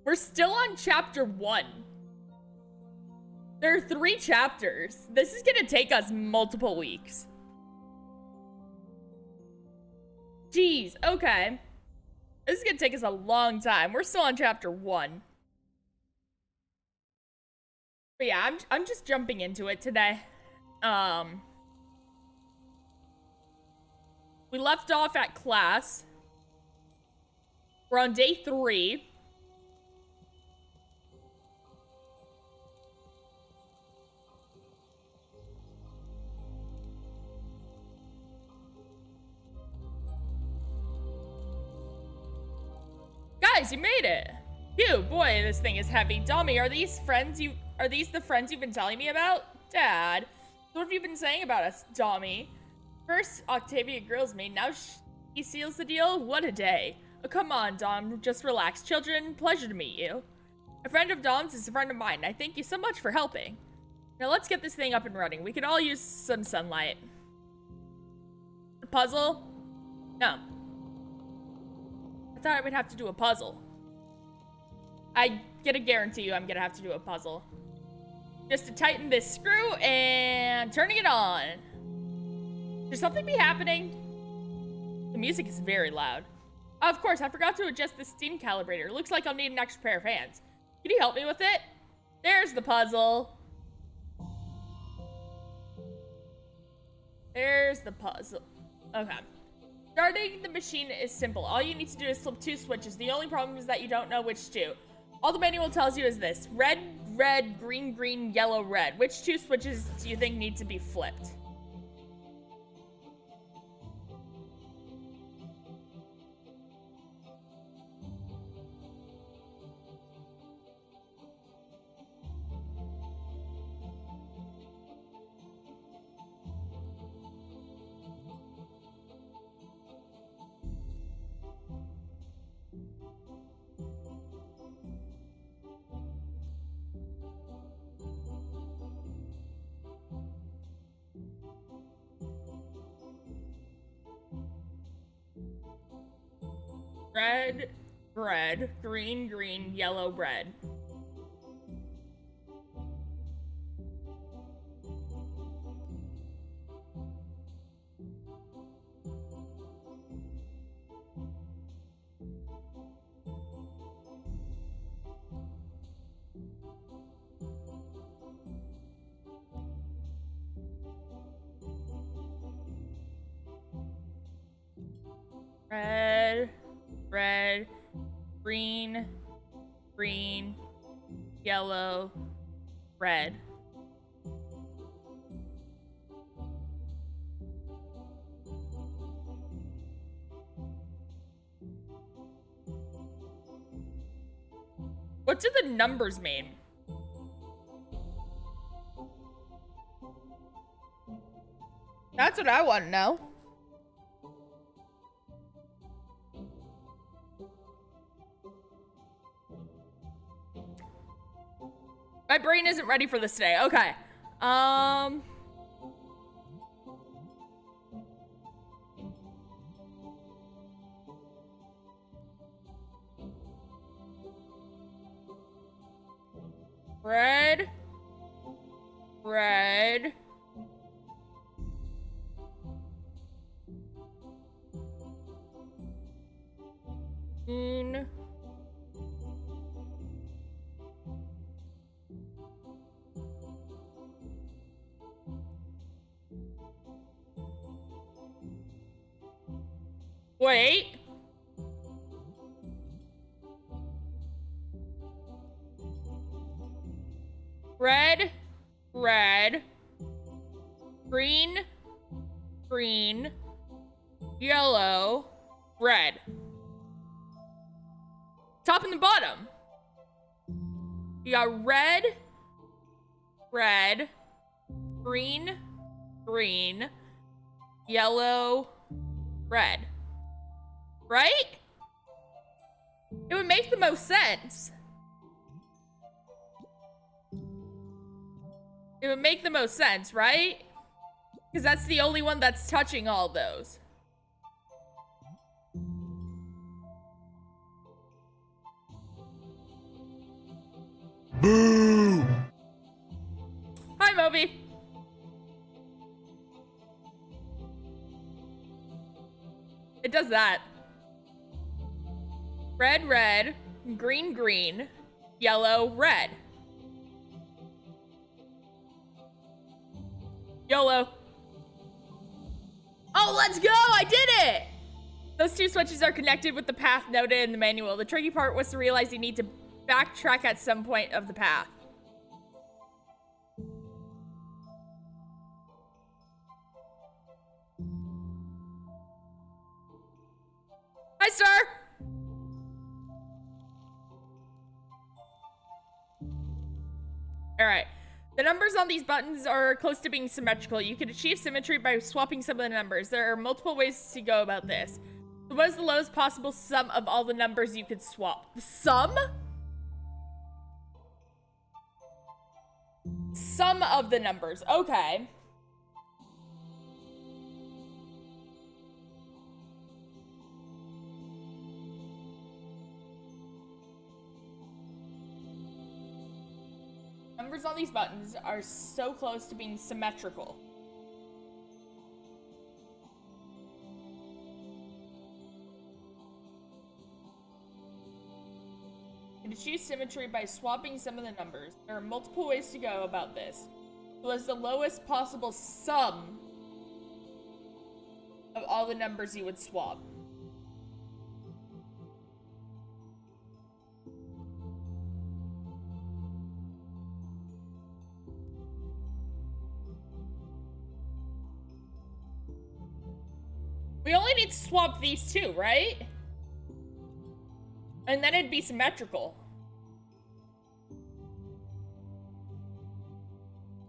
We're still on chapter 1. There are 3 chapters. This is gonna take us multiple weeks. Jeez, okay. This is gonna take us a long time. We're still on chapter 1. But yeah, I'm just jumping into it today. We left off at class. We're on day 3. Guys, you made it. Phew, boy, this thing is heavy. Dummy, are these the friends you've been telling me about? Dad, what have you been saying about us, Dummy? First, Octavia grills me. Now he seals the deal. What a day. Oh, come on, Dom. Just relax. Children, pleasure to meet you. A friend of Dom's is a friend of mine. I thank you so much for helping. Now let's get this thing up and running. We could all use some sunlight. A puzzle? No. I thought I would have to do a puzzle. I gotta guarantee you I'm gonna have to do a puzzle. Just to tighten this screw and turning it on. Should something be happening? The music is very loud. Oh, of course, I forgot to adjust the steam calibrator. Looks like I'll need an extra pair of hands. Can you help me with it? There's the puzzle. There's the puzzle. Okay. Starting the machine is simple. All you need to do is flip 2 switches. The only problem is that you don't know which 2. All the manual tells you is this. Red, red, green, green, yellow, red. Which 2 switches do you think need to be flipped? Red, red, green, green, yellow, red. Red, red, green, green, yellow, red. What do the numbers mean? That's what I want to know. My brain isn't ready for this today. Okay. Red. Red. Green. Wait. Red, red, green, green, yellow, red. Top and the bottom. You got red, red, green, green, yellow, red. Right? It would make the most sense. It would make the most sense, right? Because that's the only one that's touching all those. Toby. It does that. Red, red, green, green, yellow, red. YOLO. Oh, let's go! I did it! Those two switches are connected with the path noted in the manual. The tricky part was to realize you need to backtrack at some point of the path. Hi, sir! Alright. The numbers on these buttons are close to being symmetrical. You can achieve symmetry by swapping some of the numbers. There are multiple ways to go about this. So what is the lowest possible sum of all the numbers you could swap? The sum? Sum of the numbers. Okay. Numbers on these buttons are so close to being symmetrical. You can achieve symmetry by swapping some of the numbers. There are multiple ways to go about this. So as the lowest possible sum of all the numbers you would swap. We only need to swap these two, right? And then it'd be symmetrical.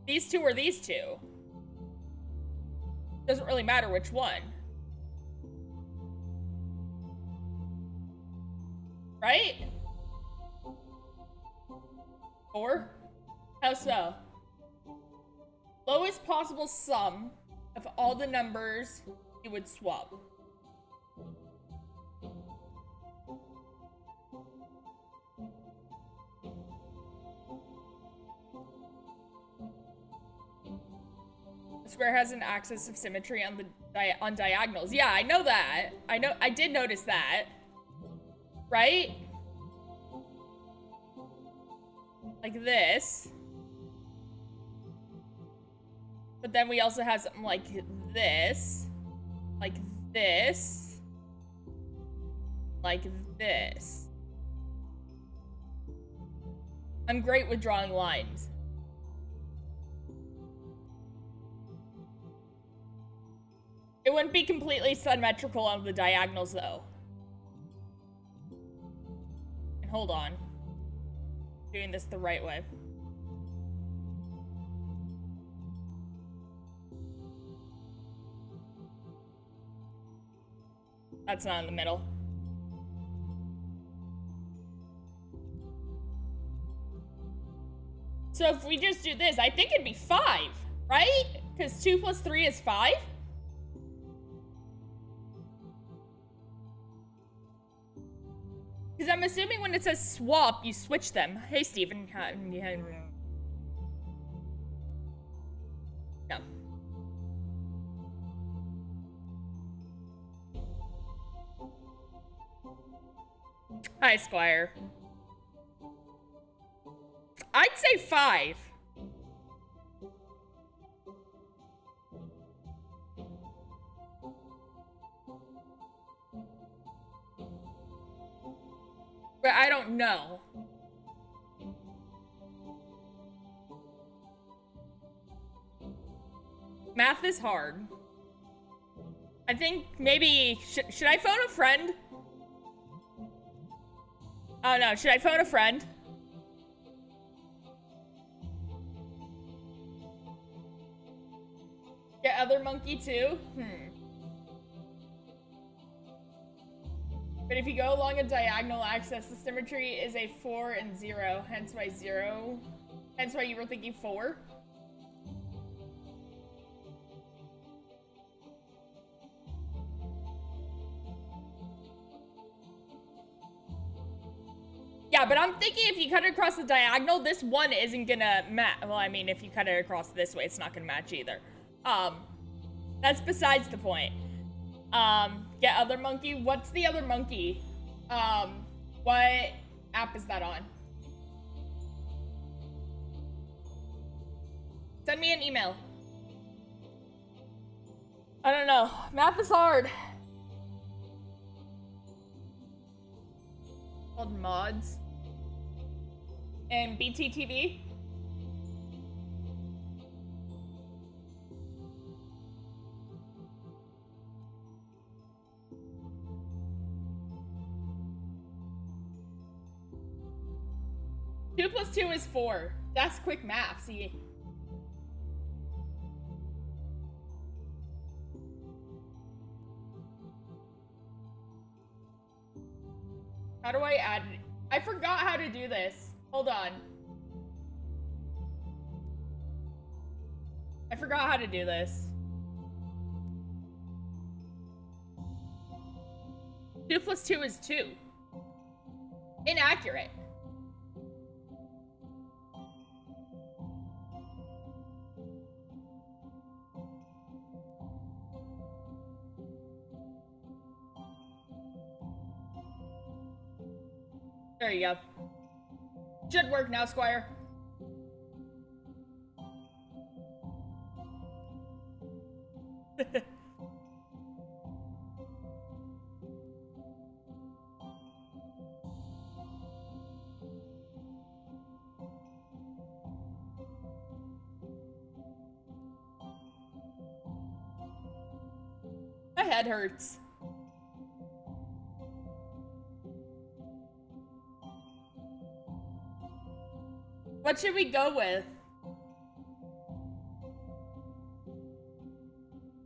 These two or these two. Doesn't really matter which one. Right? 4? How so? Lowest possible sum of all the numbers you would swap. The square has an axis of symmetry on the on diagonals. Yeah, I know that. I did notice that. Right? Like this. But then we also have something like this. Like this. Like this. I'm great with drawing lines. It wouldn't be completely symmetrical on the diagonals, though. And hold on. Doing this the right way. That's not in the middle. So if we just do this, I think it'd be 5, right? Because 2 plus 3 is 5? Because I'm assuming when it says swap, you switch them. Hey, Steven. No. Hi, Squire. I'd say 5. But I don't know. Math is hard. I think maybe... Should I phone a friend? Oh no, should I phone a friend? Get other monkey too? But if you go along a diagonal axis, the symmetry is a 4 and 0, hence why 0. Hence why you were thinking 4. Yeah, but I'm thinking if you cut it across the diagonal, this one isn't gonna match. Well, I mean, if you cut it across this way, it's not gonna match either. That's besides the point. Get other monkey. What's the other monkey? What app is that on? Send me an email. I don't know. Math is hard. Called mods. And BTTV. Two plus two is 4. That's quick math, see? How do I add it? I forgot how to do this. Hold on. I forgot how to do this. 2 plus 2 is 2. Inaccurate. There you go. Should work now, Squire. My head hurts. What should we go with?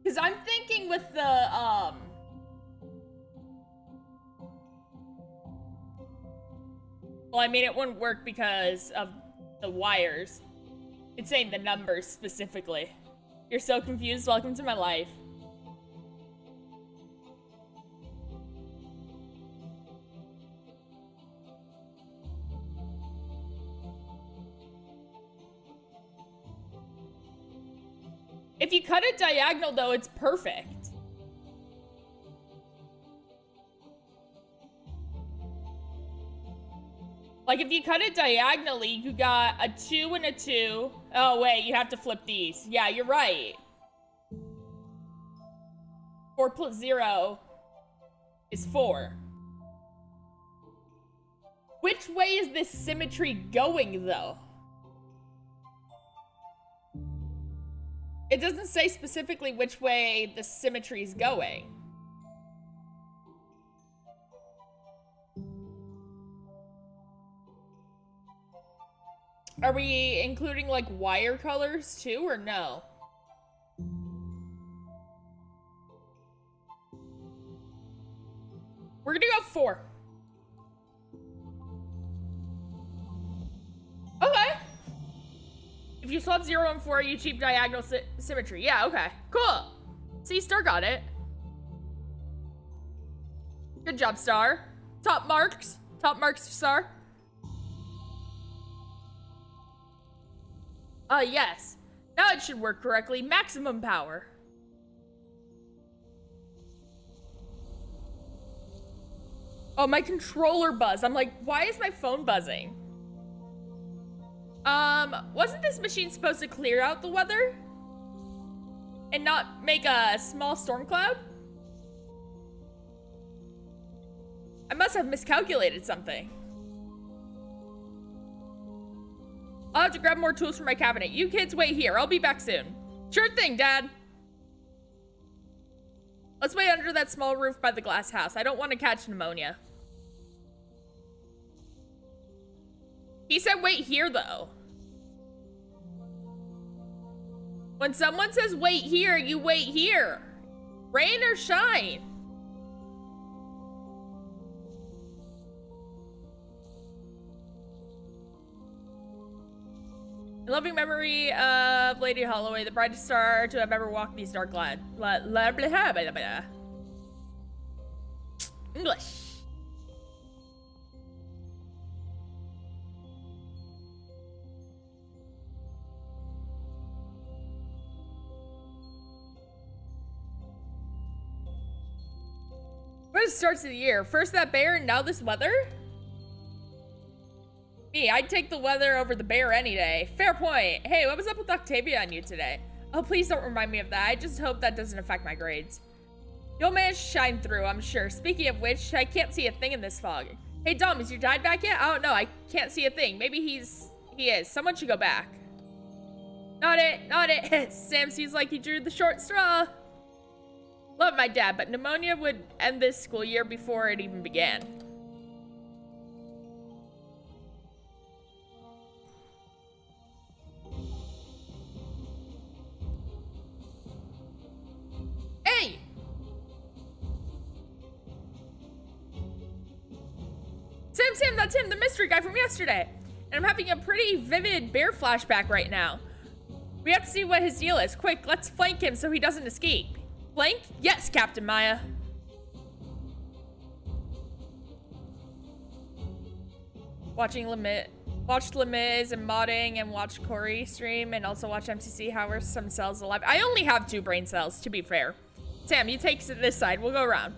Because I'm thinking with the, well, I mean, it wouldn't work because of the wires. It's saying the numbers specifically. You're so confused. Welcome to my life. If you cut it diagonal, though, it's perfect. Like, if you cut it diagonally, you got a 2 and a 2. Oh, wait, you have to flip these. Yeah, you're right. 4 plus 0 is 4. Which way is this symmetry going, though? It doesn't say specifically which way the symmetry is going. Are we including like wire colors too, or no? We're gonna go 4. Okay. If you swap 0 and 4, you achieve diagonal symmetry. Yeah, okay. Cool. See, Star got it. Good job, Star. Top marks. Top marks, Star. Yes. Now it should work correctly. Maximum power. Oh, my controller buzzed. I'm like, why is my phone buzzing? Wasn't this machine supposed to clear out the weather? And not make a small storm cloud? I must have miscalculated something. I'll have to grab more tools from my cabinet. You kids wait here. I'll be back soon. Sure thing, Dad. Let's wait under that small roof by the glass house. I don't want to catch pneumonia. He said wait here, though. When someone says wait here, you wait here. Rain or shine. In loving memory of Lady Holloway, the brightest star to have ever walked these dark lands. English. the starts of the year. First that bear and now this weather? Me, I'd take the weather over the bear any day. Fair point. Hey, what was up with Octavia on you today? Oh, please don't remind me of that. I just hope that doesn't affect my grades. You'll manage to shine through, I'm sure. Speaking of which, I can't see a thing in this fog. Hey, Dom, is your dad back yet? I don't know. I can't see a thing. Maybe he is. Someone should go back. Not it. Sam seems like he drew the short straw. Love my dad, but pneumonia would end this school year before it even began. Hey! Sam, that's him, the mystery guy from yesterday. And I'm having a pretty vivid bear flashback right now. We have to see what his deal is. Quick, let's flank him so he doesn't escape. Flank? Yes, Captain Maya. Watched Lemiz and modding and watch Corey stream and also watch MTC. How are some cells alive? I only have 2 brain cells, to be fair. Sam, you take this side. We'll go around.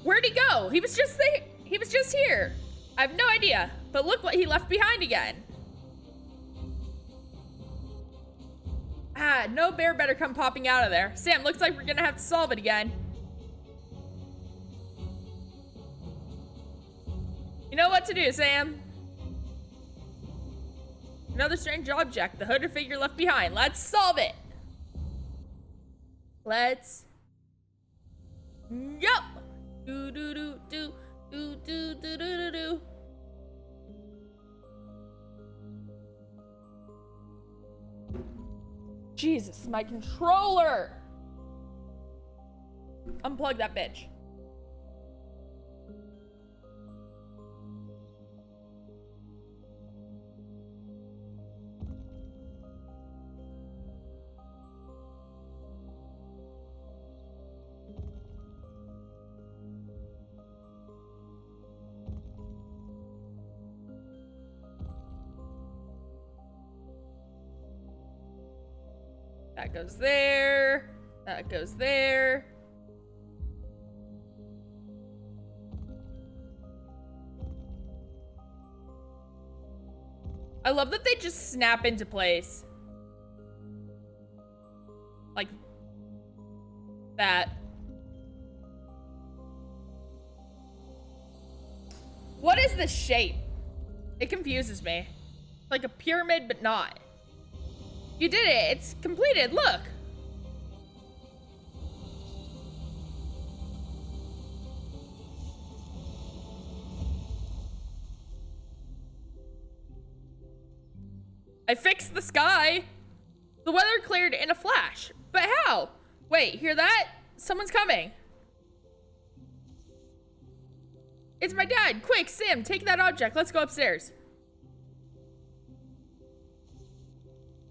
Where'd he go? He was just there. He was just here. I have no idea. But look what he left behind again. Ah, no bear better come popping out of there. Sam, looks like we're gonna have to solve it again. You know what to do, Sam. Another strange object. The hooded figure left behind. Let's solve it. Let's go. Do do do do do do do do do. Jesus, my controller. Unplug that bitch. That goes there. That goes there. I love that they just snap into place. Like that. What is this shape? It confuses me. Like a pyramid, but not. You did it. It's completed. Look. I fixed the sky. The weather cleared in a flash. But how? Wait, hear that? Someone's coming. It's my dad. Quick, Sam, take that object. Let's go upstairs.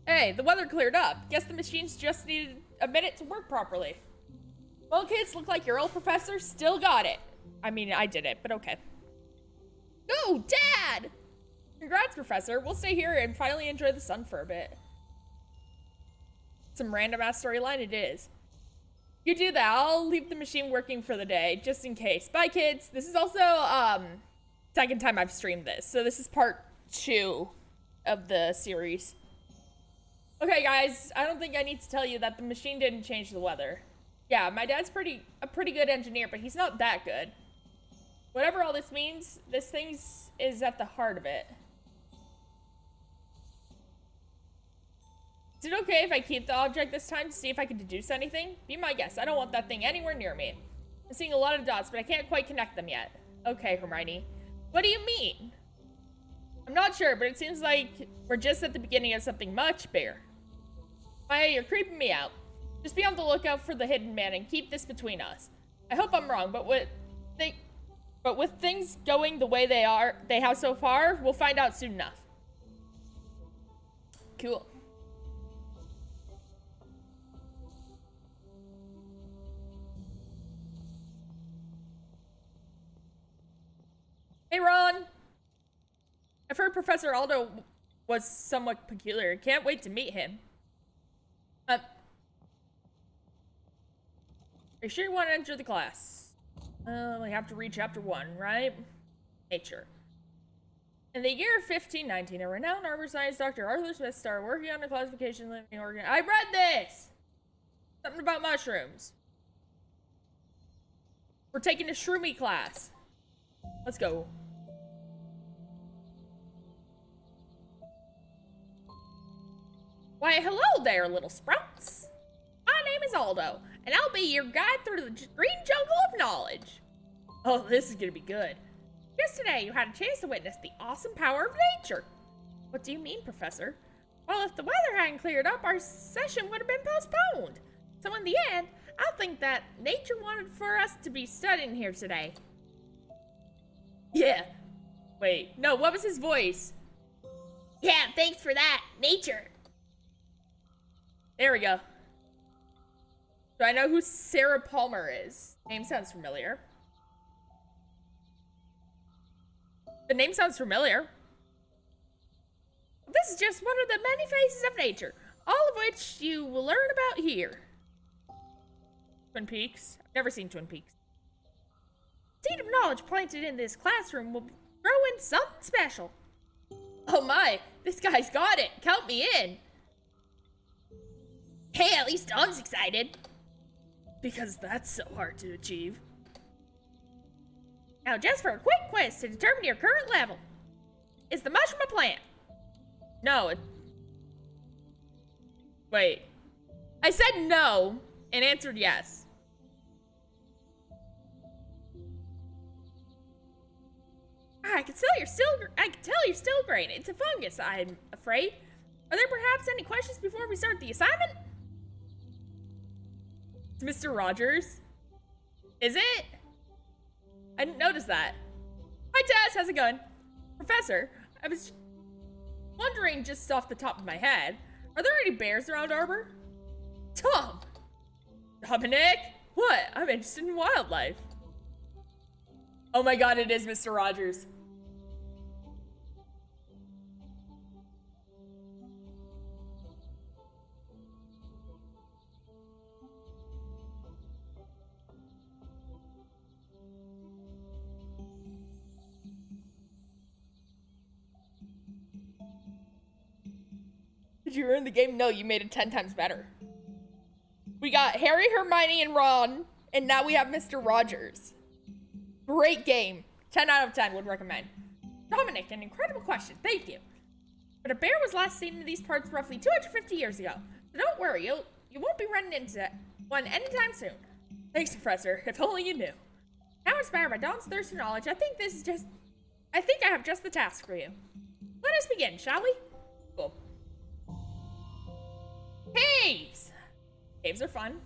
Hey, the weather cleared up. Guess the machines just needed a minute to work properly. Well, kids, look like your old professor still got it. I mean, I did it, but okay. Oh, Dad! Congrats, Professor. We'll stay here and finally enjoy the sun for a bit. Some random-ass storyline it is. You do that. I'll leave the machine working for the day, just in case. Bye, kids. This is also, second time I've streamed this. So this is part 2 of the series. Okay, guys, I don't think I need to tell you that the machine didn't change the weather. Yeah, my dad's a pretty good engineer, but he's not that good. Whatever all this means, this thing is at the heart of it. Is it okay if I keep the object this time to see if I can deduce anything? Be my guest. I don't want that thing anywhere near me. I'm seeing a lot of dots, but I can't quite connect them yet. Okay, Hermione. What do you mean? I'm not sure, but it seems like we're just at the beginning of something much bigger. Maya, you're creeping me out. Just be on the lookout for the hidden man and keep this between us. I hope I'm wrong, but But with things going the way they have so far, we'll find out soon enough. Cool. Hey, Ron. I've heard Professor Aldo was somewhat peculiar. Can't wait to meet him. Are you sure you want to enter the class? We have to read chapter 1, right? Nature. In the year 1519, a renowned arbor scientist, Dr. Arthur Smith, started working on the classification of living organisms. I read this! Something about mushrooms. We're taking a shroomy class. Let's go. Why, hello there, little sprouts. My name is Aldo, and I'll be your guide through the green jungle of knowledge. Oh, this is gonna be good. Just today, you had a chance to witness the awesome power of nature. What do you mean, Professor? Well, if the weather hadn't cleared up, our session would have been postponed. So in the end, I think that nature wanted for us to be studying here today. Yeah. Wait, no, what was his voice? Yeah, thanks for that, nature. There we go. Do I know who Sarah Palmer is? Name sounds familiar. The name sounds familiar. This is just one of the many faces of nature, all of which you will learn about here. Twin Peaks? I've never seen Twin Peaks. Seed of knowledge planted in this classroom will grow into something special. Oh my, this guy's got it. Count me in. Hey, at least Don's excited. Because that's so hard to achieve. Now, just for a quick quiz to determine your current level. Is the mushroom a plant? No, Wait. I said no and answered yes. I can tell you're still green. It's a fungus, I'm afraid. Are there perhaps any questions before we start the assignment? It's Mr. Rogers. Is it? I didn't notice that. Hi, Tess. How's it going? Professor, I was wondering just off the top of my head, are there any bears around Arbor? Tom! Dominic? What? I'm interested in wildlife. Oh my god, it is Mr. Rogers. Did you ruin the game? No, you made it 10 times better. We got Harry, Hermione, and Ron, and now we have Mr. Rogers. Great game. 10 out of 10 would recommend. Dominic, an incredible question. Thank you. But a bear was last seen in these parts roughly 250 years ago. So don't worry, you won't be running into one anytime soon. Thanks, Professor. If only you knew. Now inspired by Don's thirst for knowledge, I think I have just the task for you. Let us begin, shall we? Cool. Caves! Caves are fun.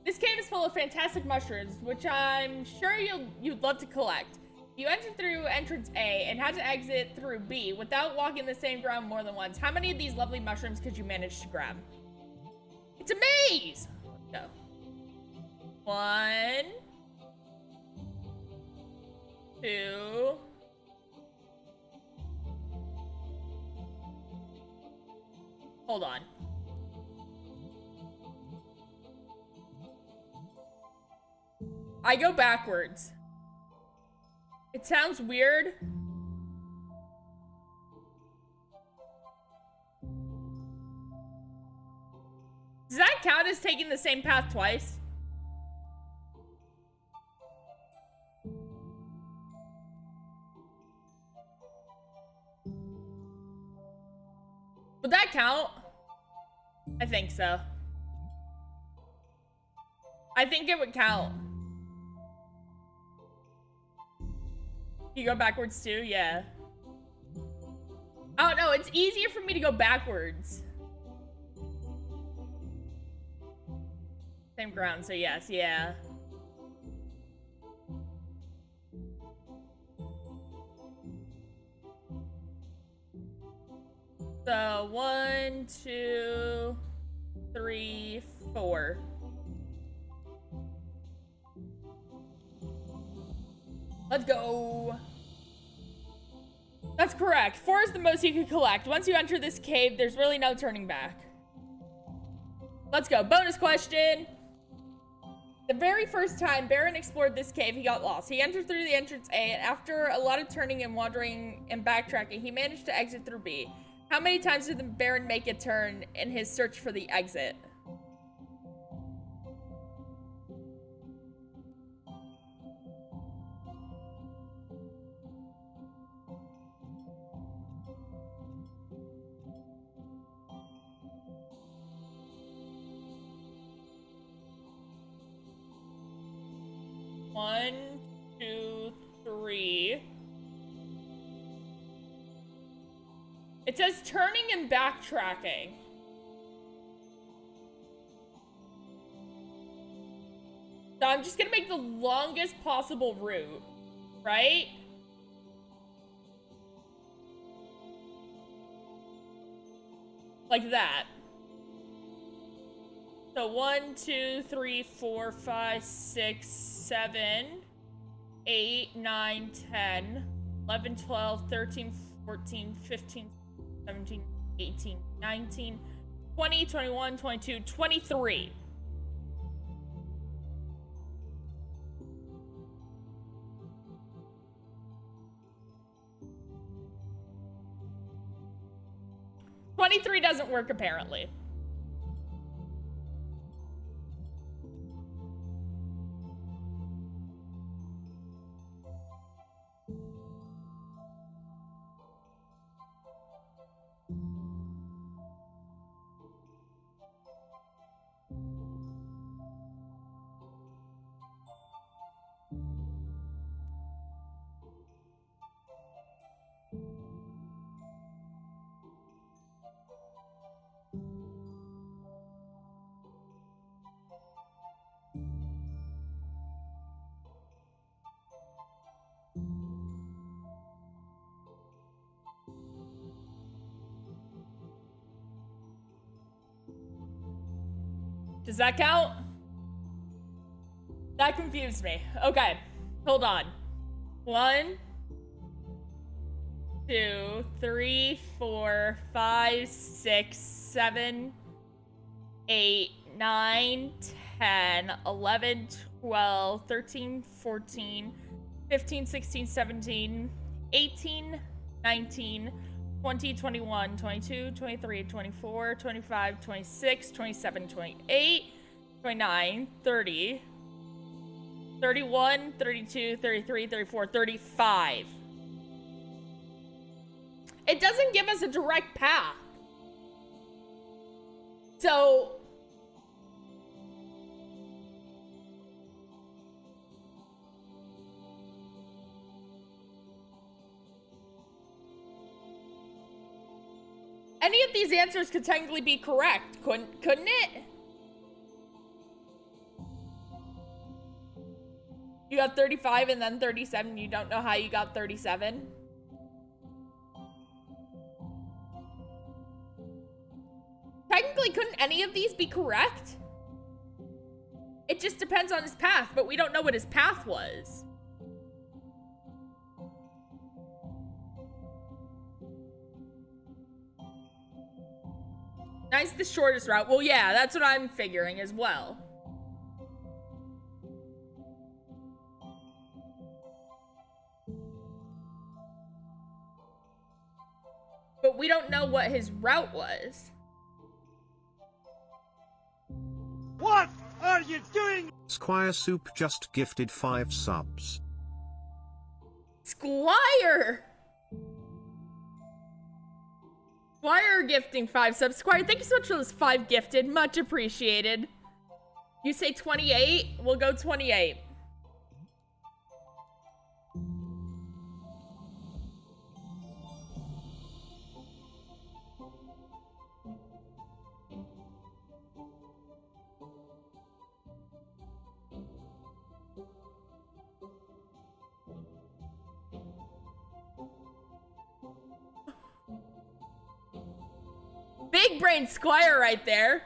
This cave is full of fantastic mushrooms, which I'm sure you'd love to collect. You entered through entrance A and had to exit through B without walking the same ground more than once. How many of these lovely mushrooms could you manage to grab? It's a maze! Let's go. 1, 2. Hold on. I go backwards. It sounds weird. Does that count as taking the same path twice? Would that count? I think so. I think it would count. You go backwards too? Yeah. Oh no, it's easier for me to go backwards. Same ground, so yes, yeah. So 1, 2, 3, 4. Let's go. That's correct. 4 is the most you can collect. Once you enter this cave, there's really no turning back. Let's go. Bonus question. The very first time Baron explored this cave, he got lost. He entered through the entrance A, and after a lot of turning and wandering and backtracking, he managed to exit through B. How many times did the Baron make a turn in his search for the exit? One, two, three. It says turning and backtracking. So I'm just gonna make the longest possible route, right? Like that. So 1, 2, 3, 4, 5, 6, 7, 8, 9, 10, 11, 12, 13, 14, 15, 17, 18, 19, 20, 21, 22, 23. "23 doesn't work, apparently. Does that count? That confused me. Okay, hold on. 1, 2, 3, 4, 5, 6, 7, 8, 9, 10, 11, 12, 13, 14, 15, 16, 17, 18, 19, 20, 21, 22, 23, 24, 25, 26, 27, 28, 29, 30, 31, 32, 33, 34, 35. It doesn't give us a direct path. So any of these answers could technically be correct, couldn't it? You got 35 and then 37. You don't know how you got 37? Technically, couldn't any of these be correct? It just depends on his path, but we don't know what his path was. Nice, the shortest route. Well, yeah, that's what I'm figuring as well. But we don't know what his route was. What are you doing? Squire Soup just gifted 5 subs. Squire! Squire gifting 5 subs. Squire, thank you so much for those 5 gifted. Much appreciated. You say 28? We'll go 28. Big brain Squire right there.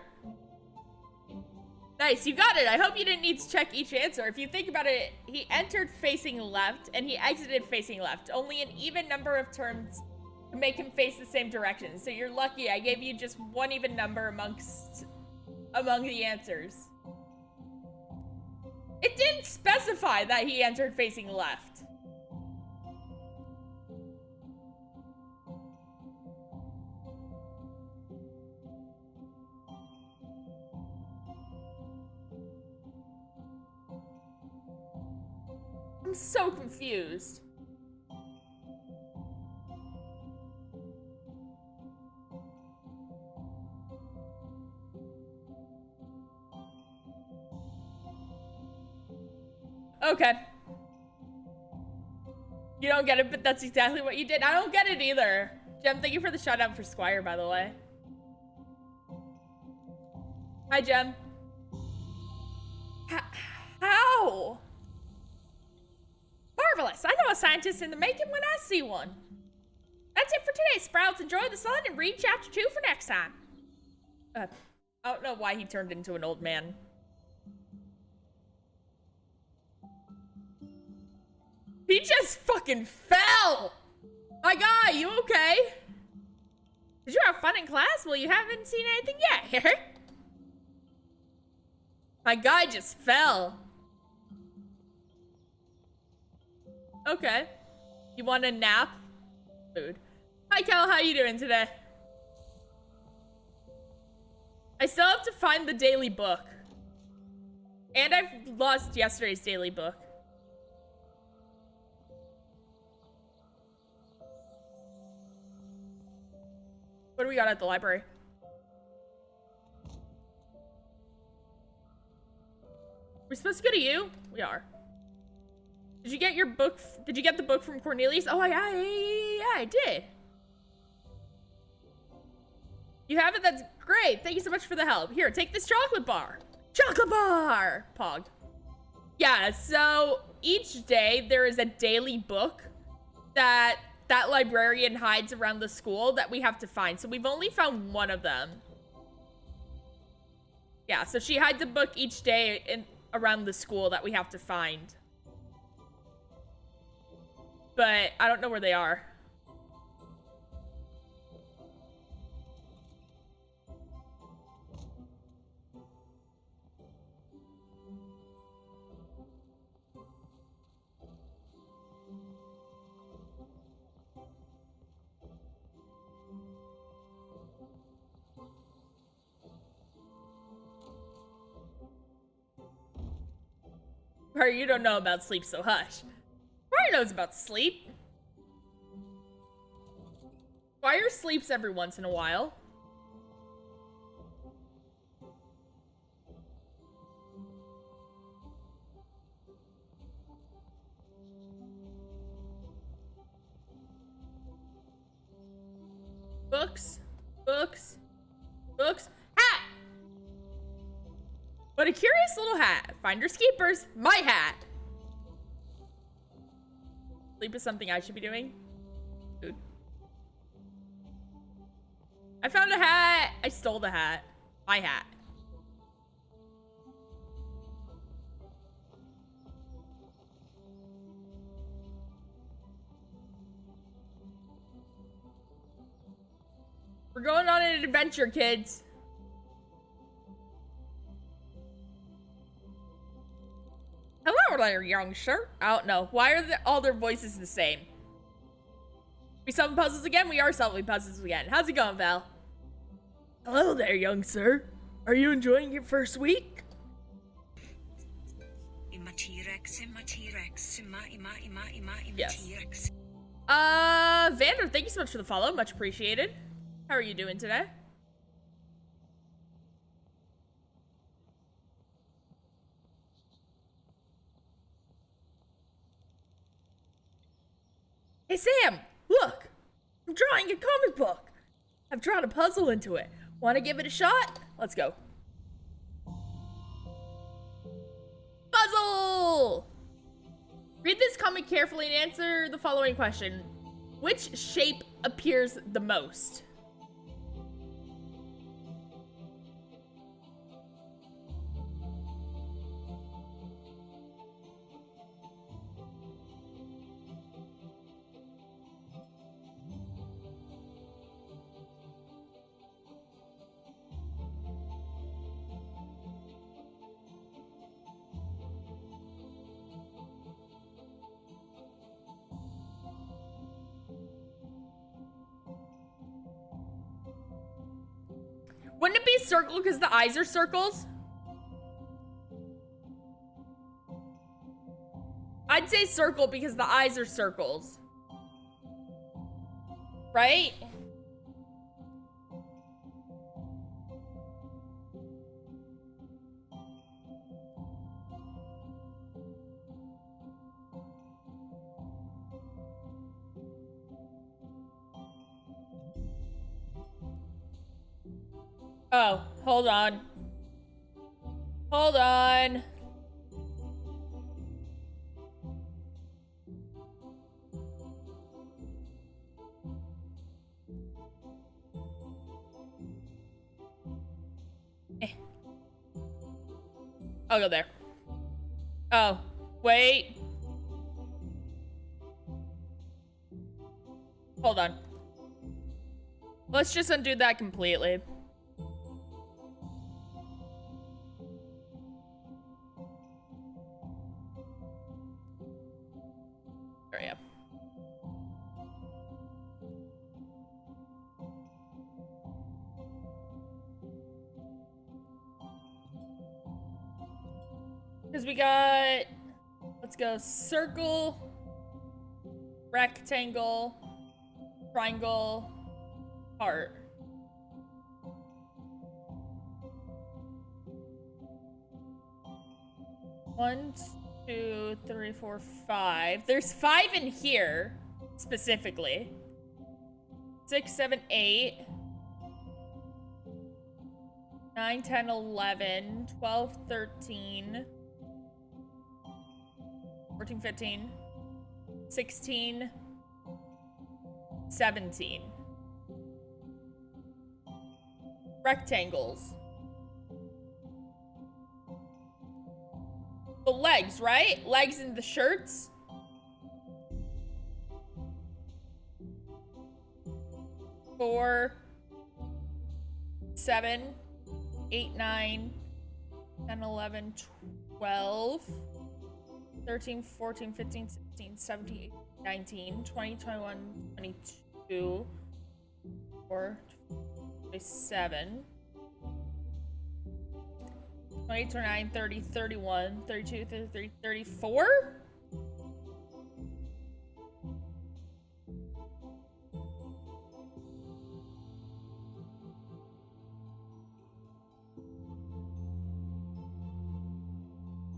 Nice, you got it. I hope you didn't need to check each answer. If you think about it, he entered facing left and he exited facing left. Only an even number of turns to make him face the same direction. So you're lucky I gave you just one even number among the answers. It didn't specify that he entered facing left. I'm so confused. Okay. You don't get it, but that's exactly what you did. I don't get it either. Jem, thank you for the shout out for Squire, by the way. Hi, Jem. How? Marvelous. I know a scientist in the making when I see one. That's it for today, Sprouts. Enjoy the sun and read chapter 2 for next time. I don't know why he turned into an old man. He just fucking fell! My guy, you okay? Did you have fun in class? Well, you haven't seen anything yet. My guy just fell. Okay. You want a nap? Food. Hi, Cal. How you doing today? I still have to find the daily book. And I've lost yesterday's daily book. What do we got at the library? We're supposed to go to you? We are. Did you get your book? Did you get the book from Cornelius? Oh, yeah, I did. You have it? That's great. Thank you so much for the help. Here, take this chocolate bar. Chocolate bar! Pog. Yeah, so each day there is a daily book that librarian hides around the school that we have to find. So we've only found one of them. Yeah, so she hides a book each day around the school that we have to find. But I don't know where they are. Or you don't know about sleep, so hush. Squire knows about sleep. Squire sleeps every once in a while. Books, books, books. Hat! What a curious little hat. Finders keepers, my hat. Sleep is something I should be doing. Food. I found a hat. I stole the hat. My hat. We're going on an adventure, kids. Hello there, young sir. I don't know. Why are all their voices the same? We solving puzzles again? We are solving puzzles again. How's it going, Val? Hello there, young sir. Are you enjoying your first week? Yes. Vander, thank you so much for the follow. Much appreciated. How are you doing today? Hey, Sam, look. I'm drawing a comic book. I've drawn a puzzle into it. Want to give it a shot? Let's go. Puzzle! Read this comic carefully and answer the following question. Which shape appears the most? Wouldn't it be circle because the eyes are circles? I'd say circle because the eyes are circles. Right? Oh, hold on. Hold on. I'll go there. Oh, wait. Hold on. Let's just undo that completely. There we go. Because we got, let's go circle, rectangle, triangle, heart. One, two, three, four, five. There's 5 in here, specifically. 6, 7, 8. 9, 10, 11, 12, 13. 14, 15, 16, 17. Rectangles. The legs, right? Legs in the shirts. Four, 7, 8, 9, 10, 11, 12. 13, 14, 15, 16, 17, 18, 19, 20, 21, 22, 4, 27, 28, 29, 30, 31, 32, 33, 34?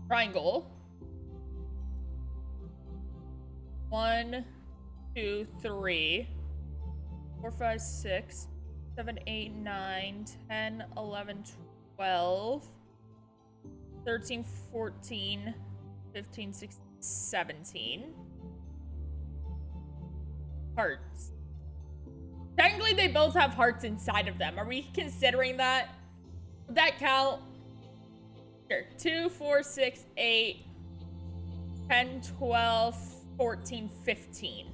Triangle. 1, 2, 3, 4, 5, 6, 7, 8, 9, 10, 11, 12, 13, 14, 15, 16, 17. Hearts. Technically, they both have hearts inside of them. Are we considering that? Would that count? Sure. 2, 4, 6, 8, 10, 12, 14, 15.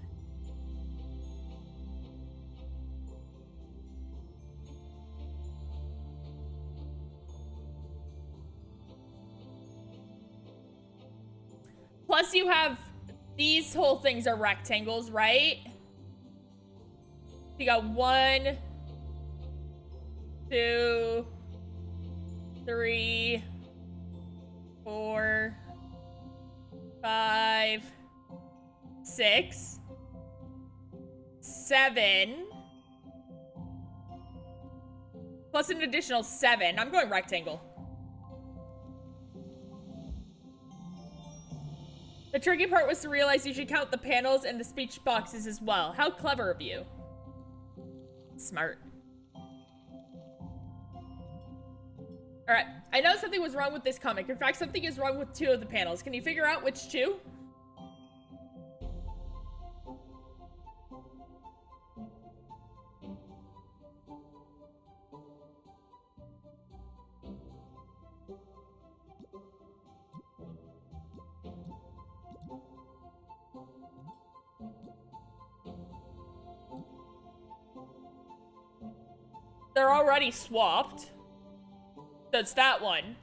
Plus you have, these whole things are rectangles, right? You got 1, 2, 3, 4, 5, 6, 7, plus an additional 7. I'm going rectangle. The tricky part was to realize you should count the panels and the speech boxes as well. How clever of you. Smart. Alright, I know something was wrong with this comic. In fact, something is wrong with 2 of the panels. Can you figure out which 2? They're already swapped. So it's that one.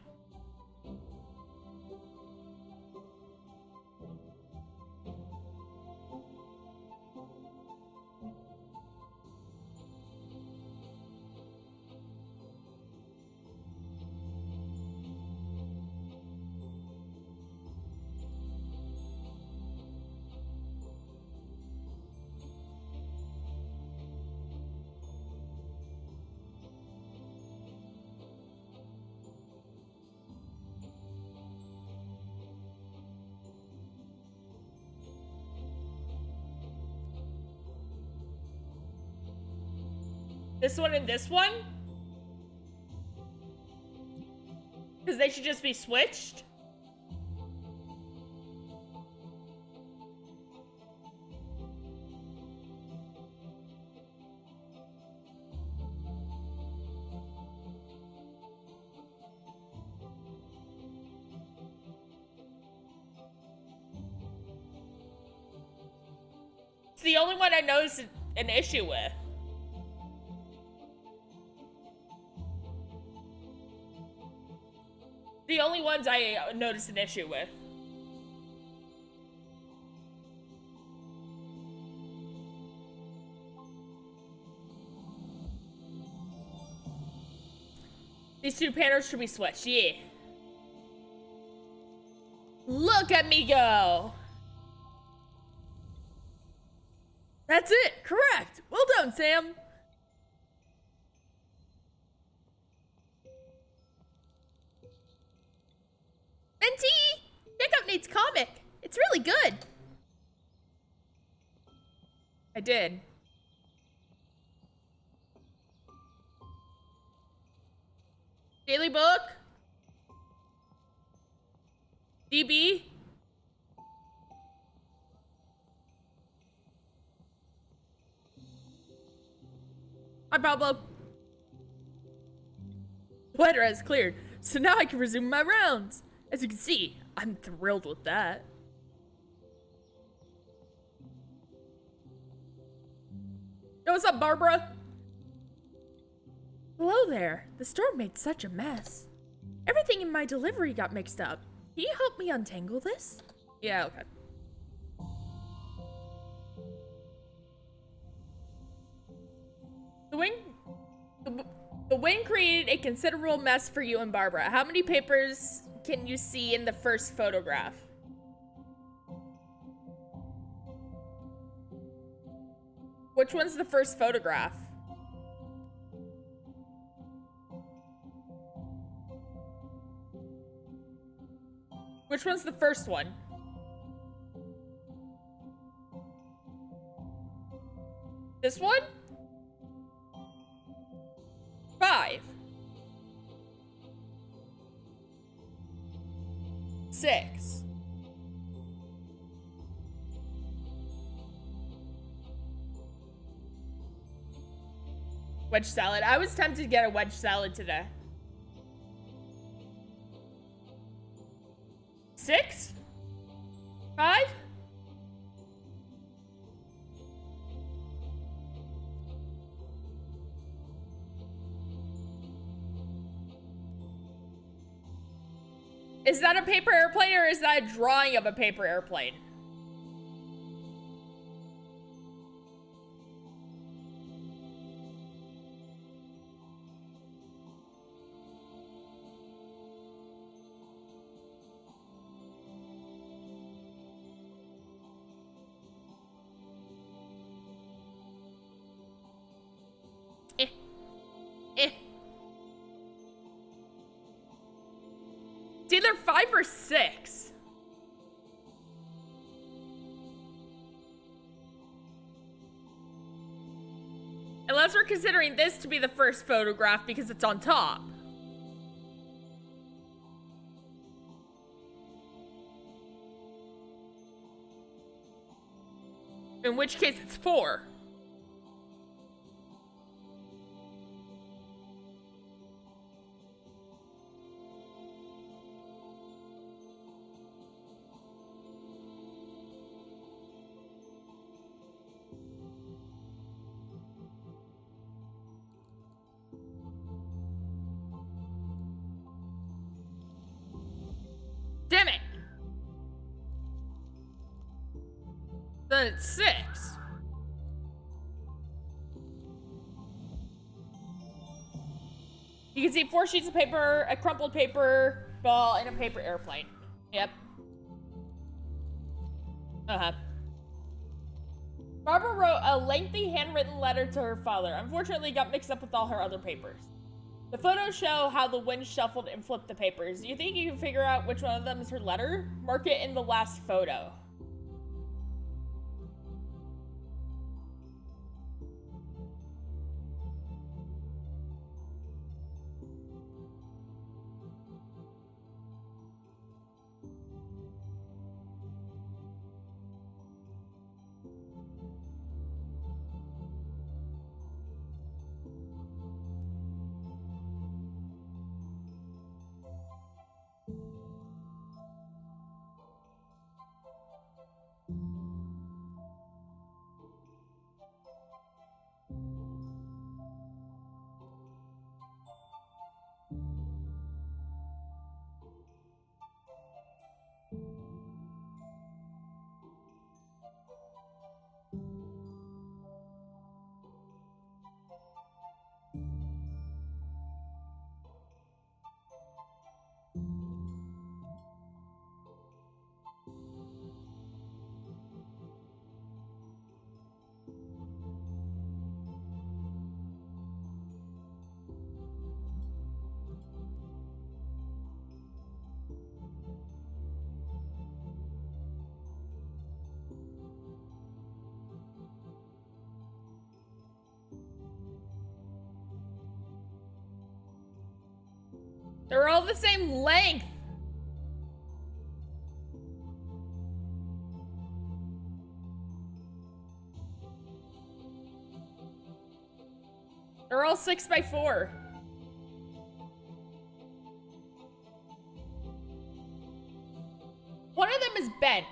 This one and this one? Because they should just be switched? It's the only one I noticed an issue with. The only ones I noticed an issue with. These two panels should be switched, yeah. Look at me go! That's it, correct! Well done, Sam! Venti! Check out Nate's comic! It's really good! I did. Daily book? DB? Hi, Pablo. Weather has cleared, so now I can resume my rounds. As you can see, I'm thrilled with that. Yo, what's up, Barbara? Hello there. The storm made such a mess. Everything in my delivery got mixed up. Can you help me untangle this? Yeah, okay. The wind created a considerable mess for you and Barbara. How many papers can you see in the first photograph? Which one's the first photograph? Which one's the first one? This one? 5. 6. Wedge salad. I was tempted to get a wedge salad today. 6? 5? Is that a paper airplane or is that a drawing of a paper airplane? It's either 5 or 6. Unless we're considering this to be the first photograph because it's on top. In which case it's 4. Damn it! Then it's 6. You can see 4 sheets of paper, a crumpled paper ball, and a paper airplane. Yep. Barbara wrote a lengthy handwritten letter to her father. Unfortunately, it got mixed up with all her other papers. The photos show how the wind shuffled and flipped the papers. Do you think you can figure out which one of them is her letter? Mark it in the last photo. They're all the same length. They're all 6x4. One of them is bent.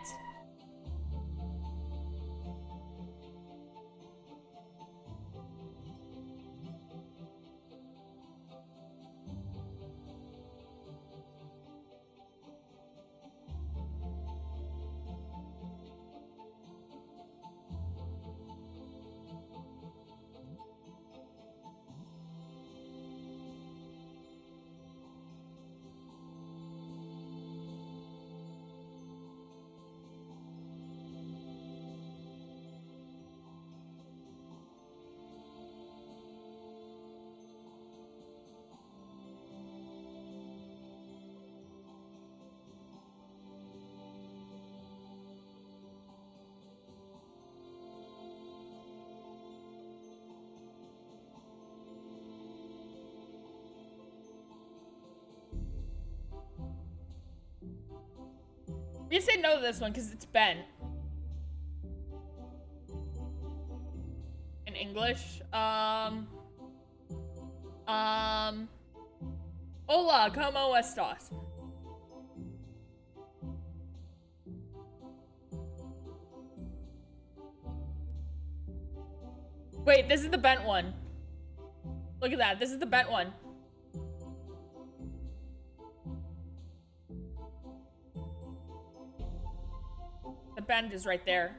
We say no to this one because it's bent. In English, hola, ¿cómo estás? Wait, this is the bent one. Look at that, this is the bent one. The bend is right there.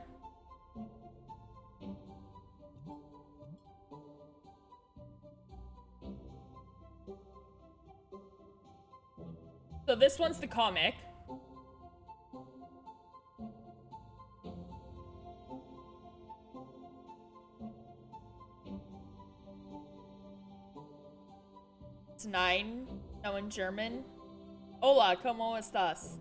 So this one's the comic. It's 9, now in German. Hola, ¿cómo estás?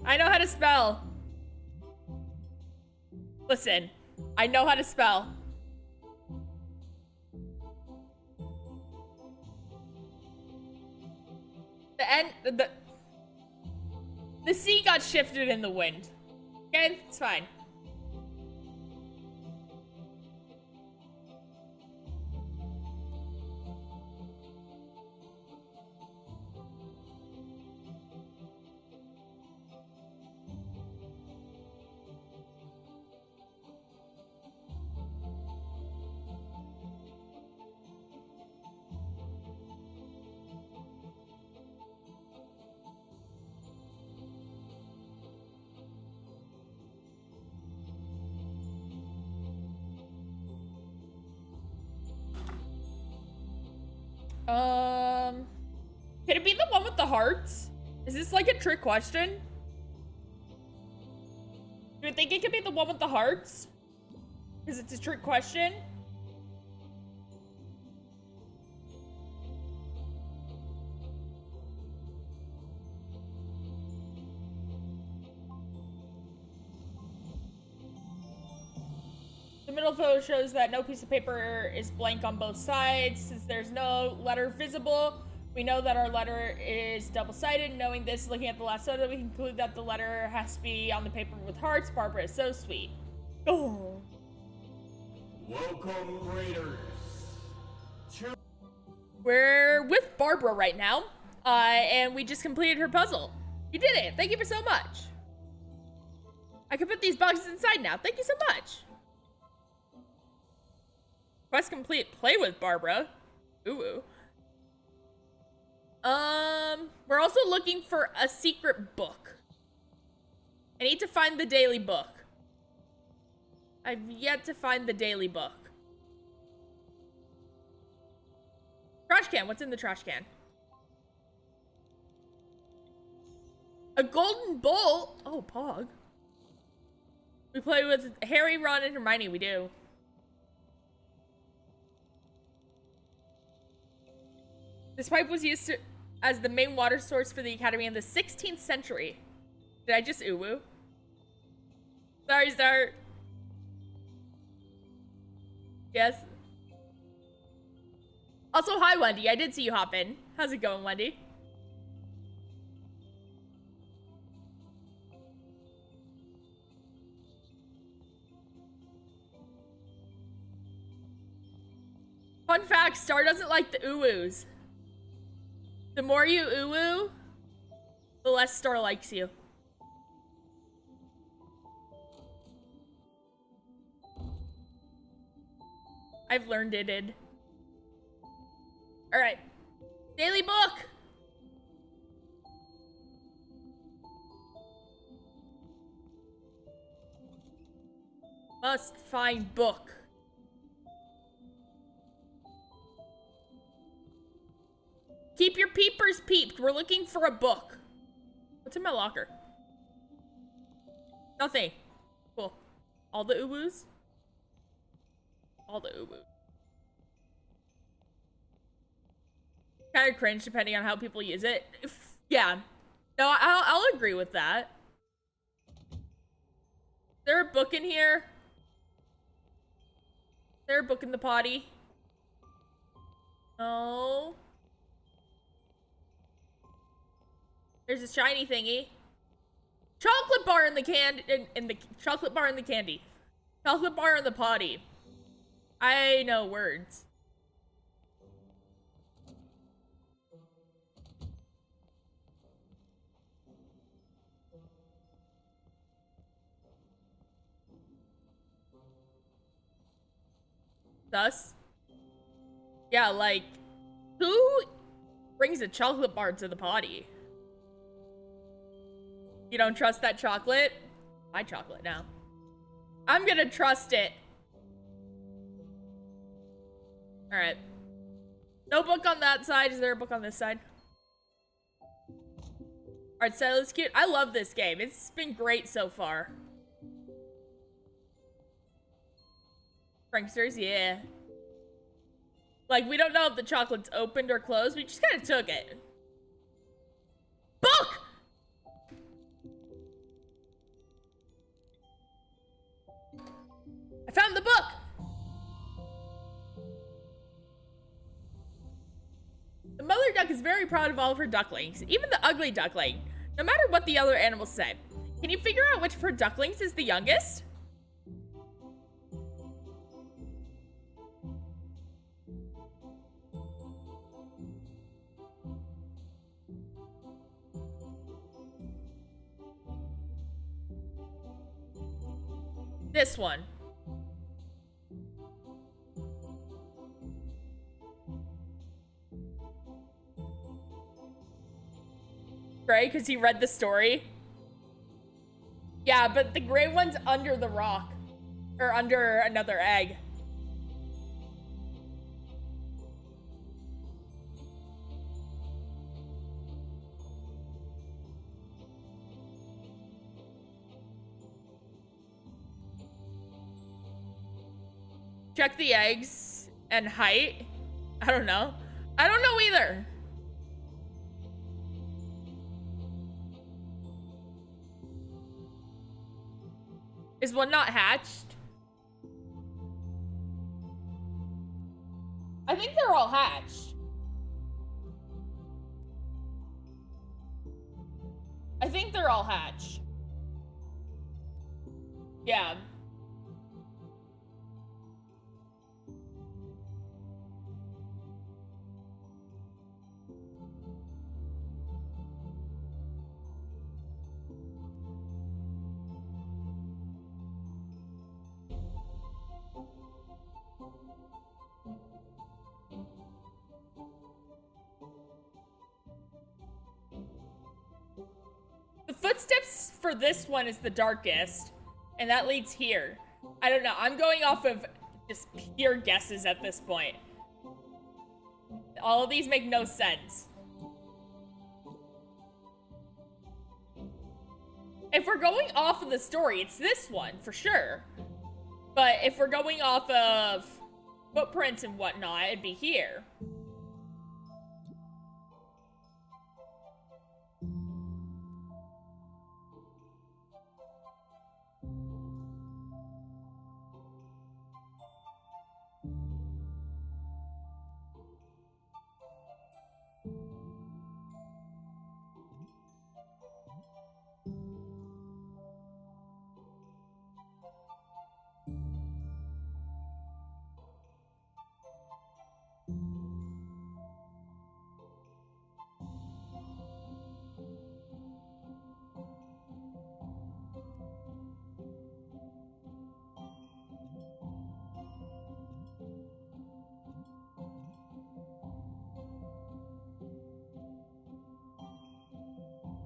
I know how to spell. Listen, I know how to spell. The C got shifted in the wind. Okay, it's fine. Could it be the one with the hearts? Is this like a trick question? Do you think it could be the one with the hearts? Because it's a trick question? The middle photo shows that no piece of paper is blank on both sides. Since there's no letter visible, we know that our letter is double-sided. Knowing this, looking at the last photo, we conclude that the letter has to be on the paper with hearts. Barbara is so sweet. Oh. Welcome, Raiders. We're with Barbara right now, and we just completed her puzzle. You did it. Thank you for so much. I can put these boxes inside now. Thank you so much. Quest complete. Play with Barbara. Ooh. We're also looking for a secret book. I need to find the daily book. I've yet to find the daily book. Trash can. What's in the trash can? A golden bolt? Oh, Pog. We play with Harry, Ron, and Hermione. We do. This pipe was used as the main water source for the academy in the 16th century. Did I just ooh-woo? Sorry, sir. Yes. Also, hi, Wendy. I did see you hop in. How's it going, Wendy? Fun fact, Star doesn't like the ooh-woos. The more you ooh-woo, the less Star likes you. I've learned it. Alright. Daily book! Must find book. Keep your peepers peeped. We're looking for a book. What's in my locker? Nothing. Cool. All the uwoos? All the uwoos. Kind of cringe depending on how people use it. Yeah. No, I'll agree with that. Is there a book in here? Is there a book in the potty? No. There's a shiny thingy. Chocolate bar in the chocolate bar in the candy. Chocolate bar in the potty. I know words. Thus? Yeah, like, who brings a chocolate bar to the potty? You don't trust that chocolate? My chocolate now. I'm gonna trust it. Alright. No book on that side. Is there a book on this side? Alright, so it's cute. I love this game. It's been great so far. Pranksters, yeah. Like, we don't know if the chocolate's opened or closed. We just kind of took it. Book! I found the book! The mother duck is very proud of all of her ducklings, even the ugly duckling, no matter what the other animals say. Can you figure out which of her ducklings is the youngest? This one. Gray, because he read the story. Yeah, but the gray one's under the rock. Or under another egg. Check the eggs and height. I don't know. I don't know either. Is one not hatched? I think they're all hatched. I think they're all hatched. Yeah. The footsteps for this one is the darkest, and that leads here. I don't know. I'm going off of just pure guesses at this point. All of these make no sense. going off of the story, it's this one, for sure. But if we're going off of footprints and whatnot, it'd be here.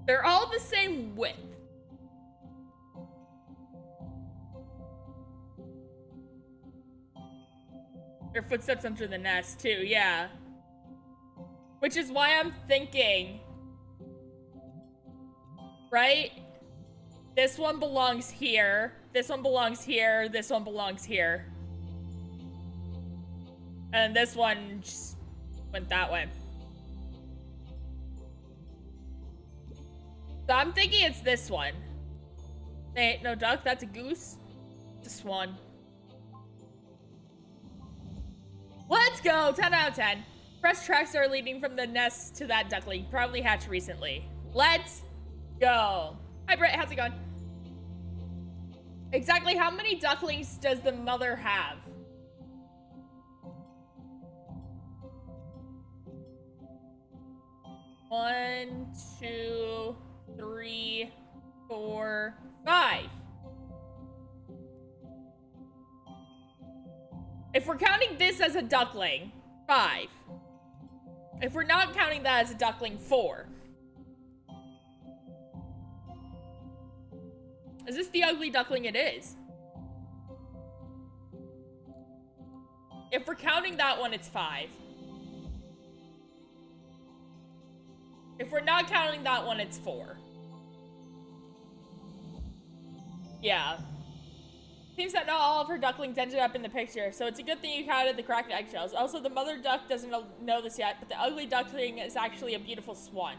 They're all the same width. Their footsteps under the nest, too, yeah. Which is why I'm thinking, right? This one belongs here. This one belongs here. This one belongs here. And this one just went that way. So I'm thinking it's this one. Ain't no duck, that's a goose. It's a swan. Let's go! 10 out of 10. Fresh tracks are leading from the nest to that duckling. Probably hatched recently. Let's go. Hi, Brett. How's it going? Exactly how many ducklings does the mother have? One, 2, 3, 4, 5. If we're counting this as a duckling, 5. If we're not counting that as a duckling, 4. Is this the ugly duckling? It is. If we're counting that one, it's 5. If we're not counting that one, it's 4. Yeah. Seems that not all of her ducklings ended up in the picture, so it's a good thing you counted the cracked eggshells. Also, the mother duck doesn't know this yet, but the ugly duckling is actually a beautiful swan.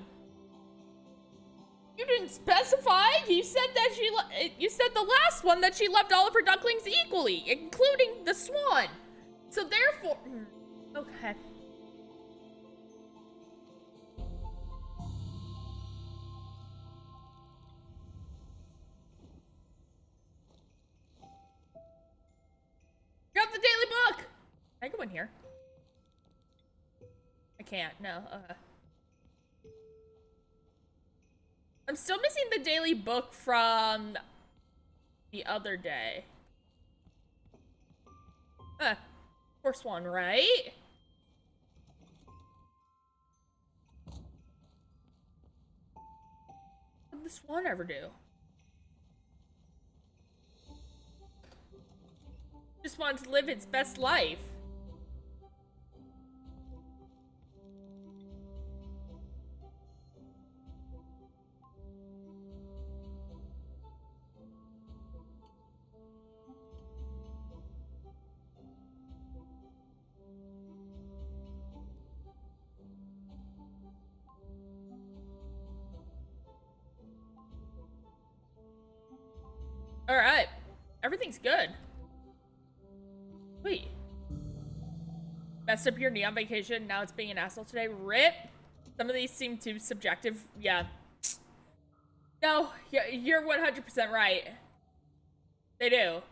You didn't specify. You said that you said the last one that she loved all of her ducklings equally, including the swan. So therefore, okay. Grab the daily book! Can I go in here? I can't, no. I'm still missing the daily book from the other day. Poor swan, right? What did the swan ever do? Just wanted to live its best life. All right, everything's good. Wait. Messed up your knee on vacation, now it's being an asshole today. RIP. Some of these seem too subjective. Yeah. No, you're 100% right. They do.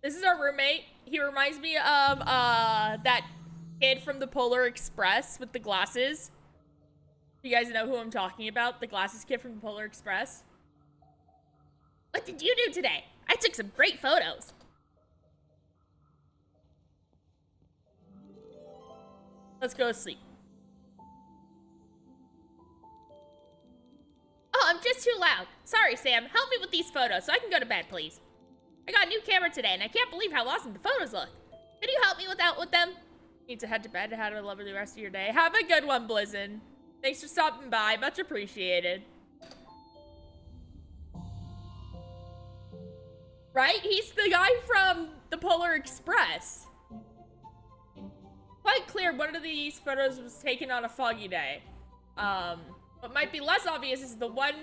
This is our roommate. He reminds me of that kid from the Polar Express with the glasses. You guys know who I'm talking about? The glasses kid from the Polar Express. What did you do today? I took some great photos. Let's go to sleep. Oh, I'm just too loud. Sorry, Sam. Help me with these photos so I can go to bed, please. I got a new camera today, and I can't believe how awesome the photos look. Can you help me with them? Need to head to bed. Have a lovely rest of your day. Have a good one, Blizzin. Thanks for stopping by. Much appreciated. Right? He's the guy from the Polar Express. Quite clear one of these photos was taken on a foggy day. What might be less obvious is the one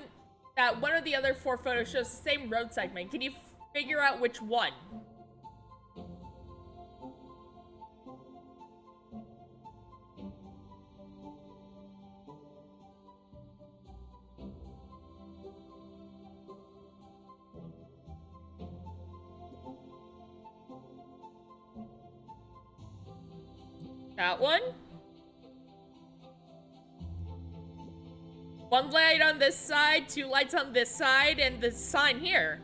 that one of the other 4 photos shows the same road segment. Can you figure out which one? That one? One light on this side, 2 lights on this side, and the sign here.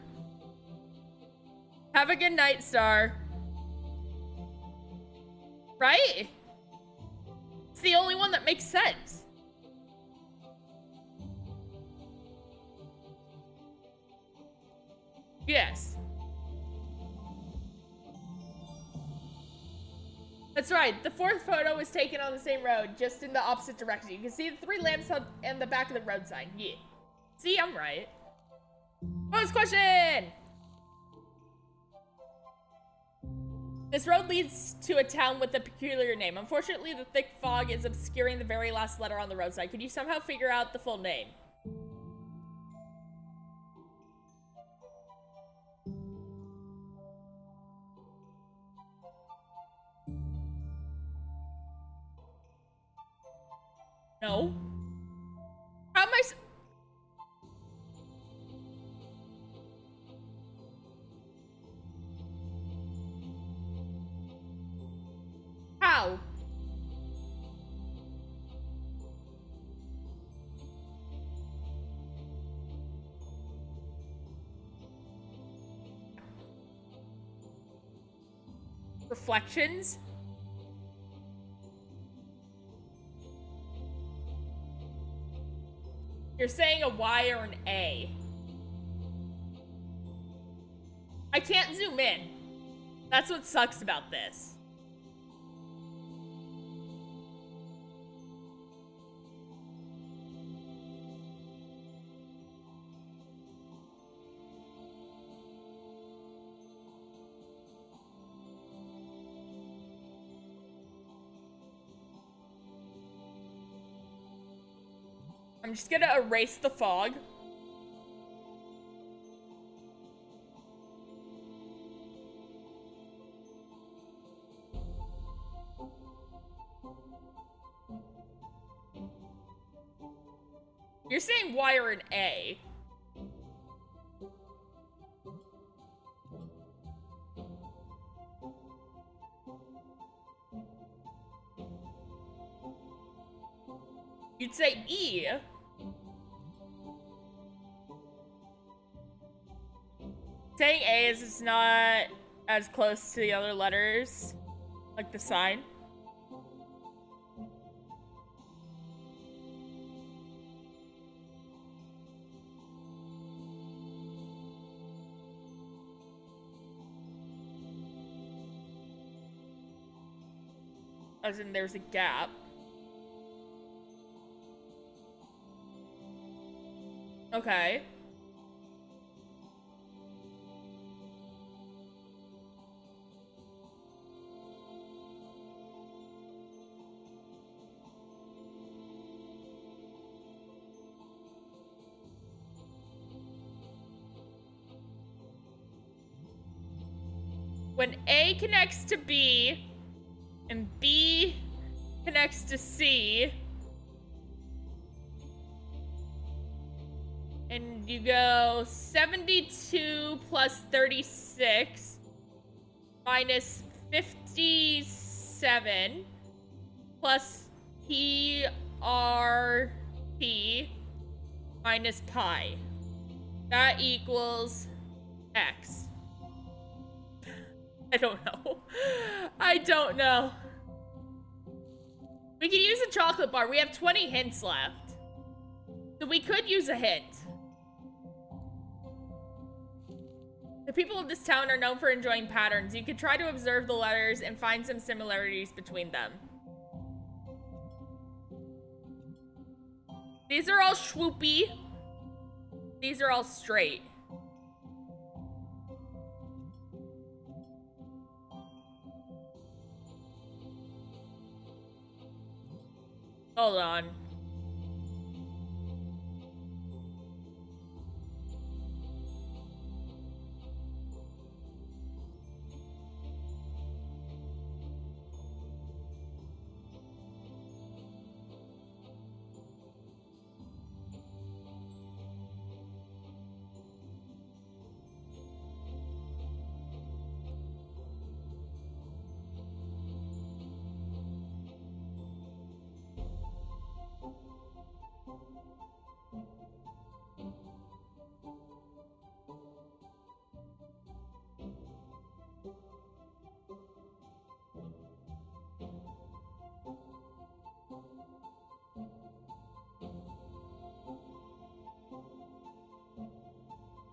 Have a good night, Star. Right? It's the only one that makes sense. Yes. That's right. The 4th photo was taken on the same road, just in the opposite direction. You can see the 3 lamps and the back of the road sign. Yeah. See, I'm right. Bonus question! This road leads to a town with a peculiar name. Unfortunately, the thick fog is obscuring the very last letter on the roadside. Could you somehow figure out the full name? No. How am I How? Reflections? You're saying a Y or an A. I can't zoom in. That's what sucks about this. I'm just gonna erase the fog. You're saying Y or an A. You'd say E. Saying A is it's not as close to the other letters, like the sign. As in there's a gap. Okay. When A connects to B and B connects to C, and you go 72 plus 36 minus 57 plus PRT minus pi. That equals X. I don't know. I don't know. We could use a chocolate bar. We have 20 hints left. So we could use a hint. The people of this town are known for enjoying patterns. You could try to observe the letters and find some similarities between them. These are all swoopy. These are all straight. Hold on.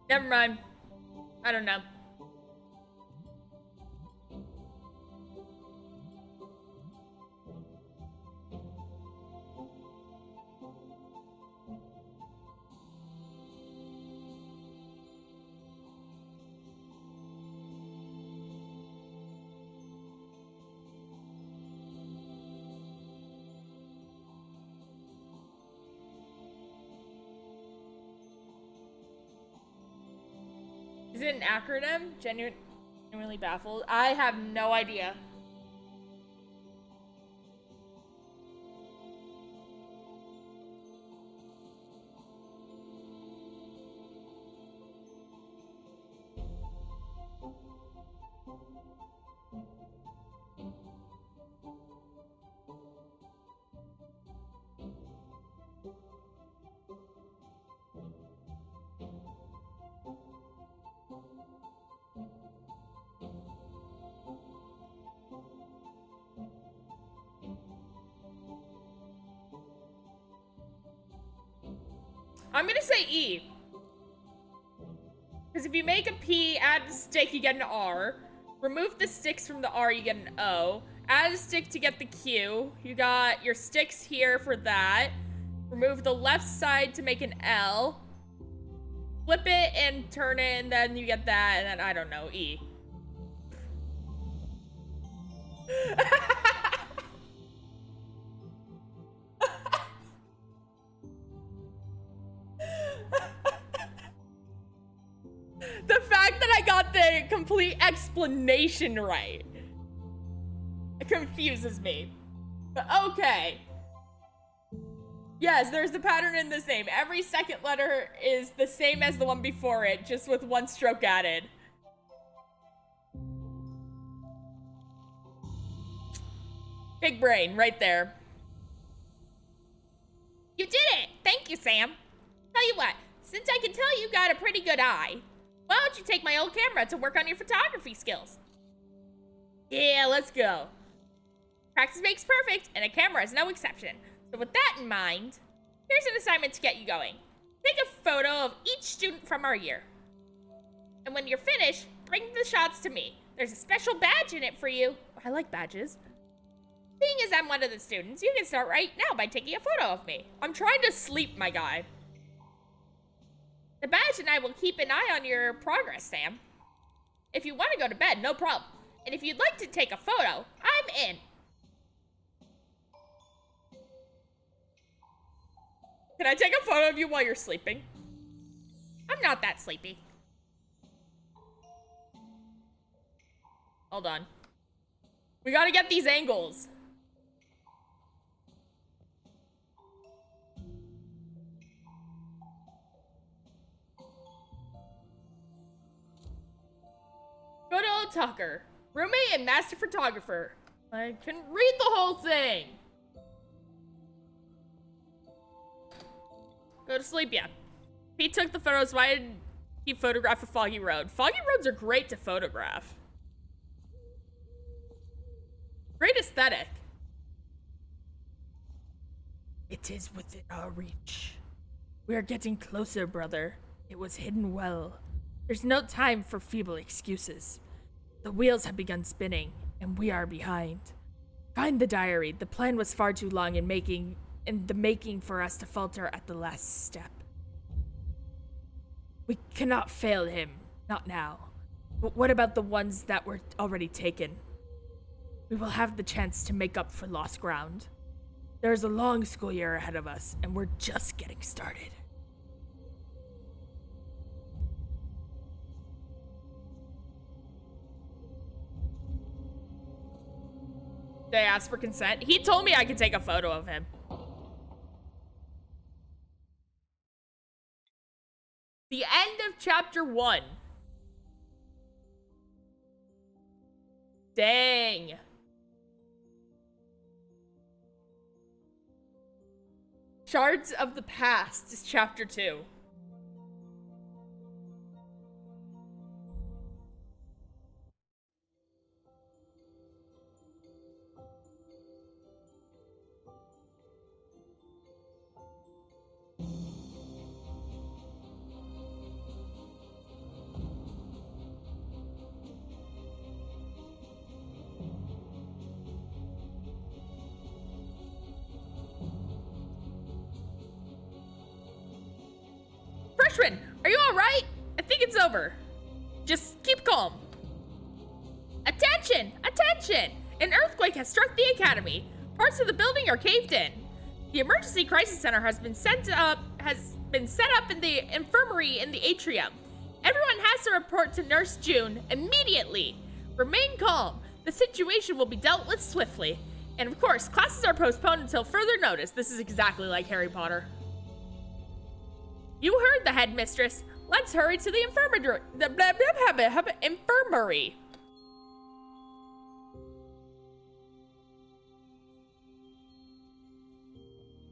Never mind. I don't know. Is it an acronym? Genuinely baffled. I have no idea. I'm gonna say E. Because if you make a P, add a stick, you get an R. Remove the sticks from the R, you get an O. Add a stick to get the Q. You got your sticks here for that. Remove the left side to make an L. Flip it and turn it, and then you get that, and then, I don't know, E. The fact that I got the complete explanation right confuses me. But okay. Yes, there's the pattern in this name. Every second letter is the same as the one before it, just with one stroke added. Big brain, right there. You did it! Thank you, Sam. Tell you what, since I can tell you got a pretty good eye, why don't you take my old camera to work on your photography skills? Yeah, let's go. Practice makes perfect, and a camera is no exception. So with that in mind, here's an assignment to get you going. Take a photo of each student from our year. And when you're finished, bring the shots to me. There's a special badge in it for you. I like badges. Seeing as I'm one of the students, you can start right now by taking a photo of me. I'm trying to sleep, my guy. The badge and I will keep an eye on your progress, Sam. If you want to go to bed, no problem. And if you'd like to take a photo, I'm in. Can I take a photo of you while you're sleeping? I'm not that sleepy. Hold on. We gotta get these angles. Good old Tucker. Roommate and master photographer. I can read the whole thing. Go to sleep, yeah. He took the photos. Why did he photograph a foggy road? Foggy roads are great to photograph. Great aesthetic. It is within our reach. We are getting closer, brother. It was hidden well. There's no time for feeble excuses. The wheels have begun spinning, and we are behind. Find the diary. The plan was far too long in the making for us to falter at the last step. We cannot fail him. Not now. But what about the ones that were already taken? We will have the chance to make up for lost ground. There's a long school year ahead of us, and we're just getting started. Did I ask for consent? He told me I could take a photo of him. The end of chapter 1. Dang. Shards of the Past is chapter 2. Freshman, are you alright? I think it's over. Just keep calm. Attention! Attention! An earthquake has struck the academy. Parts of the building are caved in. The emergency crisis center has been set up in the infirmary in the atrium. Everyone has to report to Nurse June immediately. Remain calm. The situation will be dealt with swiftly. And of course, classes are postponed until further notice. This is exactly like Harry Potter. You heard the headmistress. Let's hurry to the infirmary.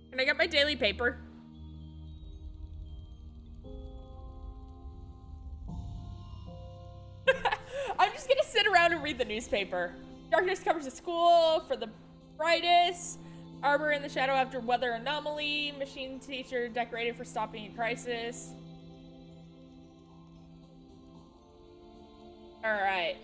Can I get my daily paper? I'm just gonna sit around and read the newspaper. Darkness covers the school for the brightest. Arbor in the shadow after weather anomaly. Machine teacher decorated for stopping a crisis. Alright.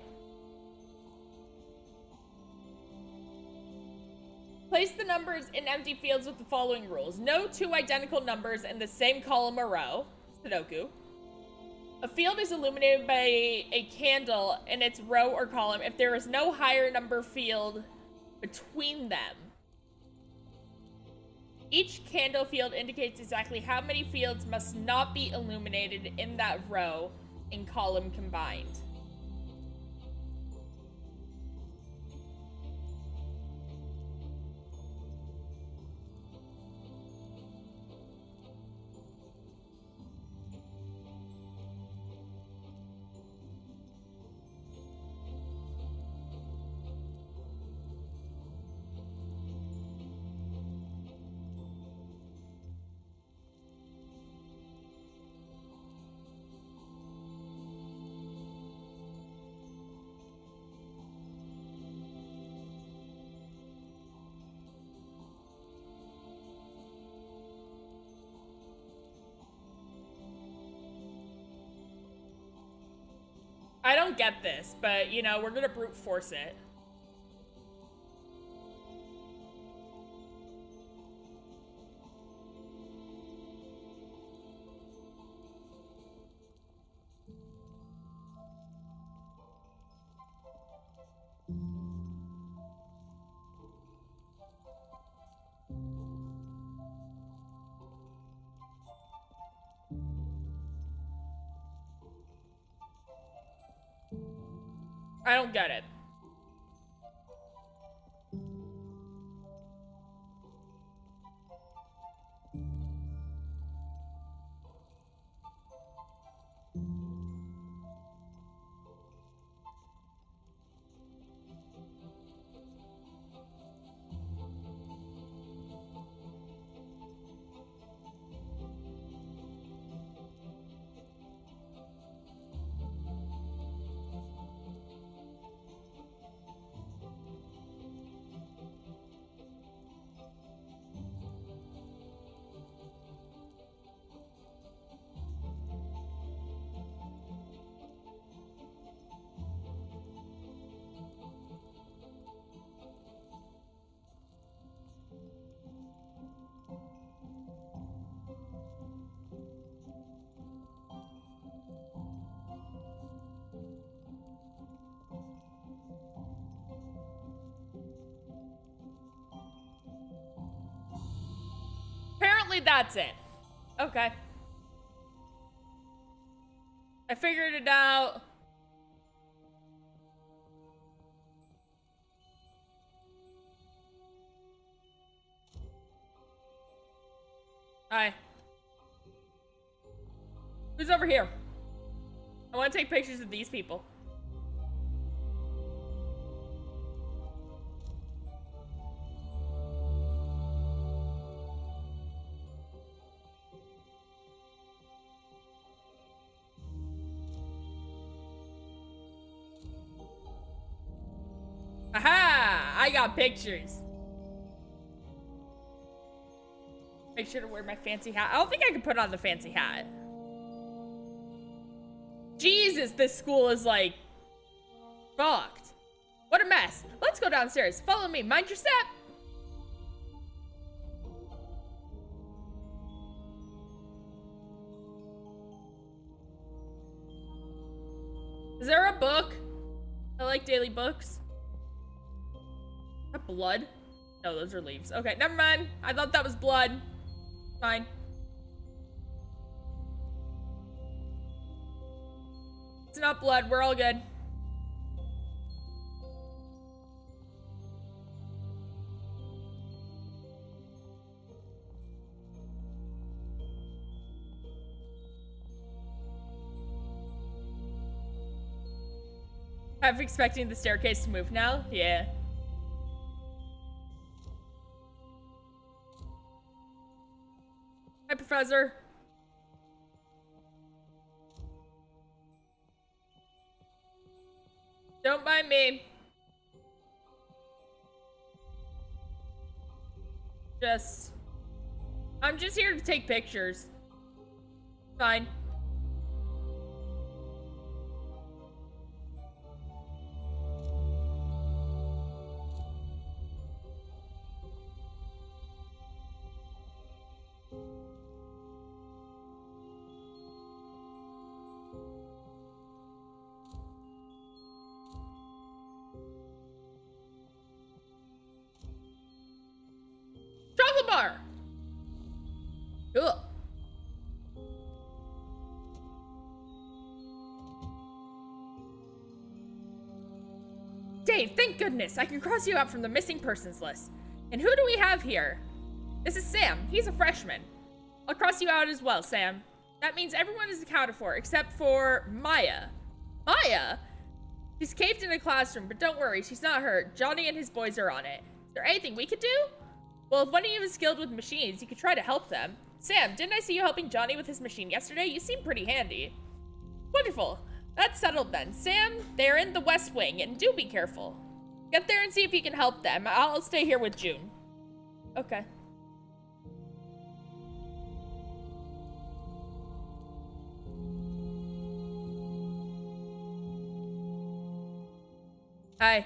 Place the numbers in empty fields with the following rules. No two identical numbers in the same column or row. Sudoku. A field is illuminated by a candle in its row or column if there is no higher number field between them. Each candle field indicates exactly how many fields must not be illuminated in that row and column combined. I don't get this, but, you know, we're gonna brute force it. I don't get it. apparently that's it. Okay. I figured it out. Hi. Who's over here? I want to take pictures of these people. Aha! I got pictures. Make sure to wear my fancy hat. I don't think I can put on the fancy hat. Jesus, this school is like fucked. What a mess. Let's go downstairs. Follow me. Mind your step. Is there a book? I like daily books. Is that blood? No, those are leaves. Okay, never mind. I thought that was blood. Fine. It's not blood. We're all good. I'm expecting the staircase to move now. Yeah. Hi, Professor. Don't mind me. I'm just here to take pictures. Fine. Chocolate bar. Ugh. Dave, thank goodness. I can cross you out from the missing persons list. And who do we have here? This is Sam. He's a freshman. I'll cross you out as well, Sam. That means everyone is accounted for, except for Maya. Maya? She's caved in a classroom, but don't worry, she's not hurt. Johnny and his boys are on it. Is there anything we could do? Well, if one of you is skilled with machines, you could try to help them. Sam, didn't I see you helping Johnny with his machine yesterday? You seem pretty handy. Wonderful. That's settled then. Sam, they're in the West Wing, and do be careful. Get there and see if you can help them. I'll stay here with June. Okay. Hi.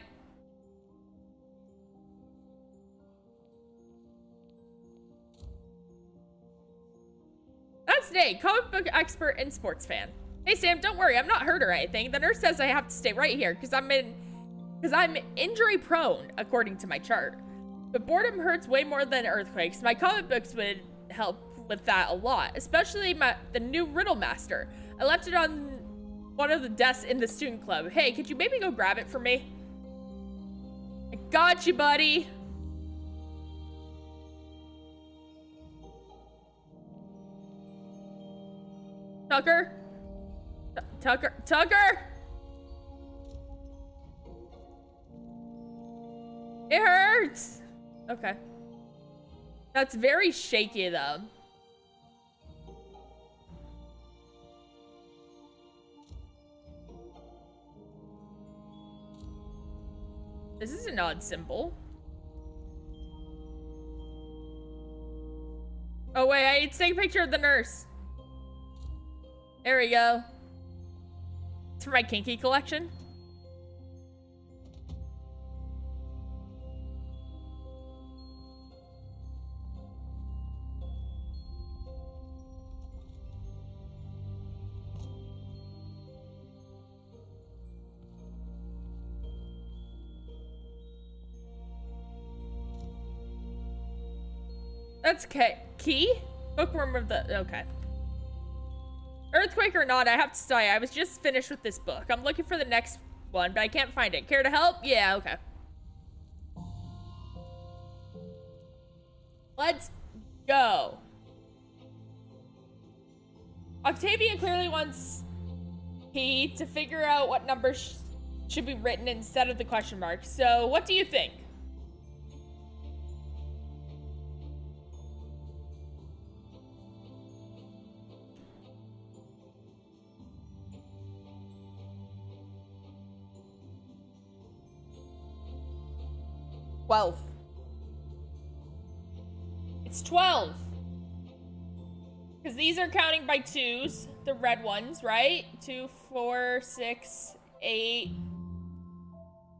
That's Nate, comic book expert and sports fan. Hey Sam, don't worry, I'm not hurt or anything. The nurse says I have to stay right here because I'm injury prone, according to my chart. But boredom hurts way more than earthquakes. My comic books would help with that a lot, especially the new Riddle Master. I left it on one of the desks in the student club. Hey, could you maybe go grab it for me? I got you, buddy. Tucker? Tucker? It hurts. Okay. That's very shaky, though. This is an odd symbol. Oh, wait, I need to take a picture of the nurse. There we go. It's for my kinky collection. That's key? Bookworm of the... Okay. Earthquake or not, I have to tell you, I was just finished with this book. I'm looking for the next one, but I can't find it. Care to help? Yeah, okay. Let's go. Octavia clearly wants P to figure out what numbers should be written instead of the question mark. So, what do you think? It's 12. Because these are counting by twos, the red ones, right? 2, 4, 6, 8,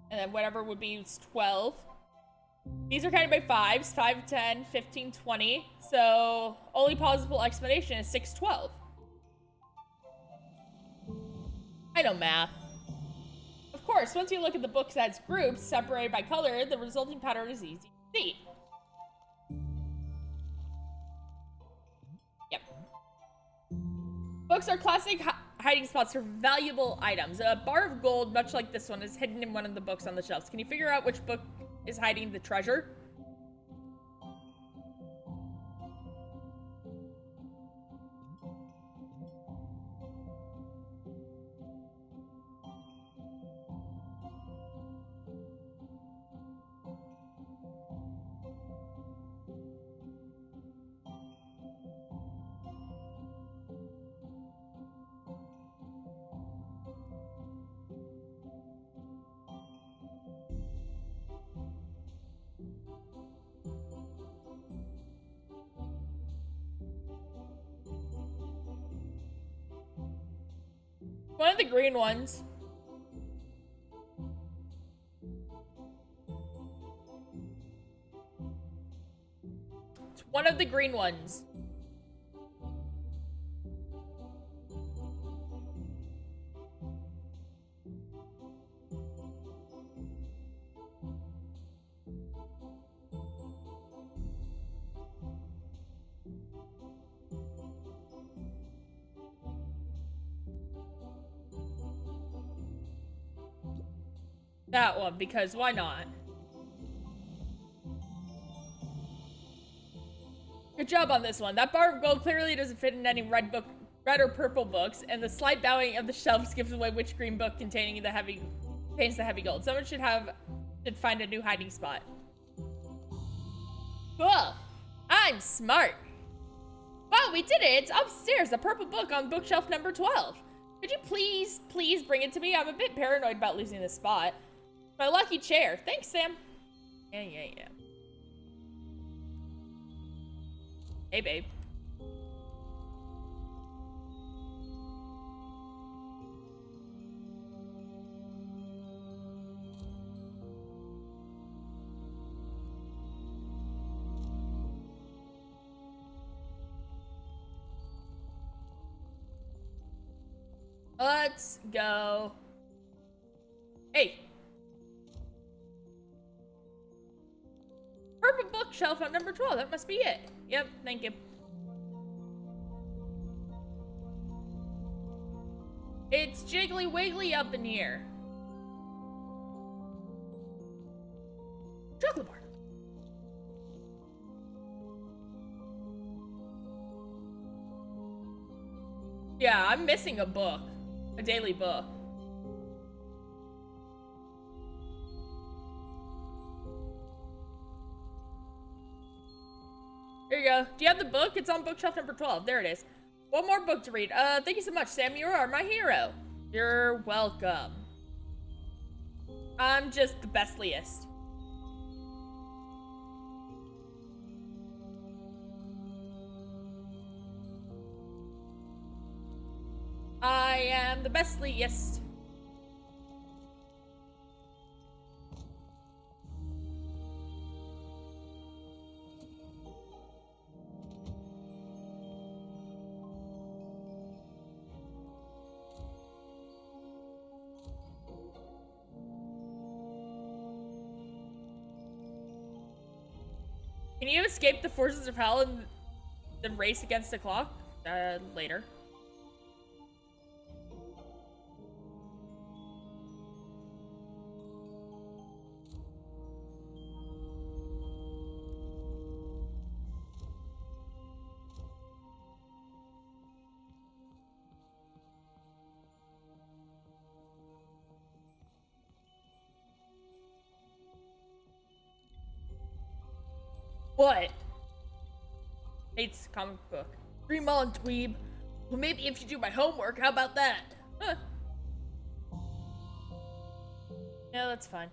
and then whatever would be 12. These are counted by fives, 5, 10, 15, 20. So only possible explanation is 6, 12. I know math. Of course, once you look at the books as groups separated by color, the resulting pattern is easy to see. Yep. Books are classic hiding spots for valuable items. A bar of gold, much like this one, is hidden in one of the books on the shelves. Can you figure out which book is hiding the treasure? One of the green ones. It's one of the green ones. That one, because why not? Good job on this one. That bar of gold clearly doesn't fit in any red or purple books, and the slight bowing of the shelves gives away which green book contains the heavy gold. Someone should find a new hiding spot. Cool. I'm smart. Wow, we did it! It's upstairs, the purple book on bookshelf number 12. Could you please bring it to me? I'm a bit paranoid about losing this spot. My lucky chair. Thanks, Sam. Yeah. Hey, babe. Let's go. Hey. Purple bookshelf on number 12. That must be it. Yep, thank you. It's jiggly wiggly up in here. Chocolate bar. Yeah, I'm missing a book. A daily book. Here you go. Do you have the book? It's on bookshelf number 12. There it is. One more book to read. Thank you so much, Sam. You are my hero. You're welcome. I'm just the bestliest. I am the bestliest. Can you escape the forces of hell The race against the clock? Later. What? Hates comic book. Dream on, dweeb. Well, maybe if you do my homework, how about that? Huh. Yeah, that's fine.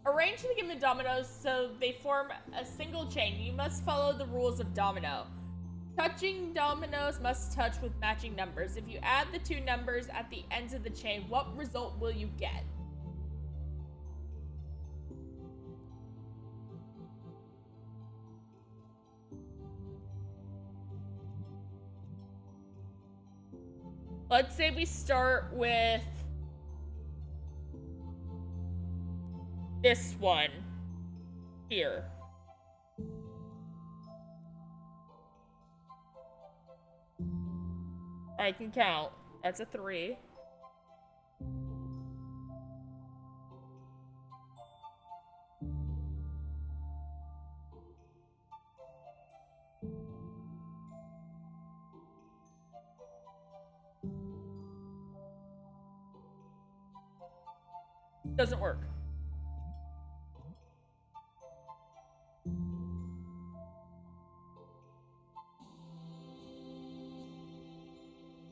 Arrange the given dominoes so they form a single chain. You must follow the rules of domino. Touching dominoes must touch with matching numbers. If you add the two numbers at the ends of the chain, what result will you get? Let's say we start with this one here. I can count. That's a 3. Doesn't work.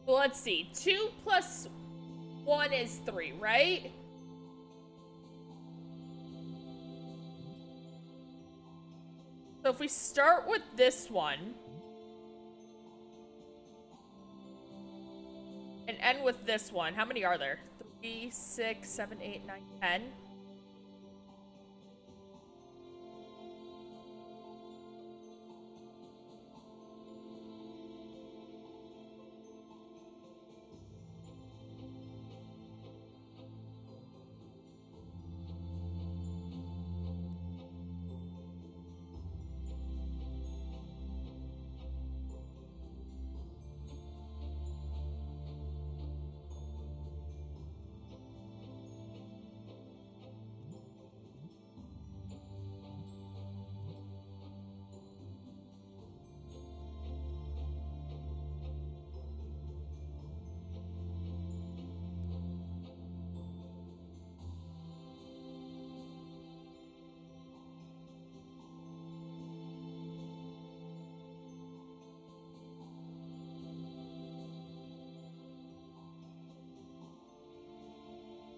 Well, let's see. 2 plus 1 is 3, right? So if we start with this one and end with this one, how many are there? 3, 6, 7, 8, 9, 10.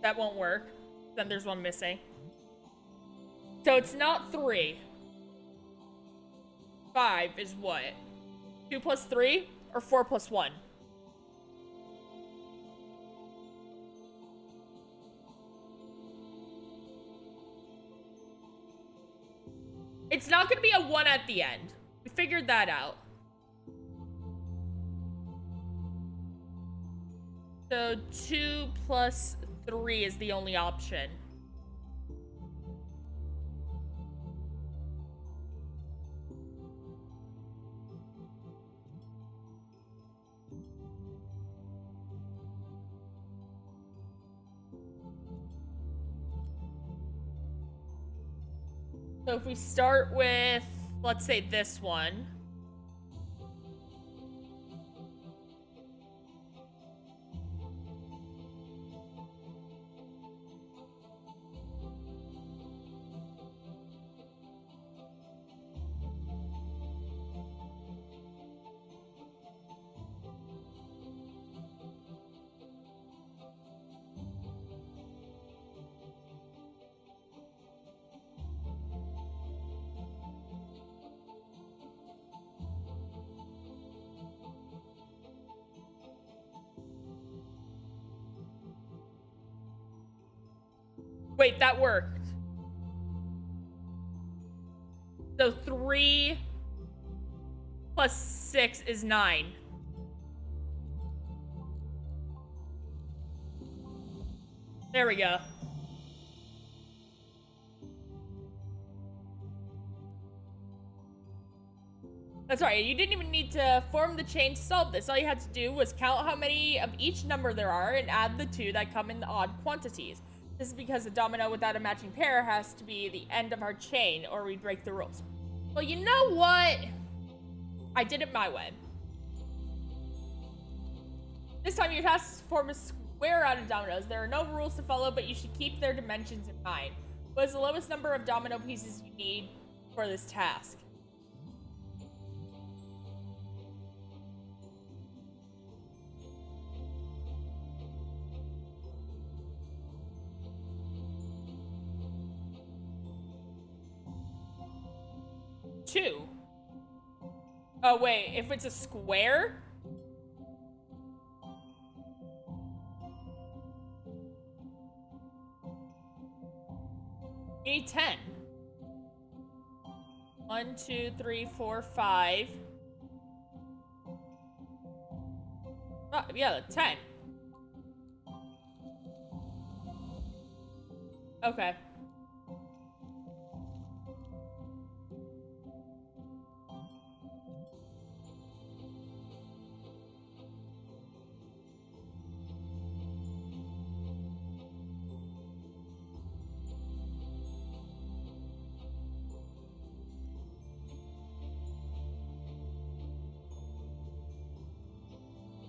That won't work. Then there's one missing. So it's not 3. 5 is what? 2 plus 3 or 4 plus 1? It's not going to be a 1 at the end. We figured that out. So 2 plus 3 is the only option. So if we start with, let's say this one. Wait, that worked. So 3 plus 6 is 9. There we go. That's right, you didn't even need to form the chain to solve this. All you had to do was count how many of each number there are and add the two that come in odd quantities. This is because a domino without a matching pair has to be the end of our chain, or we break the rules. Well, you know what? I did it my way. This time your task is to form a square out of dominoes. There are no rules to follow, but you should keep their dimensions in mind. What is the lowest number of domino pieces you need for this task? Two. Oh, wait, if it's a square? You need 10. 1, 2, 3, 4, 5. Oh, yeah, 10. Okay.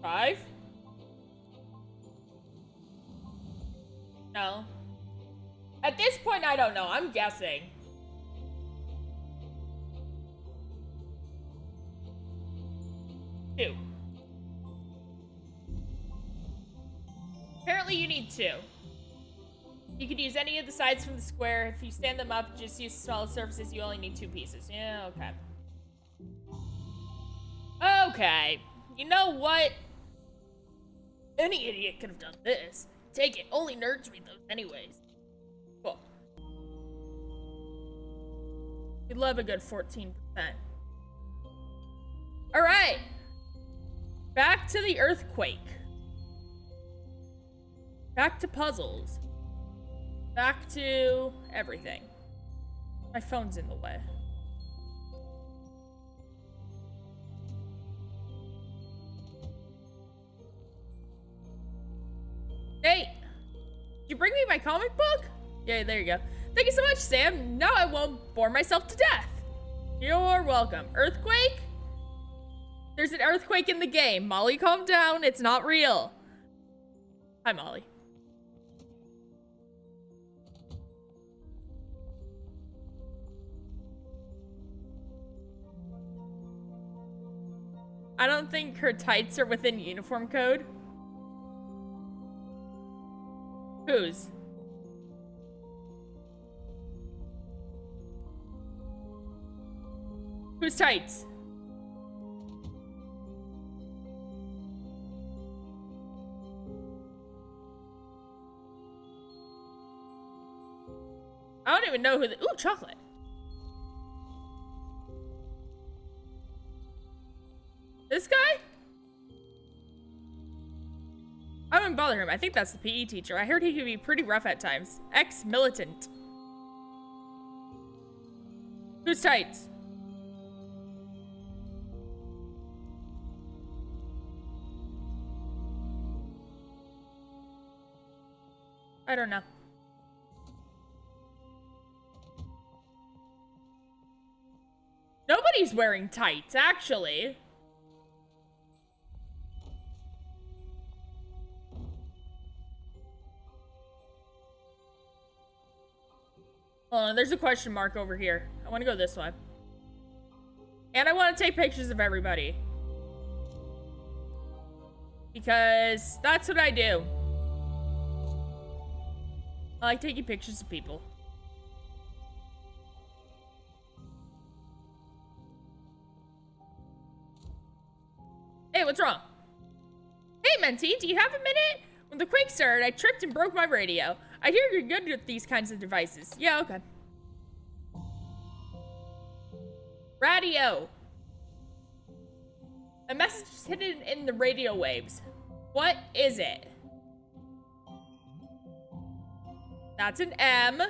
Five? No. At this point, I don't know. I'm guessing. Two. Apparently you need two. You could use any of the sides from the square. If you stand them up, just use solid surfaces. You only need two pieces. Yeah, okay. Okay. You know what? Any idiot could have done this. Take it. Only nerds read those anyways. Cool. We love a good 14%. Alright. Back to the earthquake. Back to puzzles. Back to everything. My phone's in the way. Hey, did you bring me my comic book? Yeah, there you go. Thank you so much, Sam. Now I won't bore myself to death. You're welcome. Earthquake? There's an earthquake in the game. Molly, calm down. It's not real. Hi, Molly. I don't think her tights are within uniform code. Whose? Whose tights? I don't even know who the— ooh, chocolate. This guy? I wouldn't bother him. I think that's the PE teacher. I heard he could be pretty rough at times. Ex-militant. Who's tights? I don't know. Nobody's wearing tights, actually. Hold on, there's a question mark over here. I want to go this way. And I want to take pictures of everybody. Because that's what I do. I like taking pictures of people. Hey, what's wrong? Hey, Mentee, do you have a minute? When the quake started, I tripped and broke my radio. I hear you're good with these kinds of devices. Yeah, okay. Radio. A message is hidden in the radio waves. What is it? That's an M.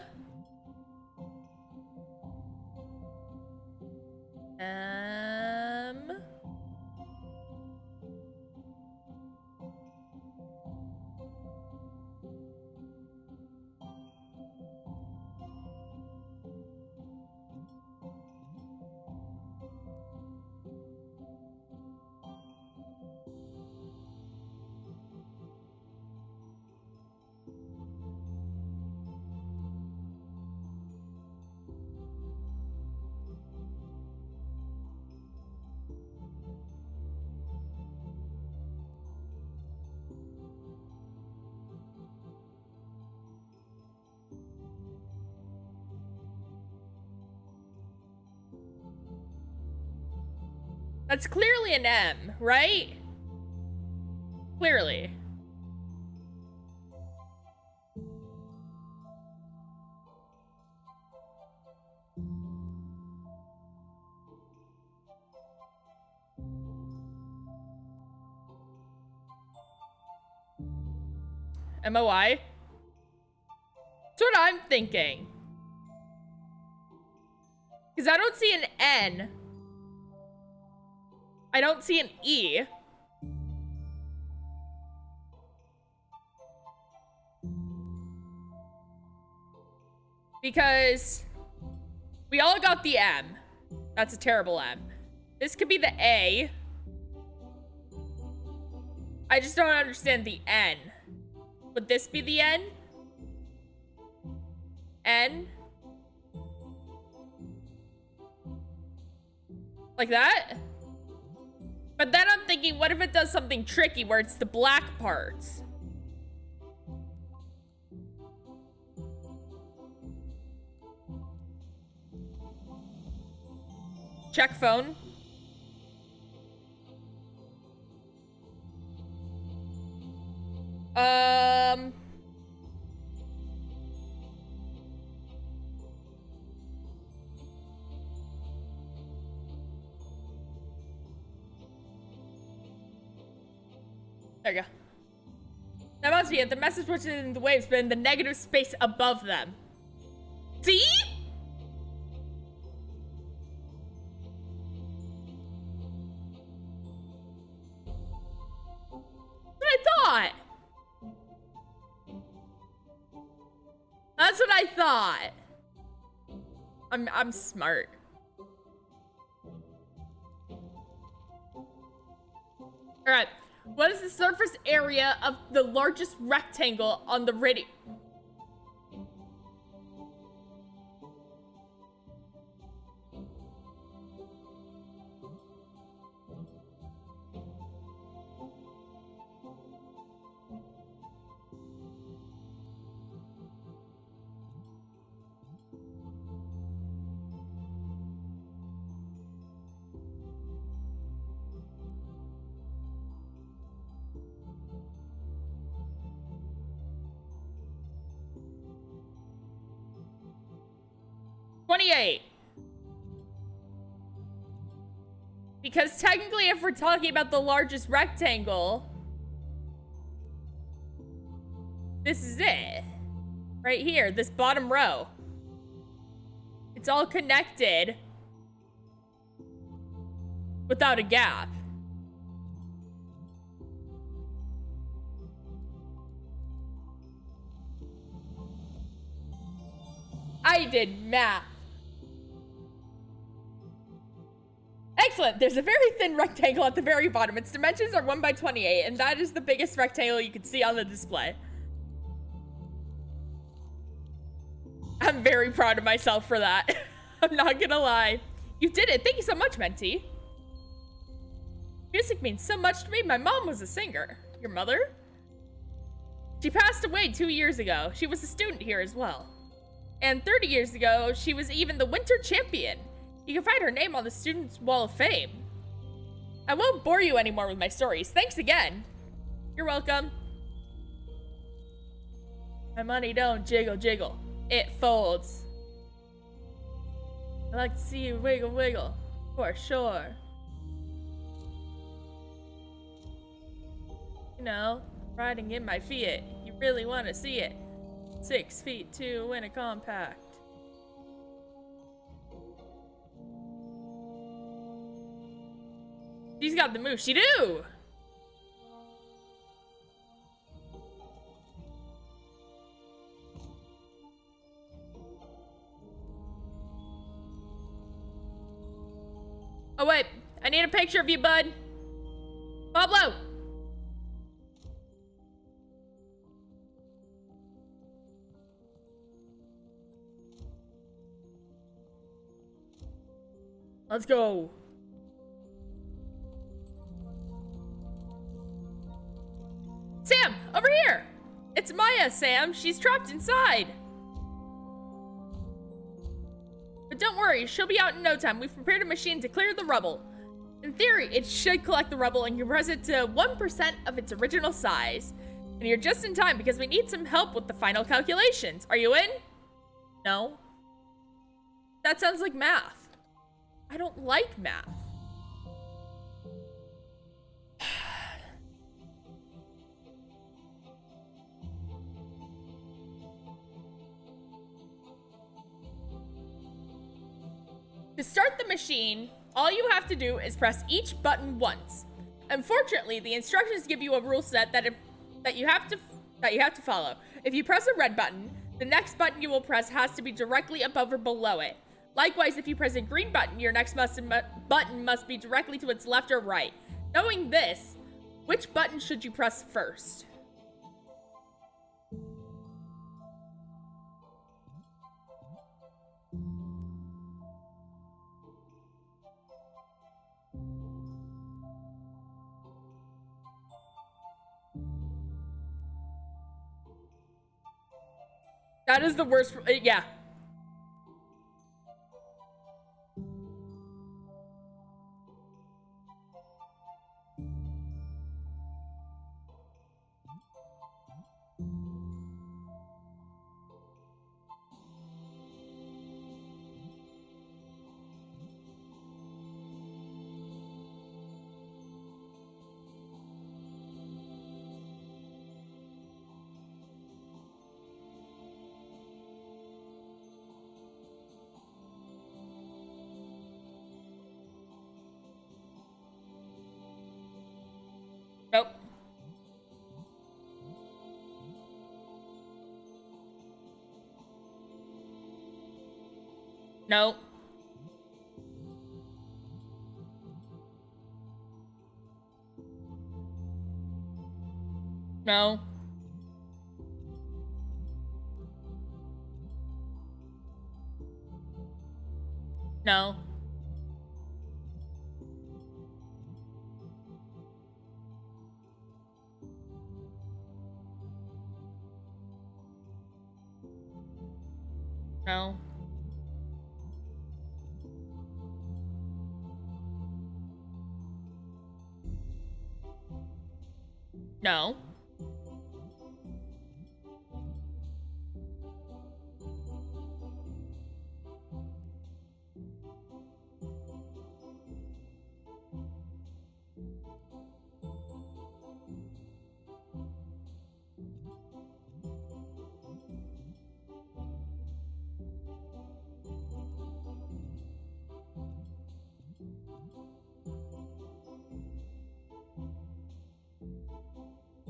That's clearly an M, right? Clearly. MOI? That's what I'm thinking. Because I don't see an N. I don't see an E. Because we all got the M. That's a terrible M. This could be the A. I just don't understand the N. Would this be the N? N? Like that? But then I'm thinking, what if it does something tricky where it's the black parts? Check phone. There you go. That must be it. The message was in the waves, but in the negative space above them. See? That's what I thought. I'm smart. All right. What is the surface area of the largest rectangle on the radio? Because technically, if we're talking about the largest rectangle, this is it. Right here, this bottom row. It's all connected without a gap. I did math. Excellent. There's a very thin rectangle at the very bottom. Its dimensions are 1 by 28, and that is the biggest rectangle you can see on the display. I'm very proud of myself for that. I'm not gonna lie. You did it. Thank you so much, Mentee. Music means so much to me. My mom was a singer. Your mother? She passed away 2 years ago. She was a student here as well. And 30 years ago, she was even the winter champion. You can find her name on the Students' Wall of Fame. I won't bore you anymore with my stories. Thanks again. You're welcome. My money don't jiggle jiggle. It folds. I like to see you wiggle wiggle. For sure. You know, riding in my Fiat. You really want to see it. 6 feet 2 in a compact. She's got the move. She do! Oh wait, I need a picture of you, bud. Pablo! Let's go. Sam, over here! It's Maya, Sam. She's trapped inside. But don't worry, she'll be out in no time. We've prepared a machine to clear the rubble. In theory, it should collect the rubble and compress it to 1% of its original size. And you're just in time because we need some help with the final calculations. Are you in? No. That sounds like math. I don't like math. To start the machine, all you have to do is press each button once. Unfortunately, the instructions give you a rule set that you have to follow. If you press a red button, the next button you will press has to be directly above or below it. Likewise, if you press a green button, your next button must be directly to its left or right. Knowing this, which button should you press first? That is the worst. Yeah. Nope. Nope. No. No. No. No.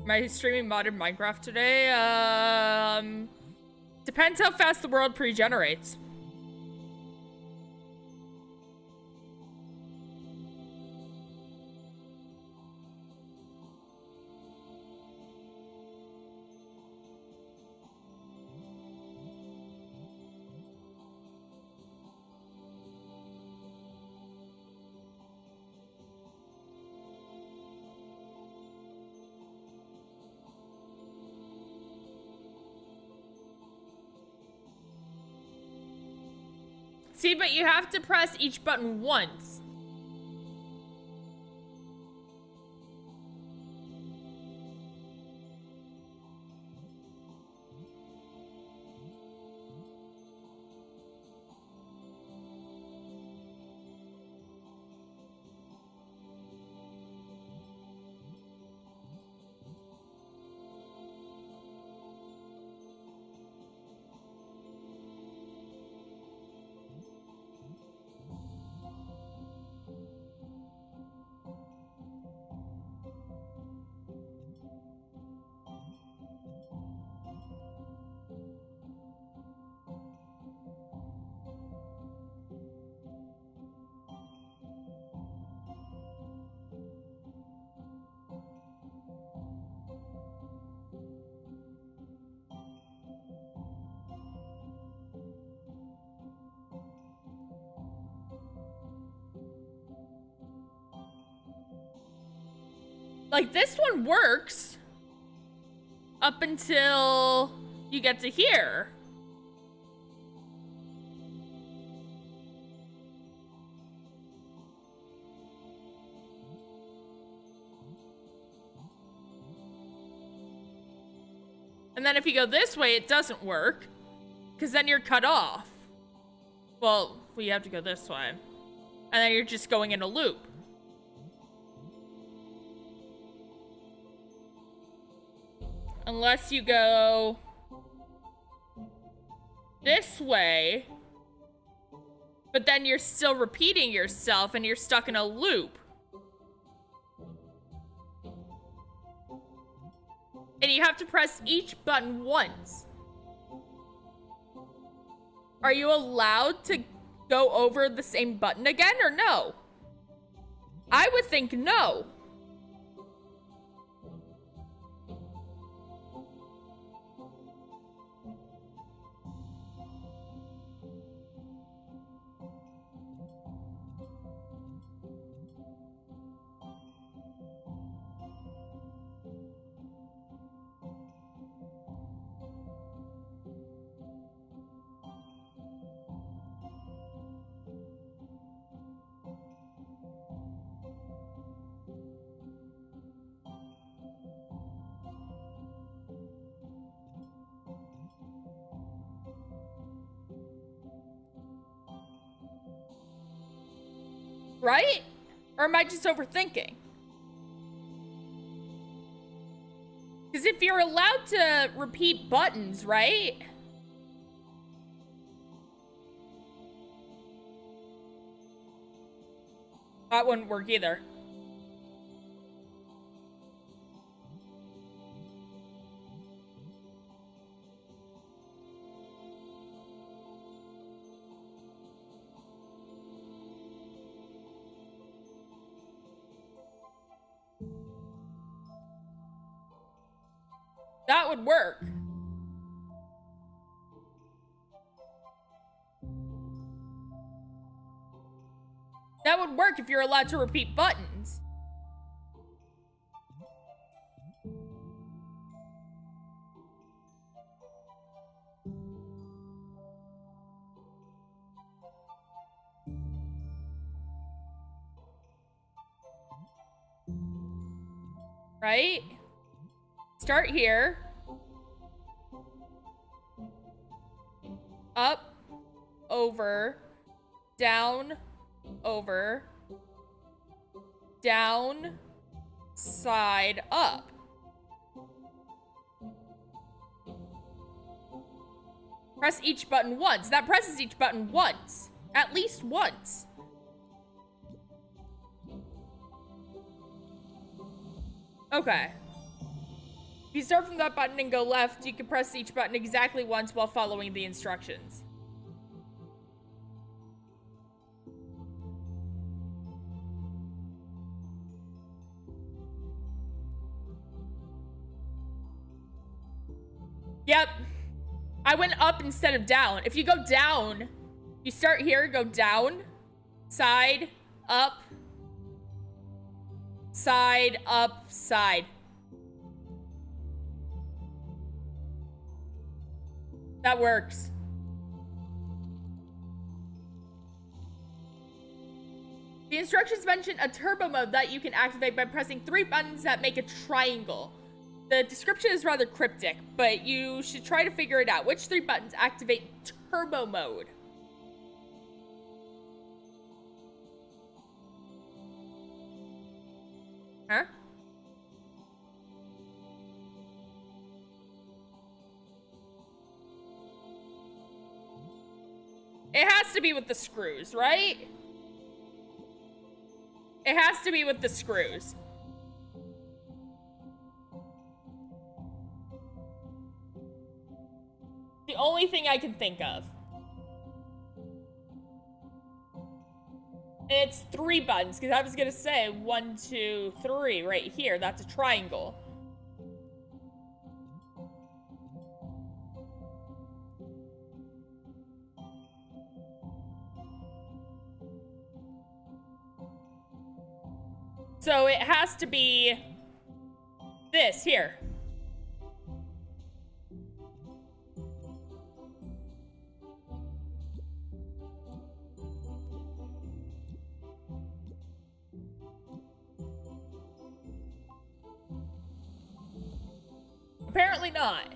Am I streaming modded Minecraft today? Depends how fast the world pre-generates. See, but you have to press each button once. Like, this one works up until you get to here. then if you go this way, it doesn't work. Because then you're cut off. Well, you have to go this way. And then you're just going in a loop. Unless you go this way. But then you're still repeating yourself and you're stuck in a loop. And you have to press each button once. Are you allowed to go over the same button again or no? I would think no. Right? Or am I just overthinking? Because if you're allowed to repeat buttons, right? That wouldn't work either. That would work. That would work if you're allowed to repeat buttons. Right? Start here. Up, over, down, over, down, side, up. Press each button once. That presses each button once. At least once. Okay. If you start from that button and go left, you can press each button exactly once while following the instructions. Yep. I went up instead of down. If you go down, you start here, go down, side, up, side, up, side. That works. The instructions mention a turbo mode that you can activate by pressing 3 buttons that make a triangle. The description is rather cryptic, but you should try to figure it out. Which 3 buttons activate turbo mode? Huh? It has to be with the screws, right? It has to be with the screws. The only thing I can think of. And it's 3 buttons, because I was gonna say 1, 2, 3 right here. That's a triangle. So it has to be this here. Apparently not.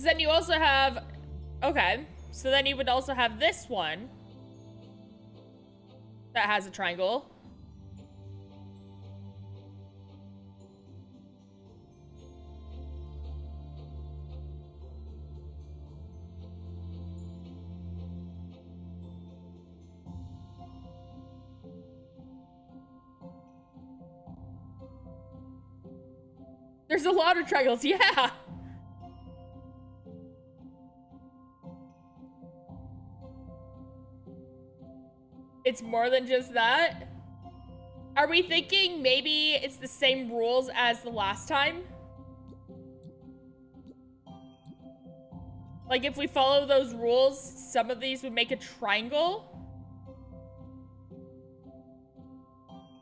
Then you also have, okay, so then you would also have this one that has a triangle. There's a lot of triangles, yeah. It's more than just that. Are we thinking maybe it's the same rules as the last time? Like if we follow those rules, some of these would make a triangle.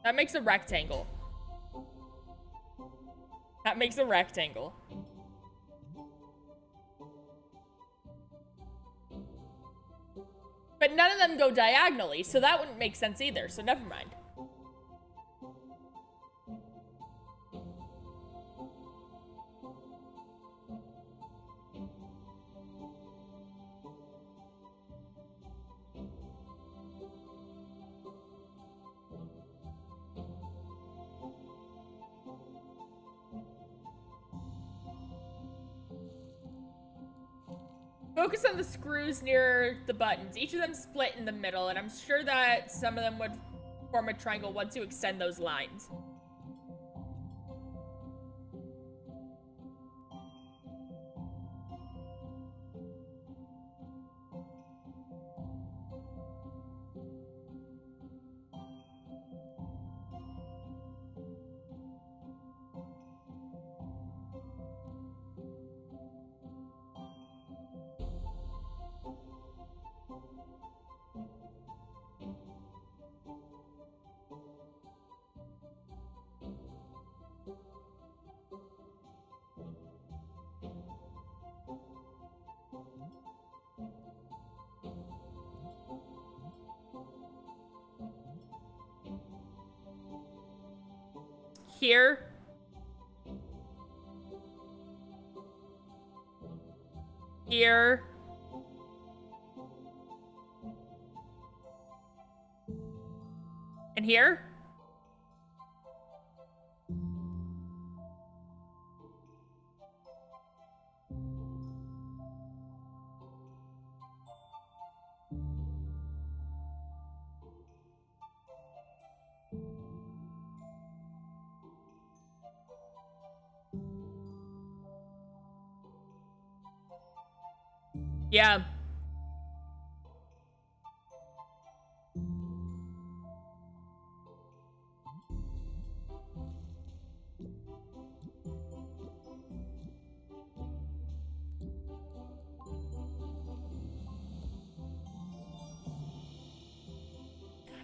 That makes a rectangle. That makes a rectangle. But none of them go diagonally, so that wouldn't make sense either, so never mind. Focus on the screws near the buttons. Each of them split in the middle, and I'm sure that some of them would form a triangle once you extend those lines. Here. Here. And here. Yeah.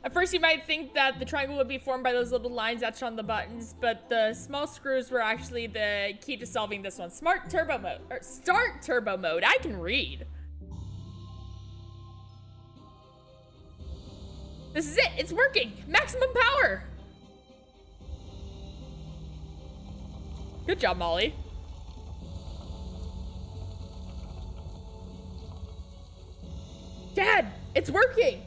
At first you might think that the triangle would be formed by those little lines etched on the buttons, but the small screws were actually the key to solving this one. Smart turbo mode, or start turbo mode. I can read. This is it, it's working. Maximum power. Good job, Molly. Dad, it's working.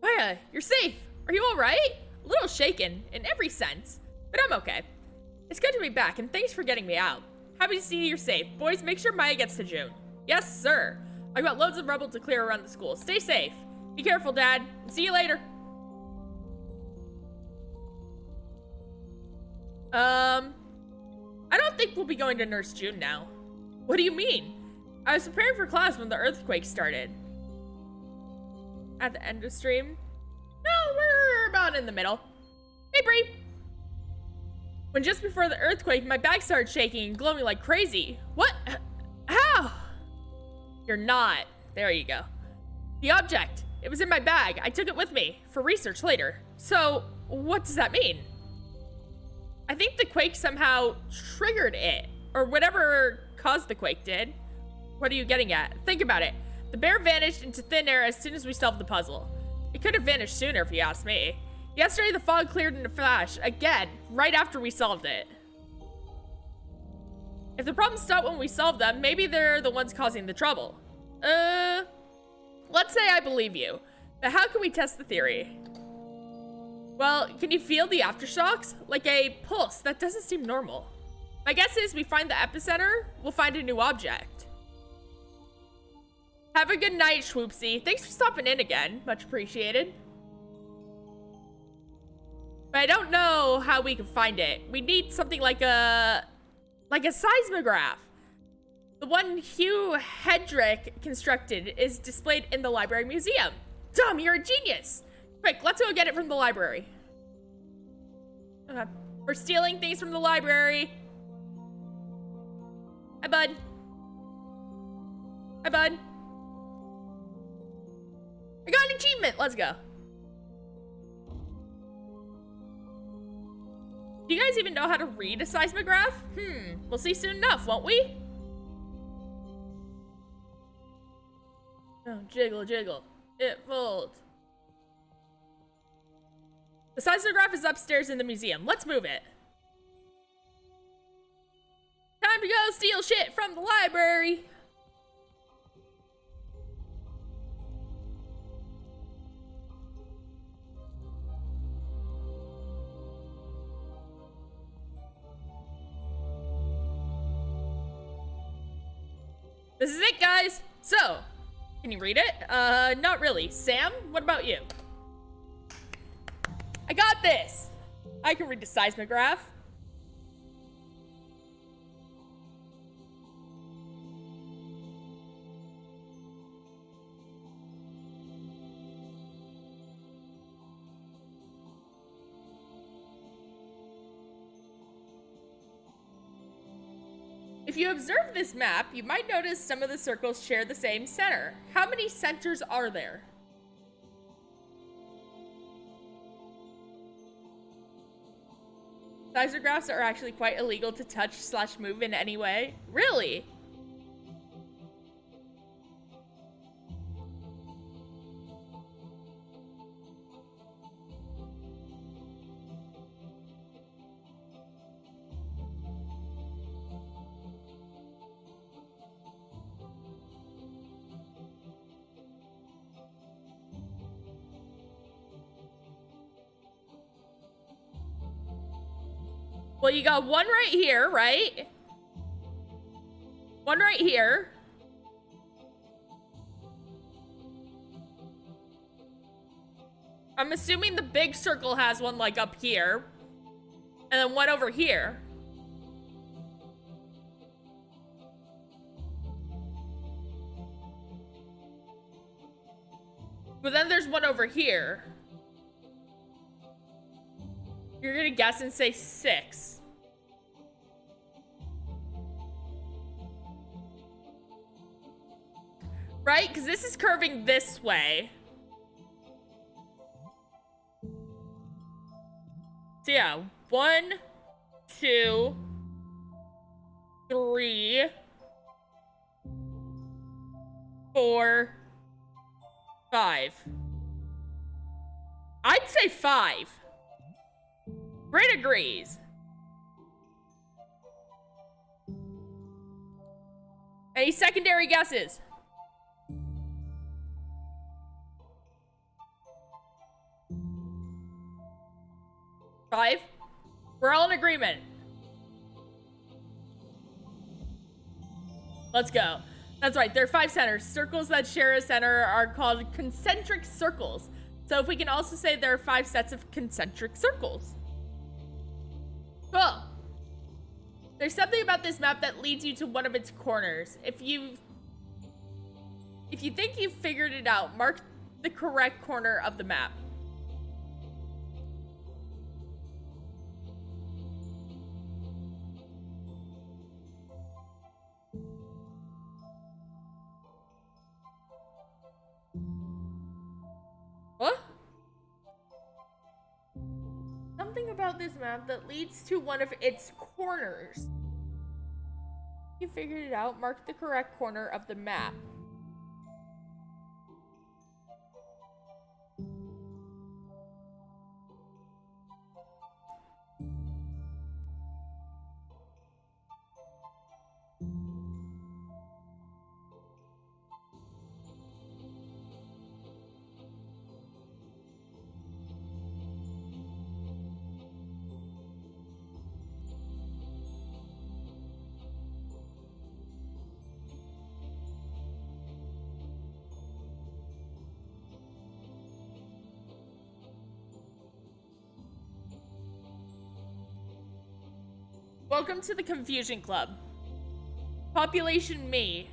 Maya, you're safe. Are you all right? A little shaken in every sense, but I'm okay. It's good to be back, and thanks for getting me out. Happy to see you're safe. Boys, make sure Maya gets to June. Yes, sir. I've got loads of rubble to clear around the school. Stay safe. Be careful, Dad. See you later. I don't think we'll be going to Nurse June now. What do you mean? I was preparing for class when the earthquake started. At the end of stream? No, we're about in the middle. Hey, Bree. When just before the earthquake, my bag started shaking and glowing like crazy. What? How? You're not. There you go. The object. It was in my bag. I took it with me for research later. So, what does that mean? I think the quake somehow triggered it, or whatever caused the quake did. What are you getting at? Think about it. The bear vanished into thin air as soon as we solved the puzzle. It could have vanished sooner if you ask me. Yesterday, the fog cleared in a flash. Again, right after we solved it. If the problems stop when we solve them, maybe they're the ones causing the trouble. Let's say I believe you. But how can we test the theory? Well, can you feel the aftershocks? Like a pulse that doesn't seem normal. My guess is we find the epicenter, we'll find a new object. Have a good night, Schwoopsy. Thanks for stopping in again. Much appreciated. But I don't know how we can find it. We need something like a seismograph. The one Hugh Hedrick constructed is displayed in the library museum. Tom, you're a genius. Quick, let's go get it from the library. Okay. We're stealing things from the library. Hi, bud. Hi, bud. I got an achievement. Let's go. Do you guys even know how to read a seismograph? We'll see soon enough, won't we? Oh, jiggle, jiggle. It folds. The seismograph is upstairs in the museum. Let's move it. Time to go steal shit from the library. This is it, guys. So, can you read it? Not really. Sam, what about you? I got this. I can read the seismograph. If you observe this map, you might notice some of the circles share the same center. How many centers are there? Seismographs are actually quite illegal to touch/move in any way. Really? Well, you got one right here, right? One right here. I'm assuming the big circle has one like up here. And then one over here. But then there's one over here. You're gonna guess and say 6. Right? Because this is curving this way. So yeah, 1, 2, 3, 4, 5. I'd say 5. Brit agrees. Any secondary guesses? Five? We're all in agreement. Let's go. That's right, there are 5 centers. Circles that share a center are called concentric circles. So if we can also say there are 5 sets of concentric circles. Cool. There's something about this map that leads you to one of its corners. If you think you've figured it out, mark the correct corner of the map. What? Something about this map that leads to one of its corners. You figured it out. Mark the correct corner of the map. welcome to the Confusion Club. Population me.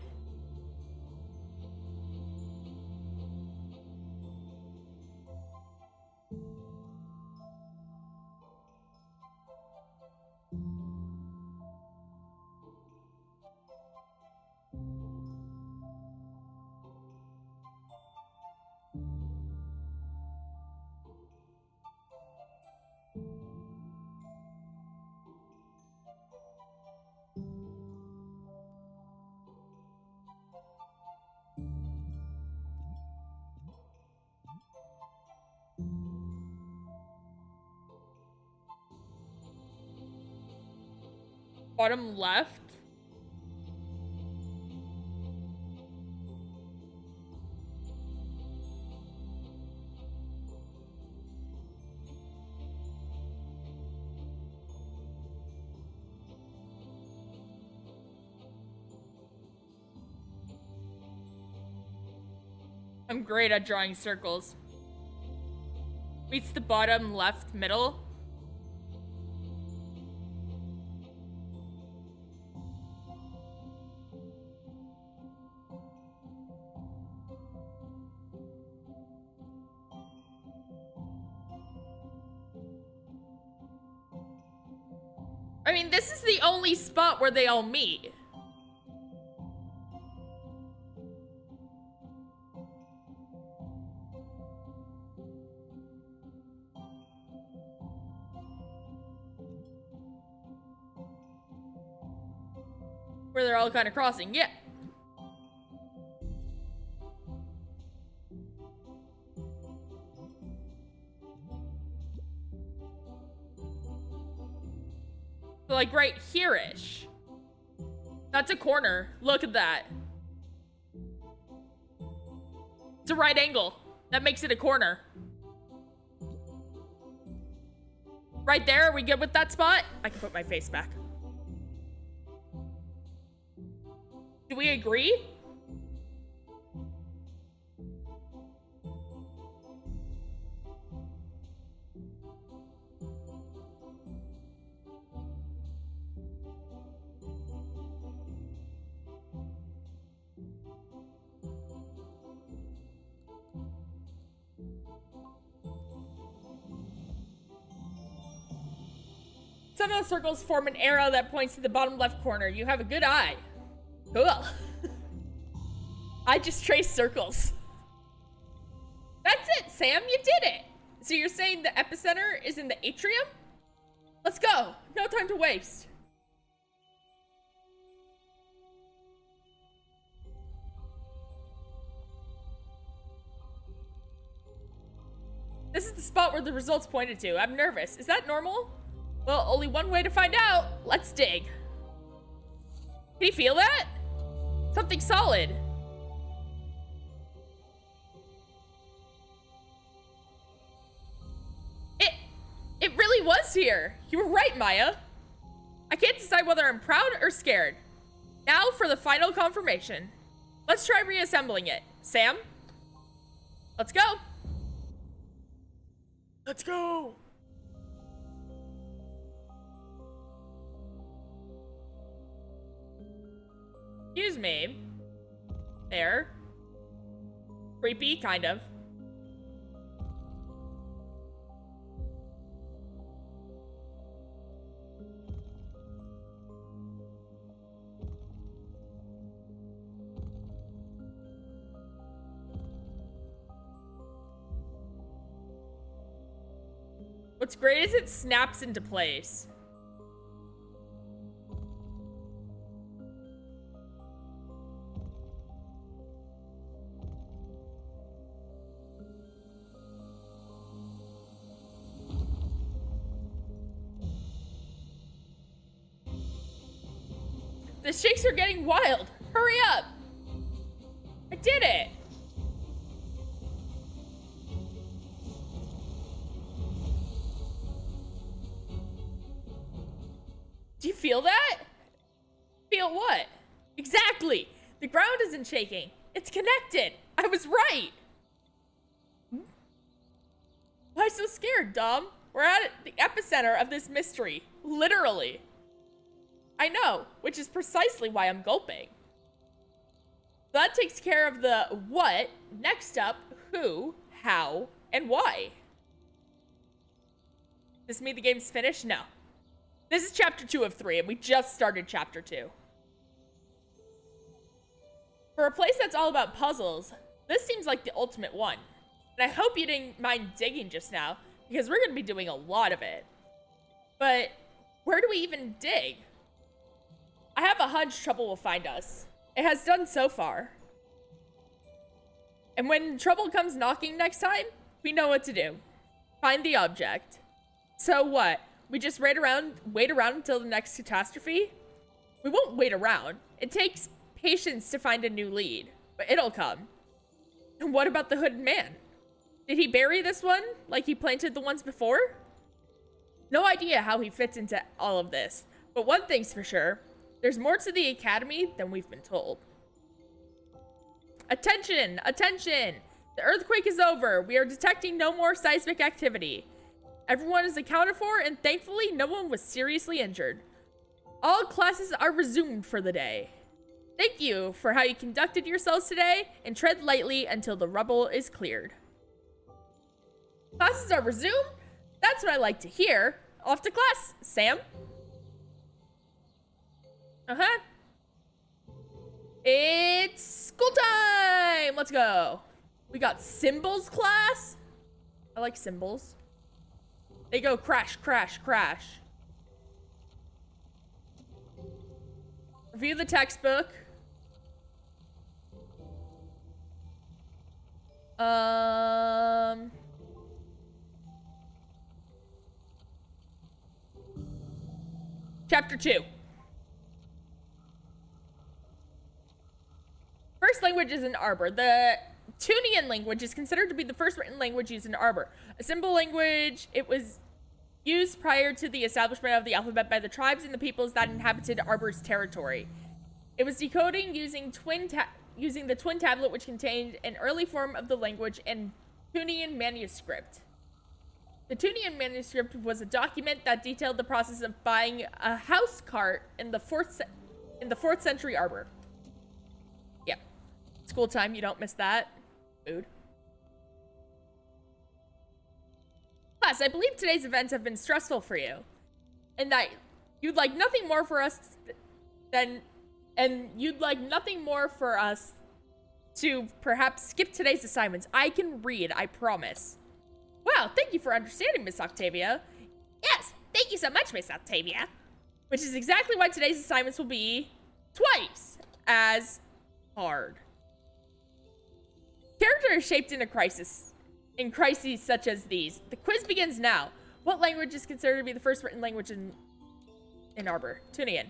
Bottom left. I'm great at drawing circles. Reach the bottom left middle. I mean, this is the only spot where they all meet. Where they're all kind of crossing, yeah. So like right here-ish. That's a corner. Look at that. It's a right angle. That makes it a corner. Right there, are we good with that spot? I can put my face back. Do we agree? Some of the circles form an arrow that points to the bottom left corner. You have a good eye. Cool. I just traced circles. That's it, Sam. You did it. So you're saying the epicenter is in the atrium? Let's go. No time to waste. This is the spot where the results pointed to. I'm nervous. Is that normal? Well, only one way to find out. Let's dig. Can you feel that? Something solid. It really was here. You were right, Maya. I can't decide whether I'm proud or scared. Now for the final confirmation. Let's try reassembling it. Sam? Let's go. Let's go. Excuse me. There. Creepy, kind of. What's great is it snaps into place. The shakes are getting wild. Hurry up. I did it. Do you feel that? Feel what? Exactly. The ground isn't shaking. It's connected. I was right. Why so scared, Dom? We're at the epicenter of this mystery. Literally. I know, which is precisely why I'm gulping. That takes care of the what. Next up, who, how, and why. Does this mean the game's finished? No. This is chapter 2 of 3, and we just started chapter 2. For a place that's all about puzzles, this seems like the ultimate one. And I hope you didn't mind digging just now, because we're going to be doing a lot of it. But where do we even dig? I have a hunch trouble will find us. It has done so far. And when trouble comes knocking next time, we know what to do. Find the object. So what? We just wait around until the next catastrophe? We won't wait around. It takes patience to find a new lead, but it'll come. And what about the hooded man? Did he bury this one like he planted the ones before? No idea how he fits into all of this, but one thing's for sure. There's more to the academy than we've been told. Attention! Attention! The earthquake is over. We are detecting no more seismic activity. Everyone is accounted for, and thankfully, no one was seriously injured. All classes are resumed for the day. Thank you for how you conducted yourselves today, and tread lightly until the rubble is cleared. Classes are resumed? That's what I like to hear. Off to class, Sam. Uh-huh. It's school time! Let's go. We got symbols class. I like symbols. They go crash, crash, crash. Review the textbook. Chapter 2. First language is in Arbor. The Tunian language is considered to be the first written language used in Arbor. A symbol language, it was used prior to the establishment of the alphabet by the tribes and the peoples that inhabited Arbor's territory. It was decoding using the twin tablet, which contained an early form of the language and Tunian manuscript. The Tunian manuscript was a document that detailed the process of buying a house cart in the 4th century Arbor. Yeah. School time, you don't miss that. Food. Class, I believe today's events have been stressful for you. And that you'd like nothing more for us to perhaps skip today's assignments. I can read, I promise. Wow, thank you for understanding, Miss Octavia. Yes, thank you so much, Miss Octavia. Which is exactly why today's assignments will be twice as hard. Character is shaped in crises such as these. The quiz begins now. What language is considered to be the first written language in Arbor? Tunian.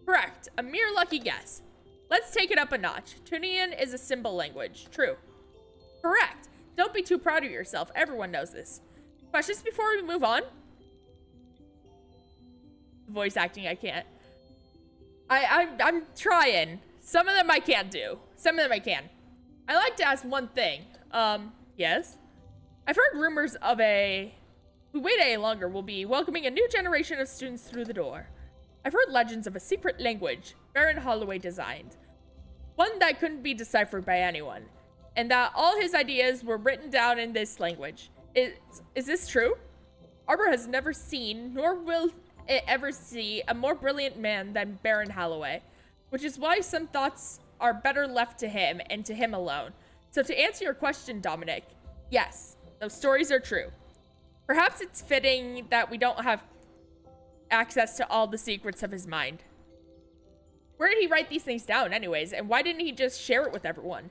Correct. A mere lucky guess. Let's take it up a notch. Tunian is a symbol language. True. Correct. Don't be too proud of yourself. Everyone knows this. Questions before we move on? Voice acting, I can't. I'm trying. Some of them I can't do. Some of them I can. I like to ask one thing. Yes? I've heard rumors of who wait any longer will be welcoming a new generation of students through the door. I've heard legends of a secret language Baron Holloway designed. One that couldn't be deciphered by anyone. And that all his ideas were written down in this language. Is this true? Arbor has never seen, nor will it ever see, a more brilliant man than Baron Holloway. Which is why some thoughts are better left to him and to him alone. So to answer your question, Dominic, yes, those stories are true. Perhaps it's fitting that we don't have access to all the secrets of his mind. Where did he write these things down anyways, and why didn't he just share it with everyone?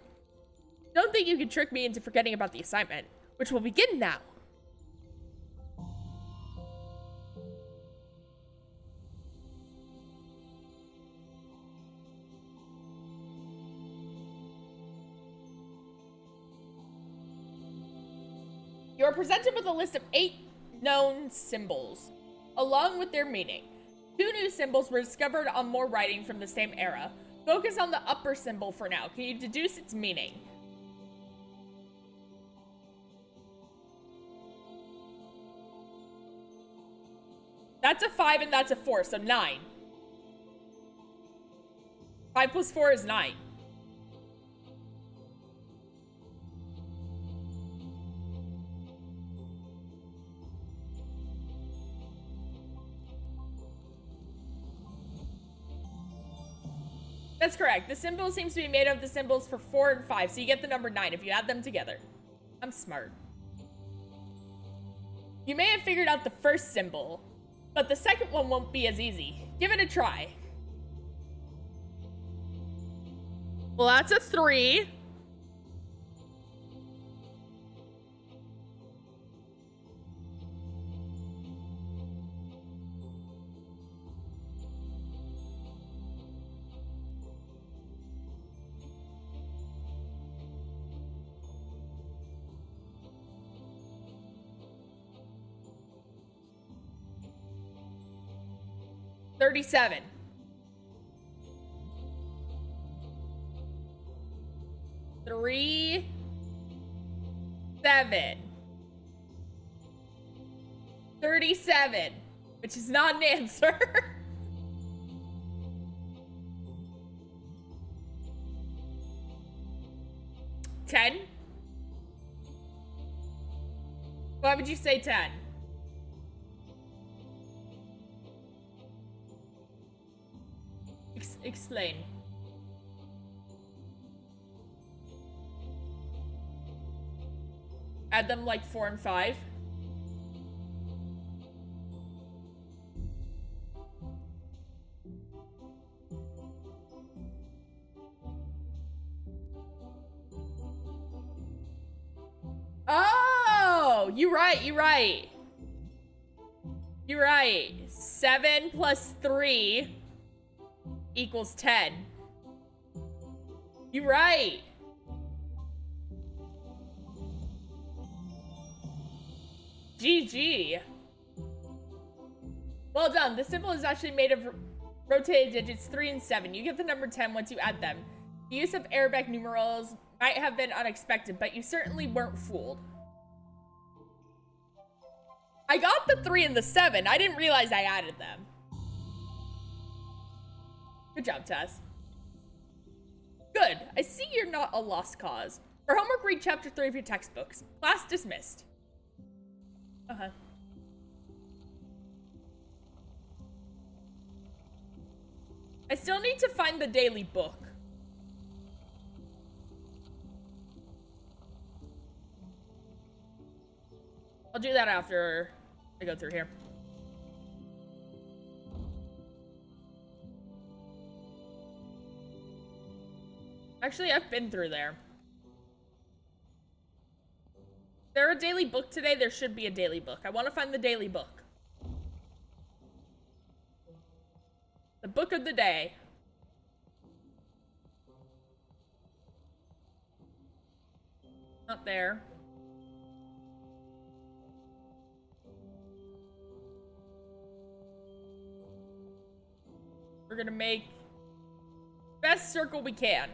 Don't think you can trick me into forgetting about the assignment, which will begin now. You are presented with a list of 8 known symbols, along with their meaning. 2 new symbols were discovered on more writing from the same era. Focus on the upper symbol for now. Can you deduce its meaning? That's a 5 and that's a 4, so 9. 5 plus 4 is 9. That's correct. The symbol seems to be made of the symbols for 4 and 5, so you get the number 9 if you add them together. I'm smart. You may have figured out the first symbol, but the second one won't be as easy. Give it a try. Well, that's a 3. $37. $3, 7. 37, which is not an answer. $10. Why would you say 10? Explain. Add them like 4 and 5. Oh, you're right, you're right. You're right. 7 plus 3 equals 10. You're right. GG. Well done. The symbol is actually made of rotated digits 3 and 7. You get the number 10 once you add them. The use of Arabic numerals might have been unexpected, but you certainly weren't fooled. I got the 3 and the 7. I didn't realize I added them. Good job, Tess. Good. I see you're not a lost cause. For homework, read chapter 3 of your textbooks. Class dismissed. I still need to find the daily book. I'll do that after I go through here. Actually, I've been through there. Is there a daily book today? There should be a daily book. I want to find the daily book. The book of the day. Not there. We're gonna make best circle we can.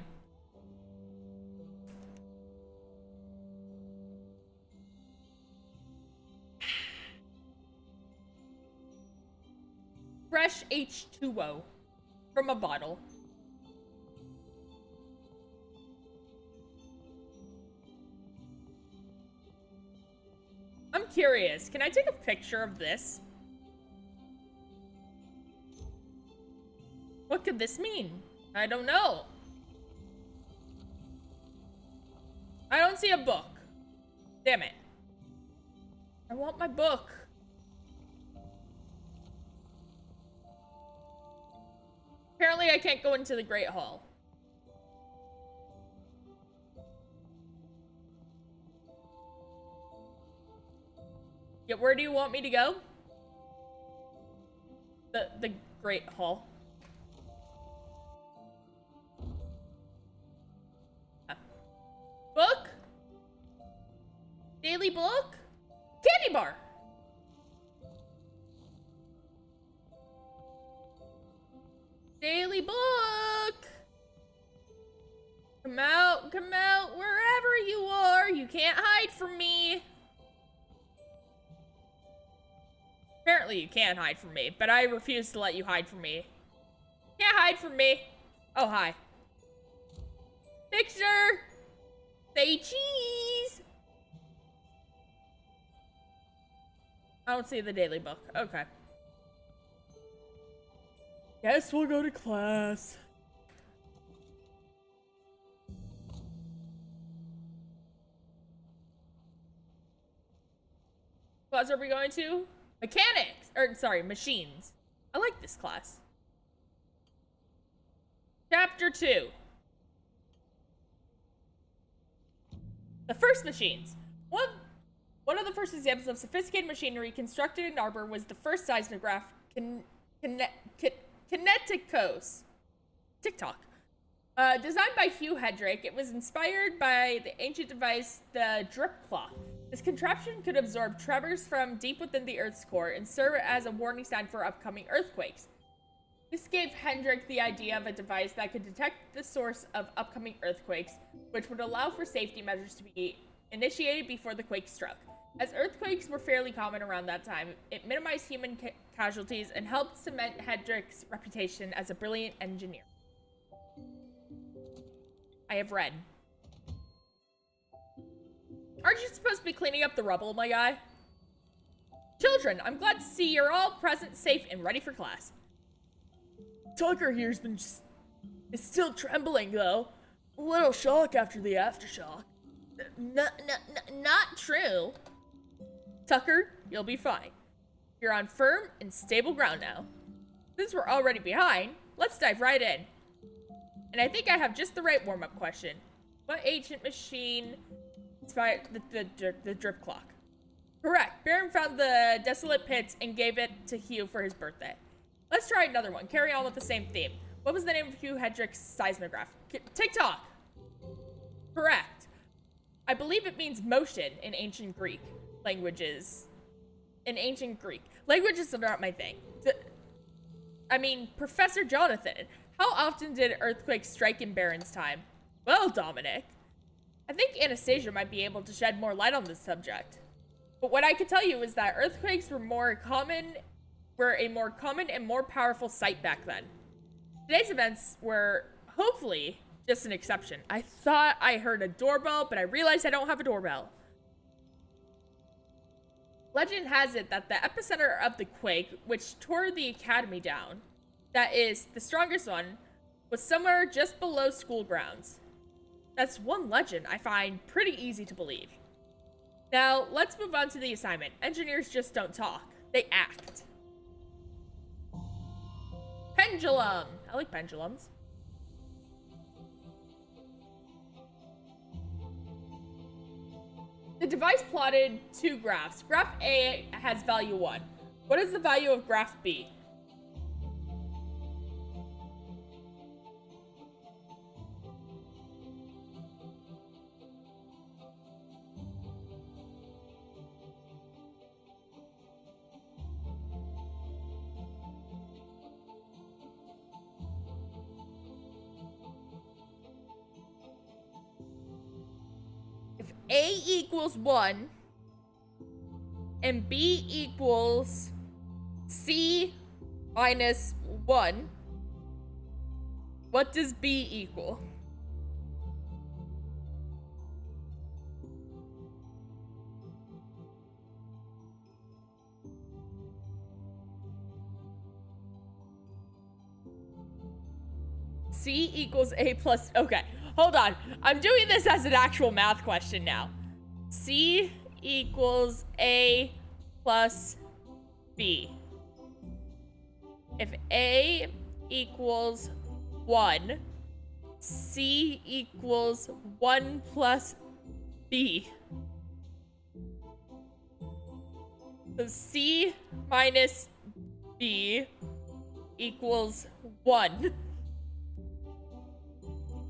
Fresh H2O from a bottle. I'm curious, can I take a picture of this? What could this mean? I don't know. I don't see a book. Damn it. I want my book. Apparently I can't go into the Great Hall. Yeah, where do you want me to go? The Great Hall. Book? Daily book? Candy bar. Daily book. Come out, wherever you are. You can't hide from me. Apparently you can hide from me, but I refuse to let you hide from me. Can't hide from me. Oh, hi. Picture! Say cheese! I don't see the daily book. Okay. Guess we'll go to class. Class are we going to? Mechanics! Or, sorry, machines. I like this class. Chapter 2. The first machines. One of the first examples of sophisticated machinery constructed in Arbor was the first seismograph, Kineticos. TikTok. Designed by Hugh Hedrick, it was inspired by the ancient device, the drip cloth. This contraption could absorb tremors from deep within the Earth's core and serve as a warning sign for upcoming earthquakes. This gave Hendrick the idea of a device that could detect the source of upcoming earthquakes, which would allow for safety measures to be initiated before the quake struck. As earthquakes were fairly common around that time, it minimized human casualties and helped cement Hendrick's reputation as a brilliant engineer. I have read. Aren't you supposed to be cleaning up the rubble, my guy? Children, I'm glad to see you're all present, safe, and ready for class. Tucker here's is still trembling, though. A little shock after the aftershock. Not true. Tucker, you'll be fine. You're on firm and stable ground now. Since we're already behind, let's dive right in. And I think I have just the right warm-up question. What ancient machine inspired the drip clock? Correct. Baron found the desolate pits and gave it to Hugh for his birthday. Let's try another one. Carry on with the same theme. What was the name of Hugh Hedrick's seismograph? TikTok. Correct. I believe it means motion in ancient Greek languages. In ancient Greek. Languages are not my thing. I mean, Professor Jonathan, how often did earthquakes strike in Baron's time? Well, Dominic, I think Anastasia might be able to shed more light on this subject. But what I can tell you is that earthquakes were a more common and more powerful sight back then. Today's events were, hopefully, just an exception. I thought I heard a doorbell, but I realized I don't have a doorbell. Legend has it that the epicenter of the quake, which tore the academy down, that is, the strongest one, was somewhere just below school grounds. That's one legend I find pretty easy to believe. Now, let's move on to the assignment. Engineers just don't talk. They act. Pendulum. I like pendulums. The device plotted two graphs. Graph A has value 1. What is the value of graph B? A equals 1 and B equals C minus 1, what does B equal? C equals A plus, okay. Hold on, I'm doing this as an actual math question now. C equals A plus B. If A equals 1, C equals 1 plus B. So C minus B equals 1.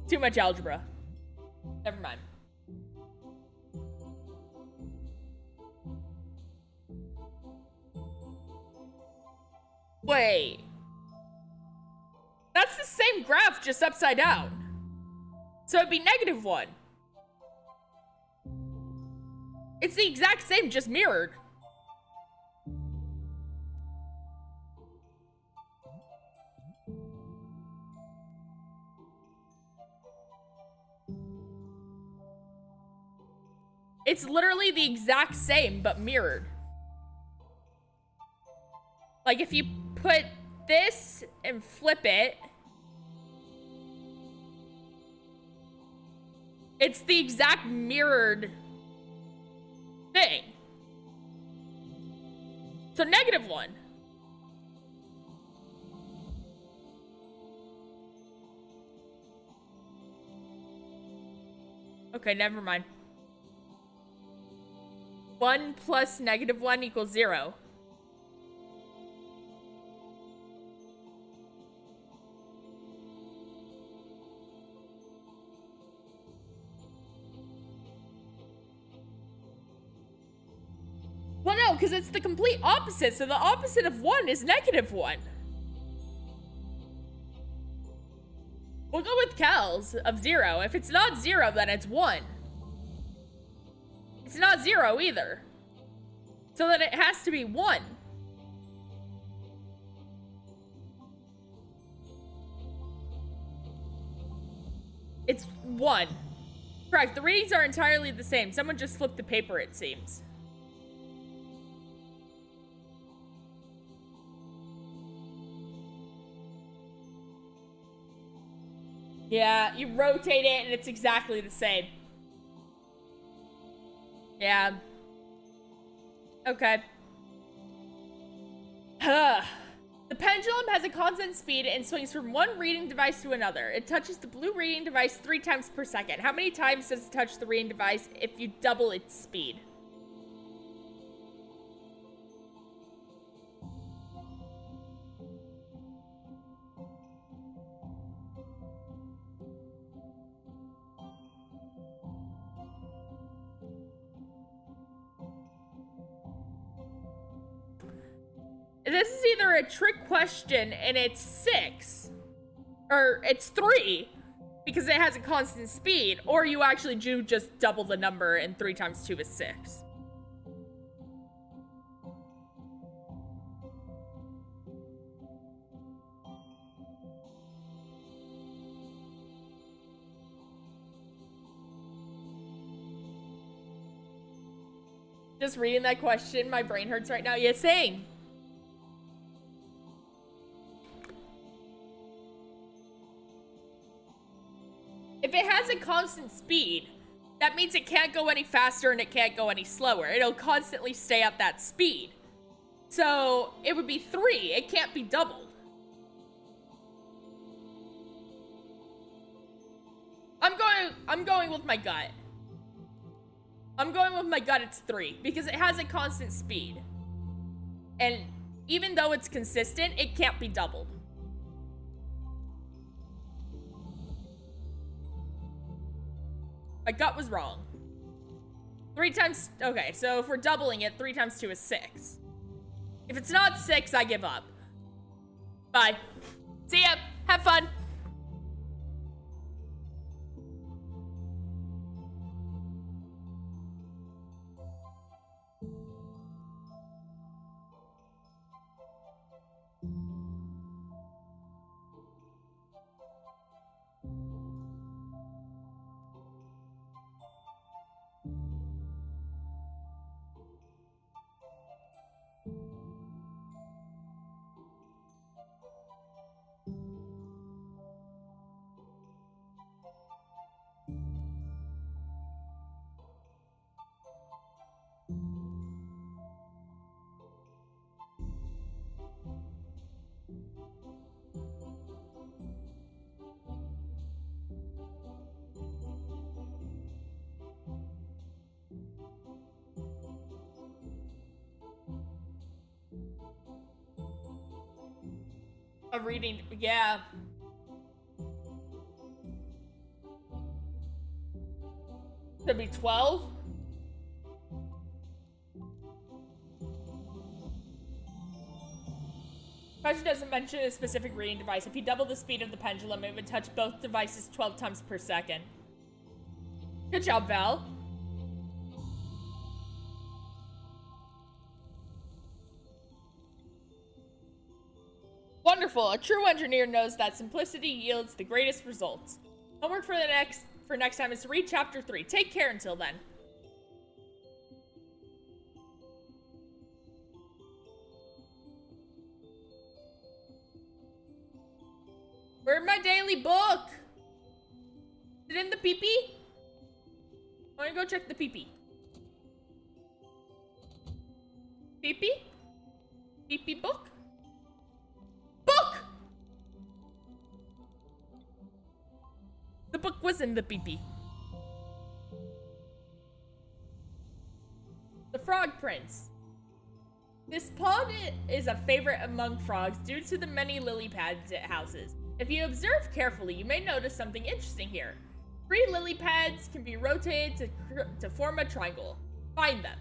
Too much algebra. Never mind. Wait. That's the same graph, just upside down. So it'd be -1. It's the exact same, just mirrored. It's literally the exact same, but mirrored. Like, if you put this and flip it, it's the exact mirrored thing. So -1. Okay, never mind. 1 plus -1 equals 0. Well, no, because it's the complete opposite. So the opposite of 1 is -1. We'll go with Kel's of 0. If it's not 0, then it's 1. It's not 0 either. So then it has to be 1. It's 1. Correct. The readings are entirely the same. Someone just flipped the paper, it seems. Yeah, you rotate it and it's exactly the same. Yeah. Okay. The pendulum has a constant speed and swings from one reading device to another. It touches the blue reading device 3 times per second. How many times does it touch the reading device if you double its speed? This is either a trick question and it's 6, or it's 3 because it has a constant speed, or you actually do just double the number and 3 times 2 is 6. Just reading that question, my brain hurts right now. Yeah, same. If it has a constant speed, that means it can't go any faster and it can't go any slower. It'll constantly stay at that speed. So it would be 3. It can't be doubled. I'm going with my gut. I'm going with my gut, it's 3. Because it has a constant speed. And even though it's consistent, it can't be doubled. My gut was wrong. 3 times... Okay, so if we're doubling it, 3 times 2 is 6. If it's not 6, I give up. Bye. See ya. Have fun. A reading, yeah. Could be 12. Question doesn't mention a specific reading device. If you double the speed of the pendulum, it would touch both devices 12 times per second. Good job, Val. Wonderful. A true engineer knows that simplicity yields the greatest results. Homework for next time is to read chapter 3. Take care until then. I'm gonna go check the pee-pee. Pee-pee? Pee-pee book? Book! The book was in the pee-pee. The Frog Prince. This pond is a favorite among frogs due to the many lily pads it houses. If you observe carefully, you may notice something interesting here. 3 lily pads can be rotated to form a triangle. Find them.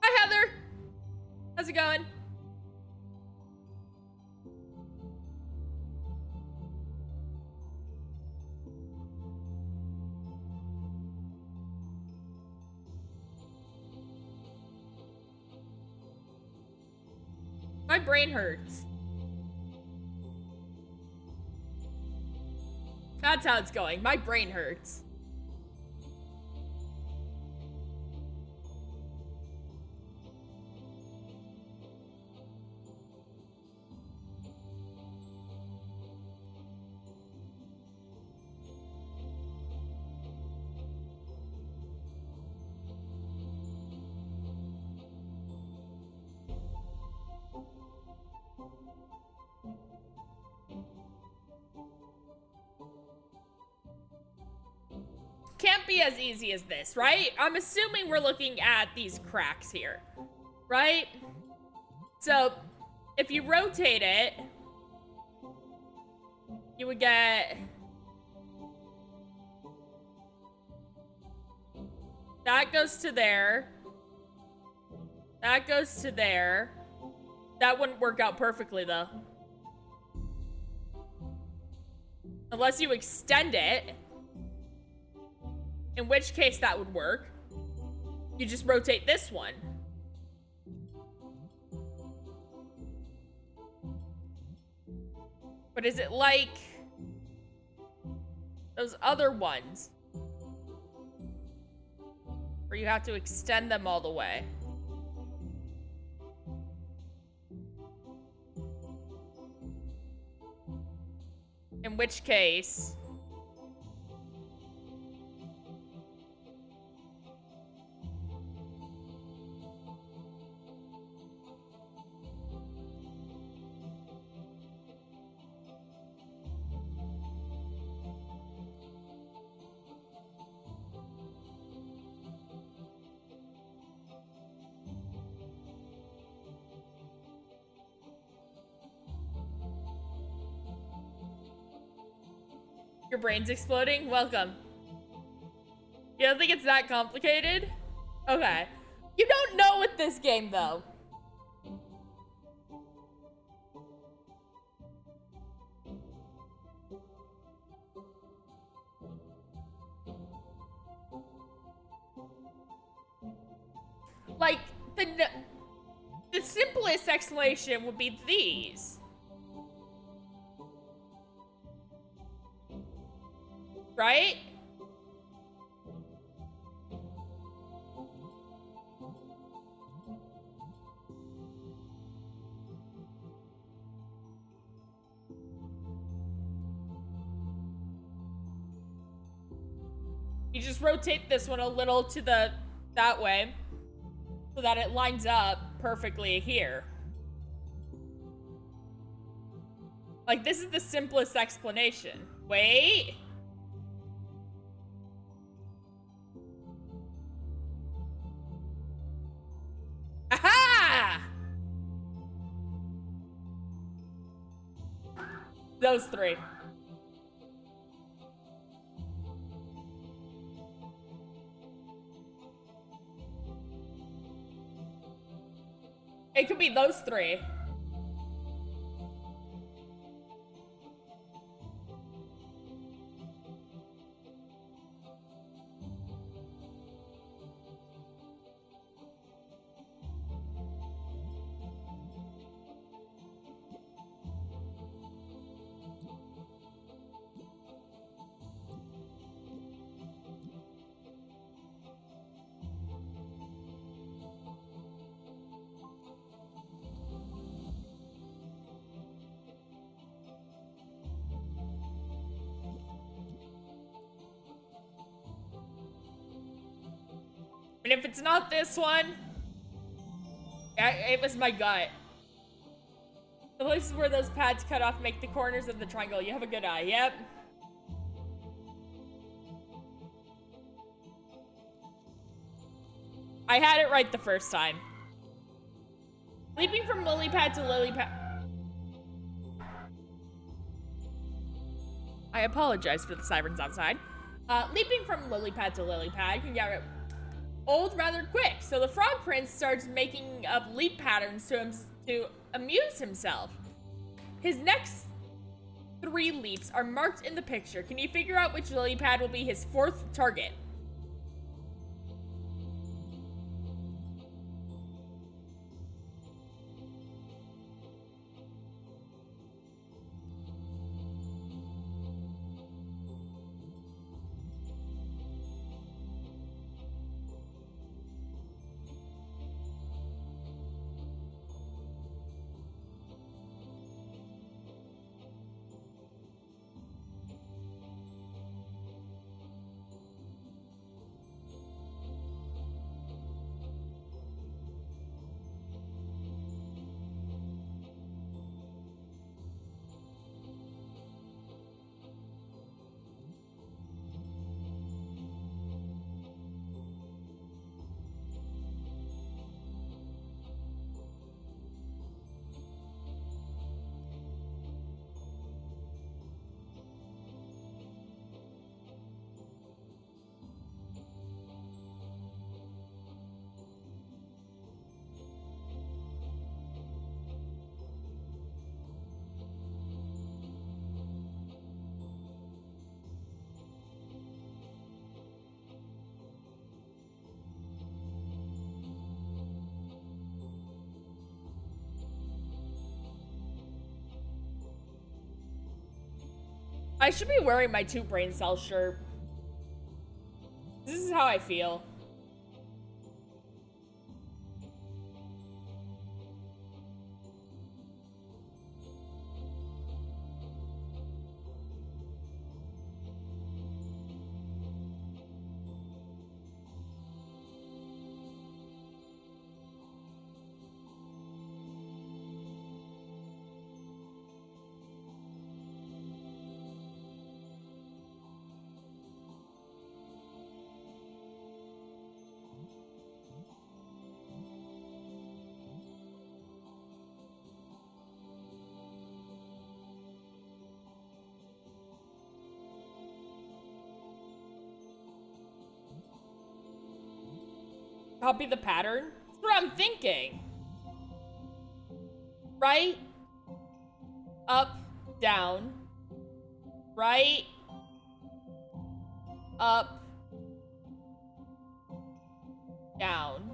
Hi, Heather. How's it going? My brain hurts. That's how it's going. My brain hurts. Can't be as easy as this, right? I'm assuming we're looking at these cracks here, right? So, if you rotate it, you would get... That goes to there. That goes to there. That wouldn't work out perfectly, though. Unless you extend it. In which case that would work. You just rotate this one. But is it like those other ones where you have to extend them all the way? In which case... Your brain's exploding? Welcome. You don't think it's that complicated? Okay. You don't know with this game, though. Like, the simplest explanation would be these. Right? You just rotate this one a little to that way so that it lines up perfectly here. Like, this is the simplest explanation. Wait. Aha! Those 3. It could be those 3. And if it's not this one, it was my gut. The places where those pads cut off make the corners of the triangle. You have a good eye. Yep. I had it right the first time. Leaping from lily pad to lily pad. I apologize for the sirens outside. Leaping from lily pad to lily pad can get old rather quick, so the Frog Prince starts making up leap patterns to amuse himself. His next 3 leaps are marked in the picture. Can you figure out which lily pad will be his 4th target? I should be wearing my 2 brain cell shirt. This is how I feel. Copy the pattern? That's what I'm thinking. Right, up, down. Right, up, down.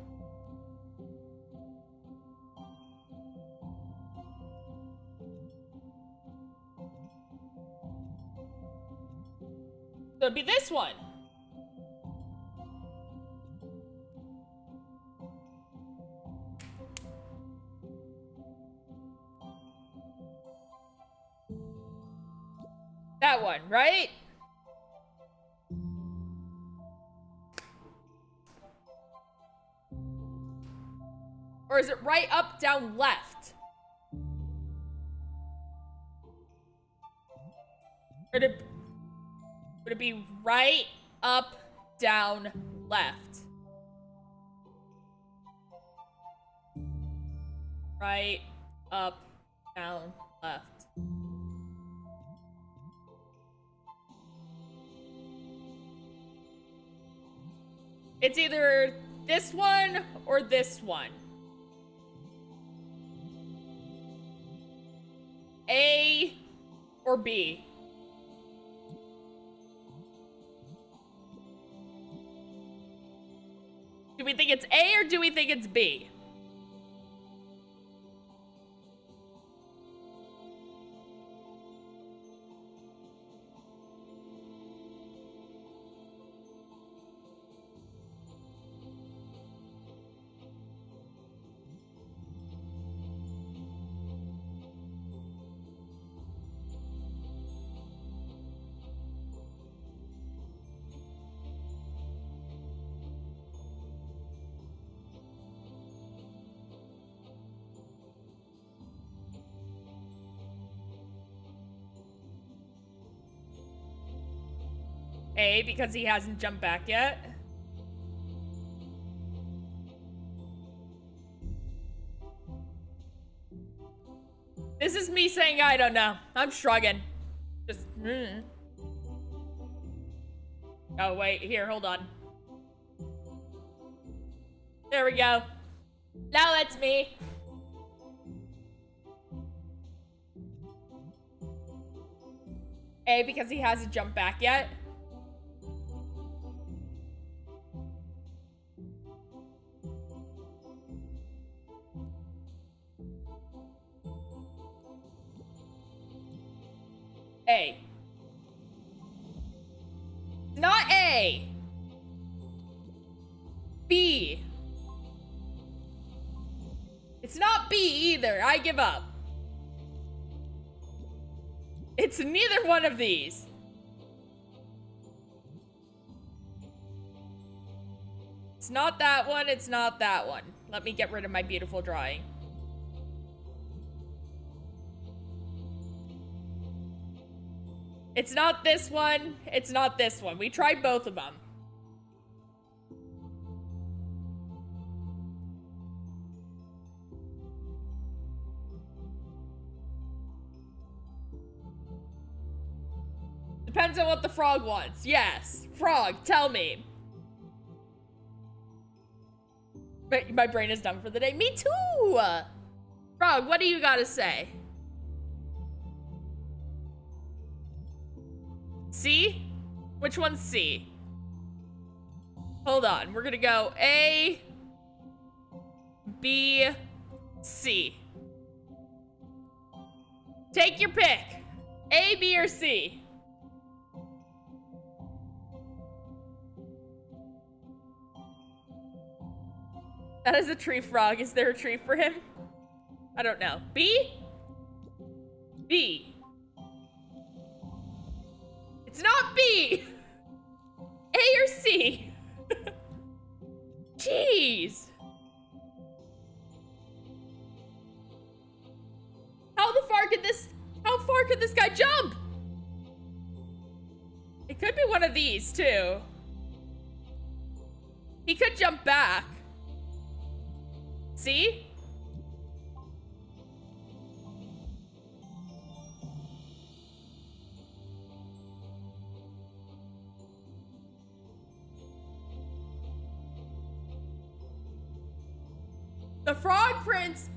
So it'd be this one. That one, right? Or is it right, up, down, left? Would it be right, up, down, left? Right, up, down, left. It's either this one or this one. A or B. Do we think it's A or do we think it's B? A, because he hasn't jumped back yet. This is me saying I don't know. I'm shrugging. Just, Oh, wait. Here, hold on. There we go. Now that's me. A, because he hasn't jumped back yet. A. Not A. B. It's not B either. I give up. It's neither one of these. It's not that one. It's not that one. Let me get rid of my beautiful drawing. It's not this one. It's not this one. We tried both of them. Depends on what the frog wants. Yes. Frog, tell me. My brain is done for the day. Me too. Frog, what do you gotta say? C? Which one's C? Hold on. We're gonna go A, B, C. Take your pick. A, B, or C? That is a tree frog. Is there a tree for him? I don't know. B? B. It's not B! A or C? Jeez. How far could this guy jump? It could be one of these too. He could jump back. See? The Frog Prince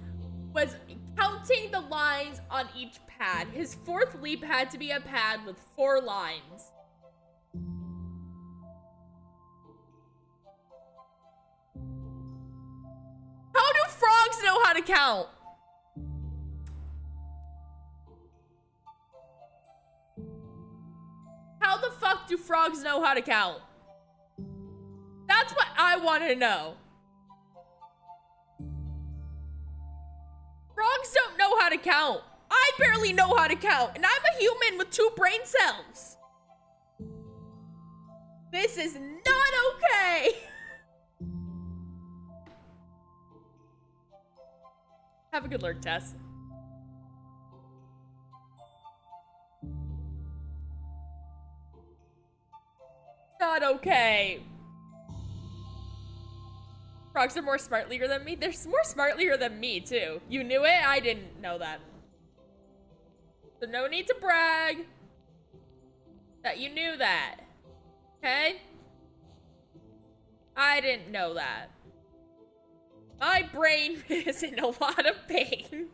was counting the lines on each pad. His fourth leap had to be a pad with 4 lines. How do frogs know how to count? How the fuck do frogs know how to count? That's what I want to know. Frogs don't know how to count. I barely know how to count, and I'm a human with 2 brain cells. This is not okay. Have a good learn, Tess. Not okay. Frogs are more smartlier than me. They're more smartlier than me, too. You knew it? I didn't know that. So no need to brag that you knew that. Okay? I didn't know that. My brain is in a lot of pain.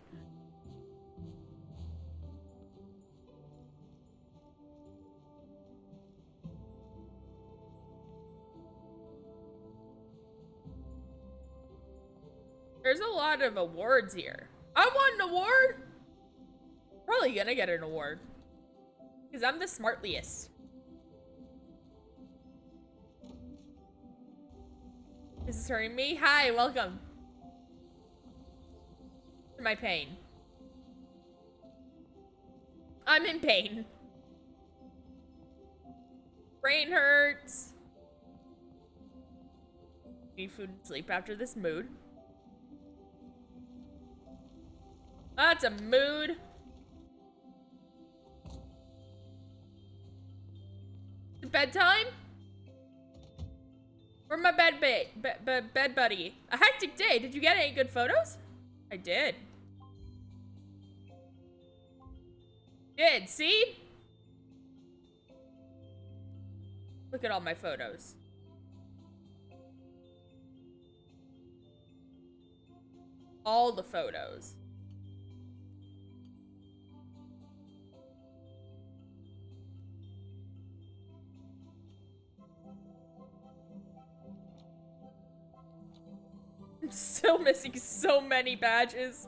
There's a lot of awards here. I want an award. Probably gonna get an award. Because I'm the smartliest. This is hurting me. Hi, welcome. To my pain. I'm in pain. Brain hurts. Need food and sleep after this mood. That's a mood. Bedtime? Or my bed buddy? A hectic day. Did you get any good photos? I did. See? Look at all my photos. All the photos. I'm still missing so many badges.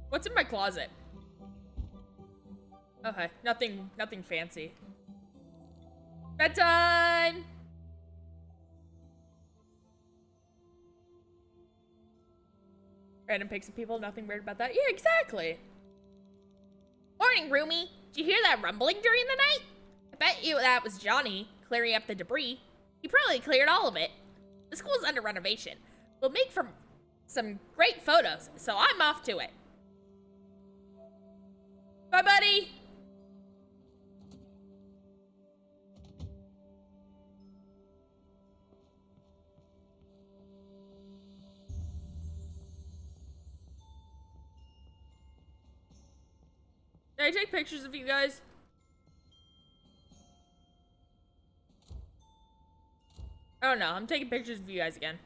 What's in my closet? Okay, nothing fancy. Bedtime! Random pics of people, nothing weird about that. Yeah, exactly. Morning, Roomy. Did you hear that rumbling during the night? I bet you that was Johnny clearing up the debris. He probably cleared all of it. The school's under renovation. We'll make for some great photos, so I'm off to it. Bye, buddy. Can I take pictures of you guys? Oh no, I'm taking pictures of you guys again.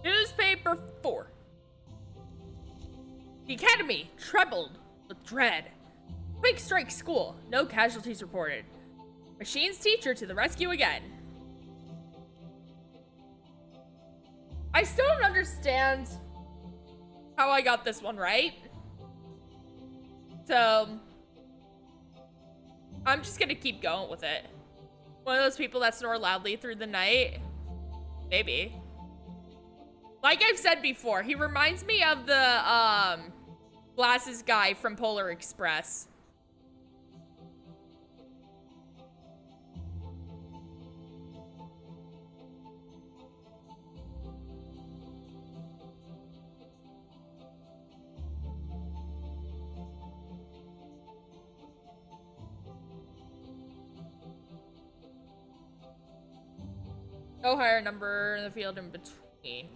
Newspaper 4. The academy trembled with dread. Quick strike school. No casualties reported. Machine's teacher to the rescue again. I still don't understand how I got this one right. So, I'm just gonna keep going with it. One of those people that snore loudly through the night? Maybe. Like I've said before, he reminds me of the, glasses guy from Polar Express. No higher number in the field in between.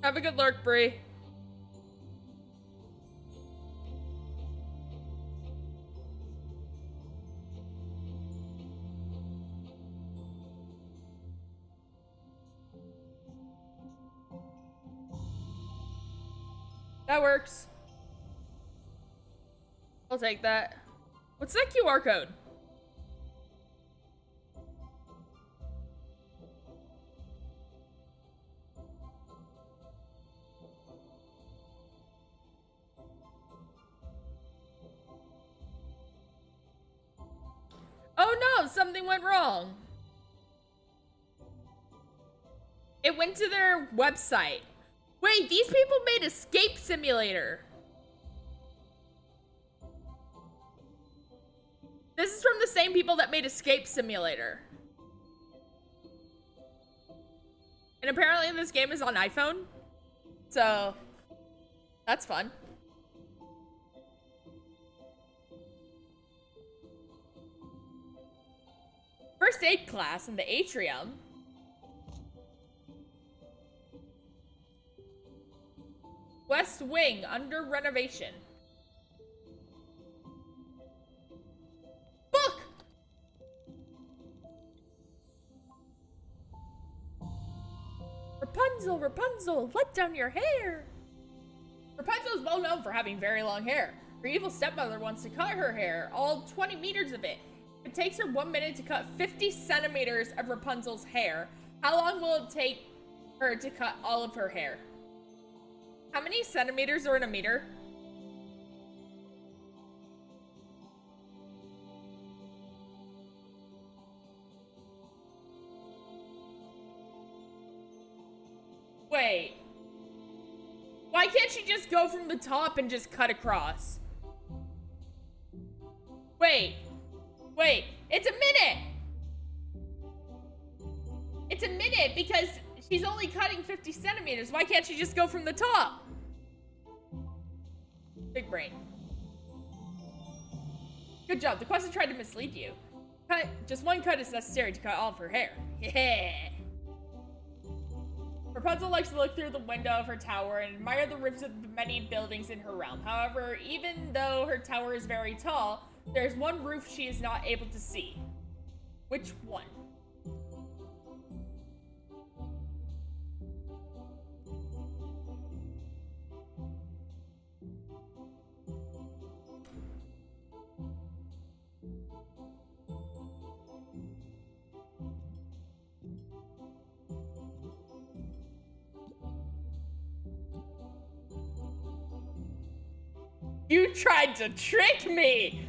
Have a good lurk, Bree. That works. I'll take that. What's that QR code? Oh no, something went wrong. It went to their website. Wait, these people made Escape Simulator. This is from the same people that made Escape Simulator. And apparently this game is on iPhone. So, that's fun. First aid class in the atrium. West Wing under renovation. Book! Rapunzel, Rapunzel, let down your hair. Rapunzel is well known for having very long hair. Her evil stepmother wants to cut her hair, all 20 meters of it. It takes her 1 minute to cut 50 centimeters of Rapunzel's hair. How long will it take her to cut all of her hair? How many centimeters are in a meter? Wait. Why can't she just go from the top and just cut across? Wait. Wait. It's a minute! It's a minute because she's only cutting 50 centimeters. Why can't she just go from the top? Big brain. Good job. The question tried to mislead you. Just one cut is necessary to cut all of her hair. Yeah. Rapunzel likes to look through the window of her tower and admire the roofs of the many buildings in her realm. However, even though her tower is very tall, there's one roof she is not able to see. Which one? You tried to trick me!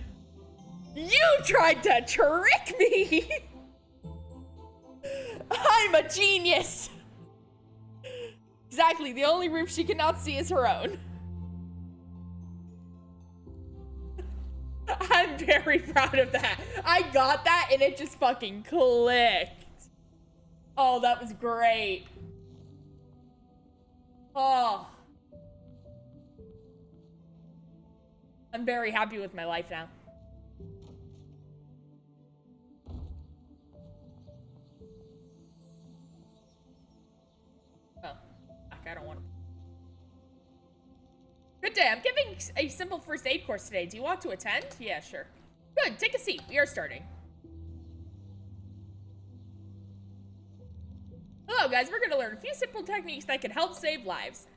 You tried to trick me! I'm a genius! Exactly, the only roof she cannot see is her own. I'm very proud of that. I got that and it just fucking clicked. Oh, that was great. Oh. I'm very happy with my life now. Oh, I don't want to. Good day. I'm giving a simple first aid course today. Do you want to attend? Yeah, sure. Good. Take a seat. We are starting. Hello, guys. We're going to learn a few simple techniques that can help save lives.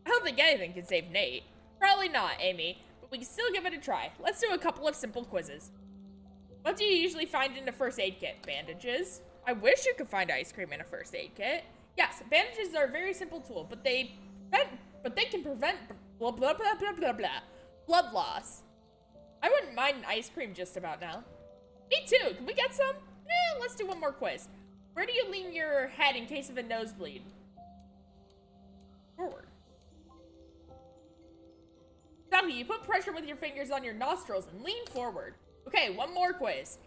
I don't think anything can save Nate. Probably not, Amy, but we can still give it a try. Let's do a couple of simple quizzes. What do you usually find in a first aid kit? Bandages? I wish you could find ice cream in a first aid kit. Yes, bandages are a very simple tool, but they can prevent blah blah blah blah blah blah blood loss. I wouldn't mind ice cream just about now. Me too. Can we get some? Let's do one more quiz. Where do you lean your head in case of a nosebleed? Forward. Exactly, you put pressure with your fingers on your nostrils and lean forward. Okay, one more quiz.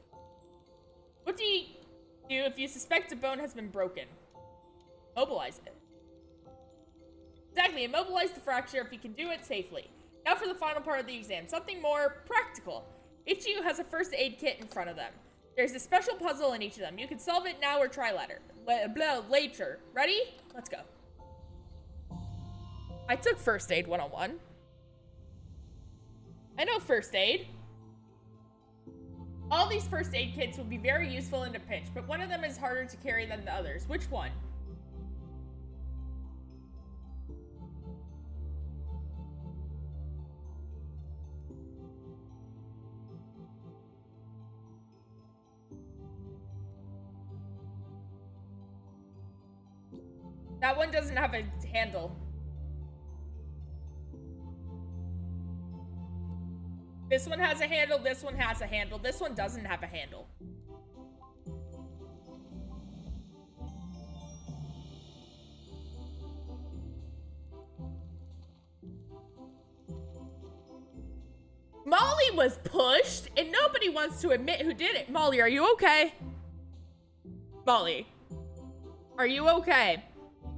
What do you do if you suspect a bone has been broken? Mobilize it. Exactly, immobilize the fracture if you can do it safely. Now for the final part of the exam, something more practical. Each of you has a first aid kit in front of them. There's a special puzzle in each of them. You can solve it now or try later. Ready? Let's go. I took first aid 101. I know first aid. All these first aid kits will be very useful in a pinch, but one of them is harder to carry than the others. Which one? That one doesn't have a handle. This one has a handle, this one has a handle, this one doesn't have a handle. Molly was pushed, and nobody wants to admit who did it. Molly, are you okay? Molly, are you okay?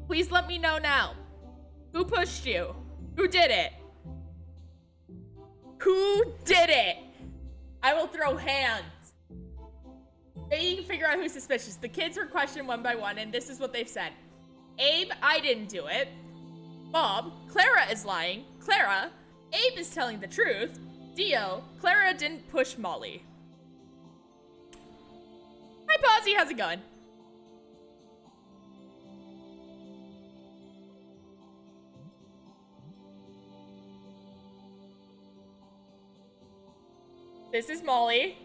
Please let me know now. Who pushed you? Who did it? Who did it? I will throw hands. Maybe you can figure out who's suspicious. The kids were questioned one by one, and this is what they've said. Abe, I didn't do it. Bob, Clara is lying. Clara, Abe is telling the truth. Dio, Clara didn't push Molly. Hi, Posy, how's it going? This is Molly.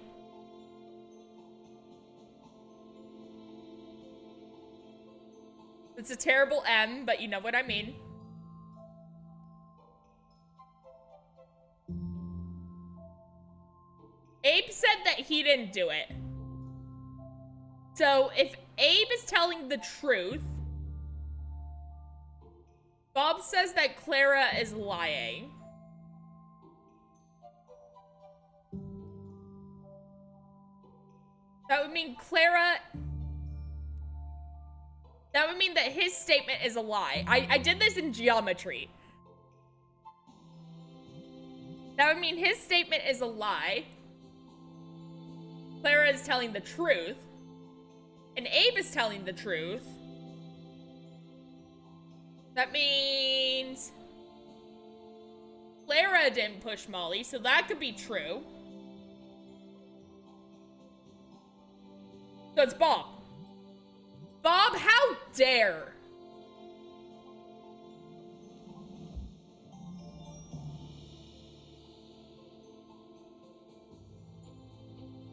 It's a terrible M, but you know what I mean. Abe said that he didn't do it. So if Abe is telling the truth, Bob says that Clara is lying. That would mean that would mean that his statement is a lie. I did this in geometry. That would mean his statement is a lie. Clara is telling the truth. And Abe is telling the truth. That means Clara didn't push Molly, so that could be true. So it's Bob. Bob, how dare!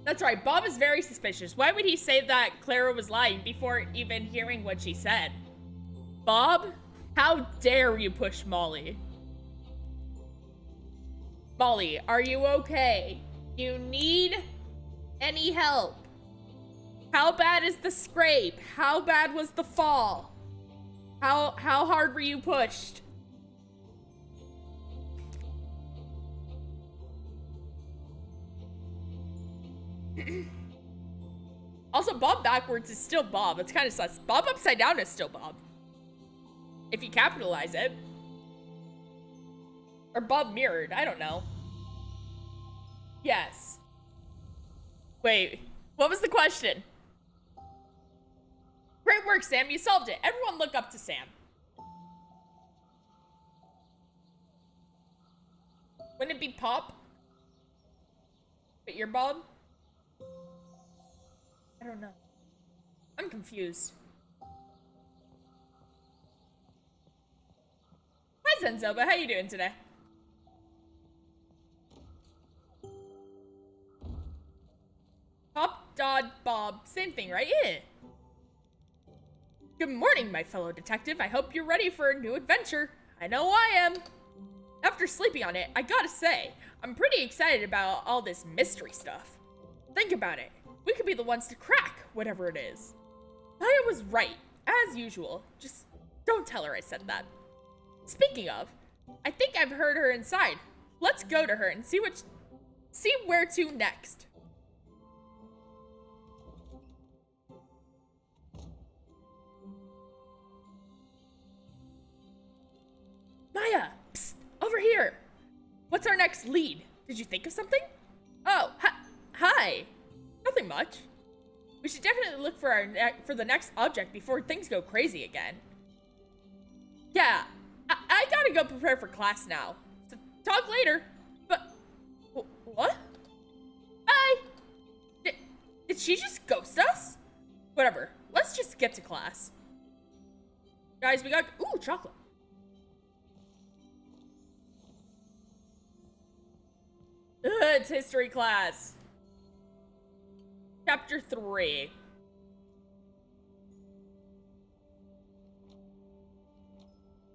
That's right, Bob is very suspicious. Why would he say that Clara was lying before even hearing what she said? Bob, how dare you push Molly? Molly, are you okay? You need any help? How bad is the scrape? How bad was the fall? How hard were you pushed? Also, Bob backwards is still Bob. It's kind of sus. Bob upside down is still Bob. If you capitalize it. Or Bob mirrored. I don't know. Yes. Wait. What was the question? Great work, Sam. You solved it. Everyone look up to Sam. Wouldn't it be Pop? But you're Bob? I don't know. I'm confused. Hi, Zenzoba. How you doing today? Pop, Dodd, Bob. Same thing, right? Yeah. Good morning, my fellow detective. I hope you're ready for a new adventure. I know I am. After sleeping on it, I gotta say, I'm pretty excited about all this mystery stuff. Think about it. We could be the ones to crack whatever it is. Maya was right, as usual. Just don't tell her I said that. Speaking of, I think I've heard her inside. Let's go to her and see where to next. Maya, psst, over here. What's our next lead? Did you think of something? Oh, hi. Nothing much. We should definitely look for the next object before things go crazy again. Yeah, I gotta go prepare for class now. So talk later. But what? Hi. Did she just ghost us? Whatever. Let's just get to class. Guys, we got chocolate. It's history class. Chapter 3.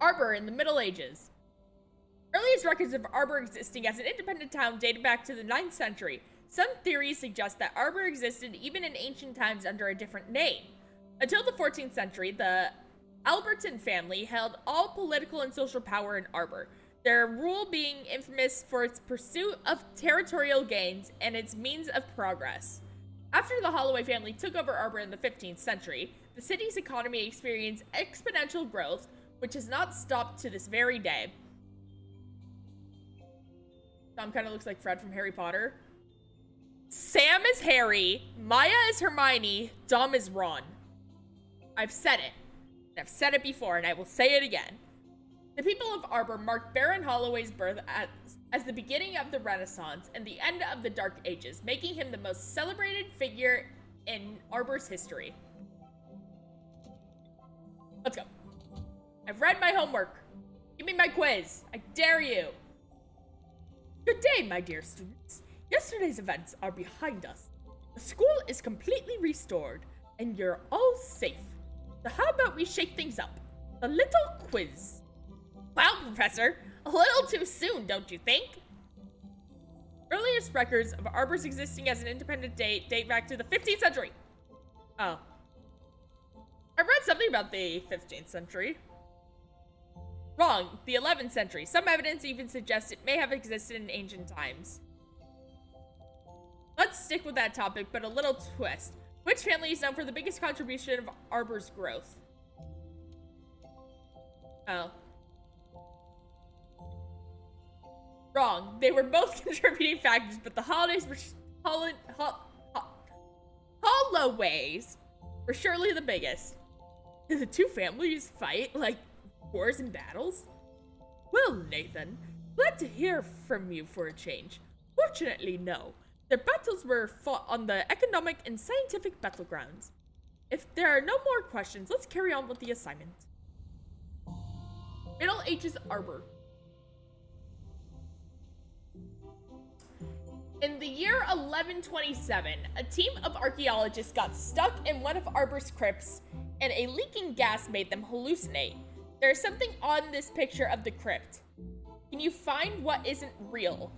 Arbor in the Middle Ages. Earliest records of Arbor existing as an independent town dated back to the 9th century. Some theories suggest that Arbor existed even in ancient times under a different name. Until the 14th century, the Alberton family held all political and social power in Arbor, their rule being infamous for its pursuit of territorial gains and its means of progress. After the Holloway family took over Arbor in the 15th century, the city's economy experienced exponential growth, which has not stopped to this very day. Tom kind of looks like Fred from Harry Potter. Sam is Harry, Maya is Hermione, Dom is Ron. I've said it. I've said it before, and I will say it again. The people of Arbor marked Baron Holloway's birth as the beginning of the Renaissance and the end of the Dark Ages, making him the most celebrated figure in Arbor's history. Let's go. I've read my homework. Give me my quiz. I dare you. Good day, my dear students. Yesterday's events are behind us. The school is completely restored, and you're all safe. So how about we shake things up? A little quiz. Wow, Professor, a little too soon, don't you think? Earliest records of arbors existing as an independent date back to the 15th century. Oh. I read something about the 15th century. Wrong, the 11th century. Some evidence even suggests it may have existed in ancient times. Let's stick with that topic, but a little twist. Which family is known for the biggest contribution of arbor's growth? Oh. Wrong. They were both contributing factors, but the holidays were Holloways were surely the biggest. Did the two families fight like wars and battles? Well, Nathan, glad to hear from you for a change. Fortunately, no. Their battles were fought on the economic and scientific battlegrounds. If there are no more questions, let's carry on with the assignment. Middle Ages Arbor. In the year 1127, a team of archaeologists got stuck in one of Arbor's crypts, and a leaking gas made them hallucinate. There's something on this picture of the crypt. Can you find what isn't real?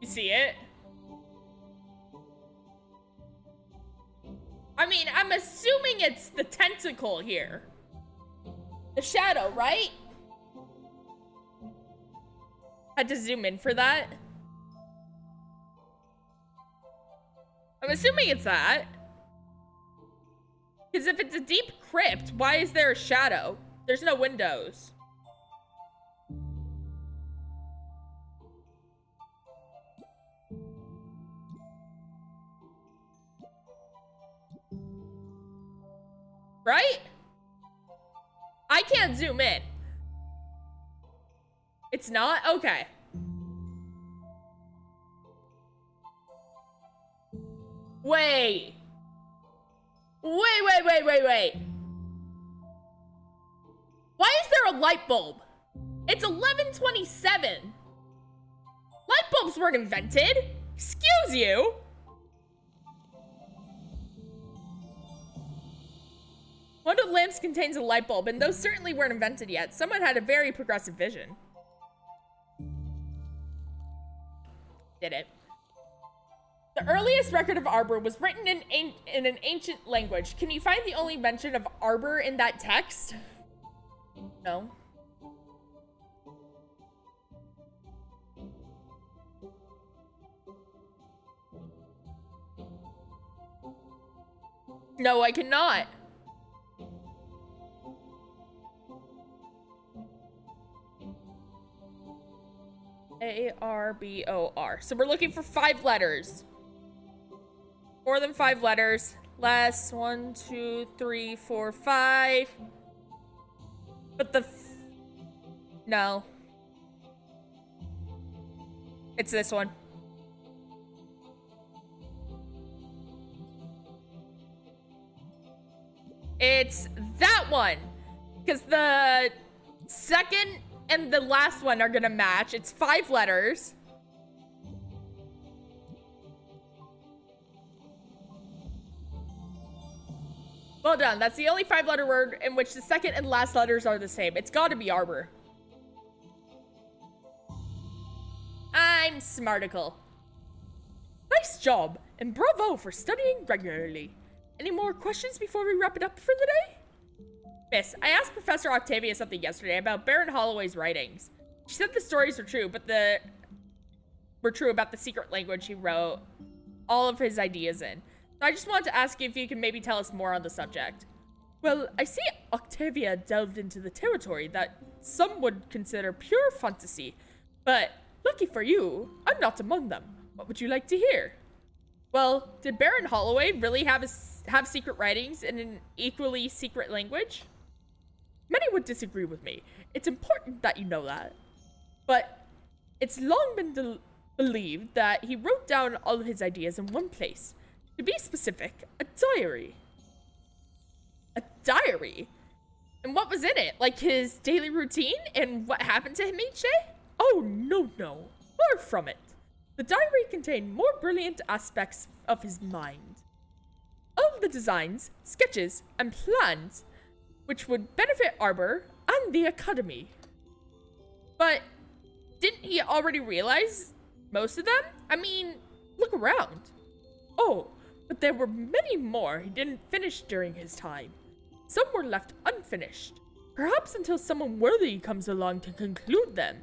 You see it? I mean, I'm assuming it's the tentacle here. The shadow, right? Had to zoom in for that. I'm assuming it's that. Because if it's a deep crypt, why is there a shadow? There's no windows. Right? I can't zoom in. It's not? Okay. Wait. Wait. Why is there a light bulb? It's 1127. Light bulbs weren't invented. Excuse you. One of the lamps contains a light bulb, and those certainly weren't invented yet. Someone had a very progressive vision. Did it. The earliest record of arbor was written in an ancient language. Can you find the only mention of arbor in that text? No. No, I cannot. A-R-B-O-R. So we're looking for 5 letters. More than 5 letters. Less. 1, 2, 3, 4, 5. But the... No. It's this one. It's that one. Because the second and the last one are gonna match. It's 5 letters. Well done. That's the only 5-letter word in which the second and last letters are the same. It's gotta be arbor. I'm smarticle. Nice job, and bravo for studying regularly. Any more questions before we wrap it up for the day? Miss, I asked Professor Octavia something yesterday about Baron Holloway's writings. She said the stories were true, but were true about the secret language he wrote all of his ideas in. So I just wanted to ask you if you can maybe tell us more on the subject. Well, I see Octavia delved into the territory that some would consider pure fantasy, but lucky for you, I'm not among them. What would you like to hear? Well, did Baron Holloway really have secret writings in an equally secret language? Many would disagree with me. It's important that you know that. But it's long been believed that he wrote down all of his ideas in one place. To be specific, a diary. A diary? And what was in it? Like his daily routine and what happened to him each day? Oh, no. Far from it. The diary contained more brilliant aspects of his mind. All of the designs, sketches, and plans which would benefit Arbor and the Academy. But didn't he already realize most of them? I mean, look around. Oh, but there were many more he didn't finish during his time. Some were left unfinished, perhaps until someone worthy comes along to conclude them.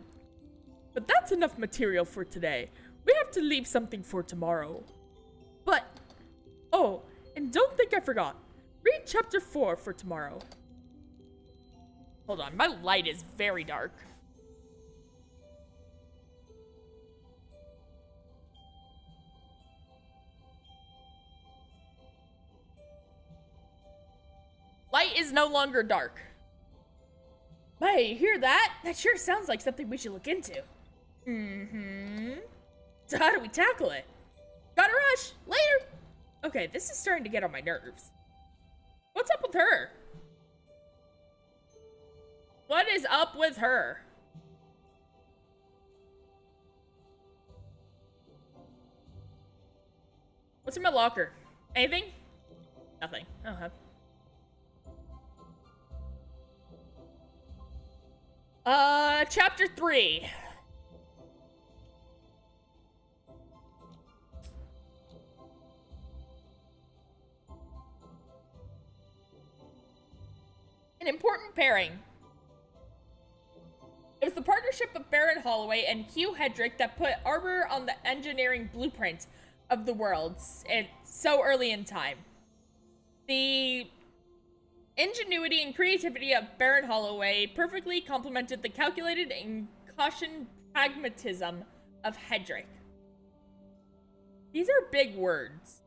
But that's enough material for today. We have to leave something for tomorrow. But, oh, and don't think I forgot. Read chapter 4 for tomorrow. Hold on, my light is very dark. Light is no longer dark. Hey, you hear that? That sure sounds like something we should look into. So how do we tackle it? Gotta rush! Later! Okay, this is starting to get on my nerves. What's up with her? What is up with her? What's in my locker? Anything? Nothing. Chapter 3. An important pairing. It was the partnership of Baron Holloway and Hugh Hedrick that put Arbor on the engineering blueprint of the worlds so early in time. The ingenuity and creativity of Baron Holloway perfectly complemented the calculated and cautioned pragmatism of Hedrick. These are big words.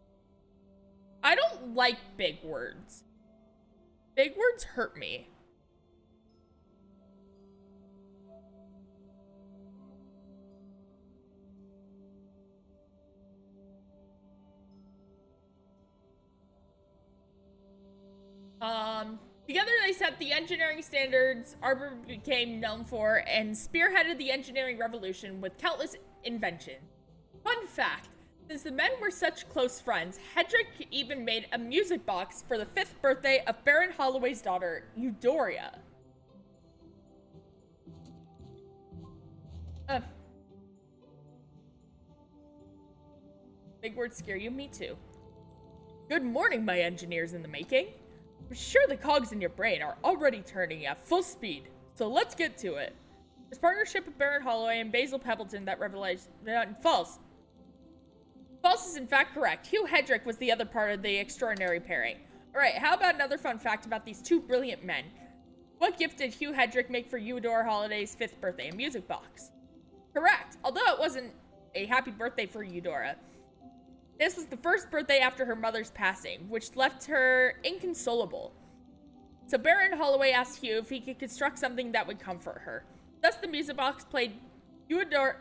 I don't like big words. Big words hurt me. Together they set the engineering standards Arbor became known for and spearheaded the engineering revolution with countless inventions. Fun fact, since the men were such close friends, Hedrick even made a music box for the 5th birthday of Baron Holloway's daughter, Eudora. Big words scare you? Me too. Good morning, my engineers in the making. I'm sure the cogs in your brain are already turning at full speed, so let's get to it. This partnership of Baron Holloway and Basil Pebbleton that revelized false. False is in fact correct. Hugh Hedrick was the other part of the extraordinary pairing. Alright, how about another fun fact about these two brilliant men? What gift did Hugh Hedrick make for Eudora Holloway's 5th birthday? A music box. Correct, although it wasn't a happy birthday for Eudora. This was the first birthday after her mother's passing, which left her inconsolable. So Baron Holloway asked Hugh if he could construct something that would comfort her. Thus, the music box played Eudora's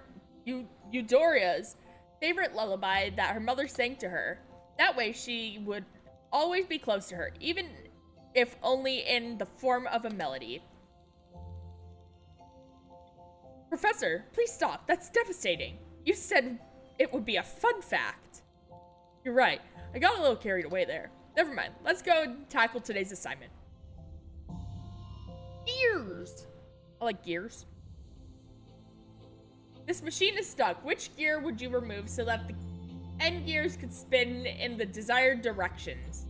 favorite lullaby that her mother sang to her. That way, she would always be close to her, even if only in the form of a melody. Professor, please stop. That's devastating. You said it would be a fun fact. You're right. I got a little carried away there. Never mind. Let's go and tackle today's assignment. Gears. I like gears. This machine is stuck. Which gear would you remove so that the end gears could spin in the desired directions?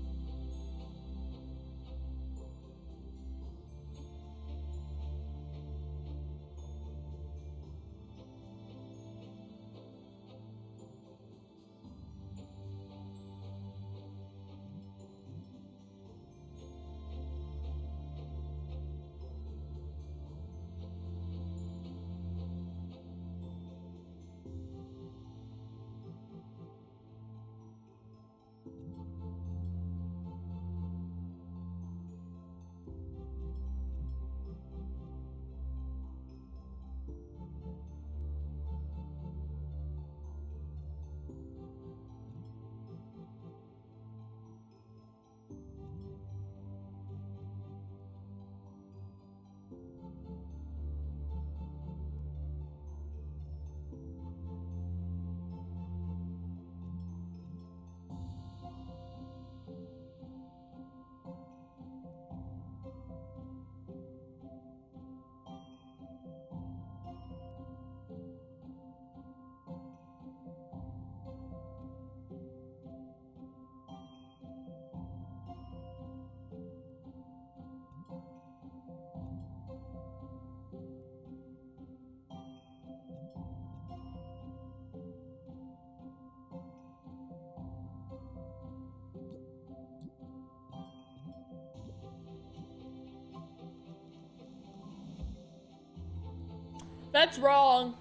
That's wrong.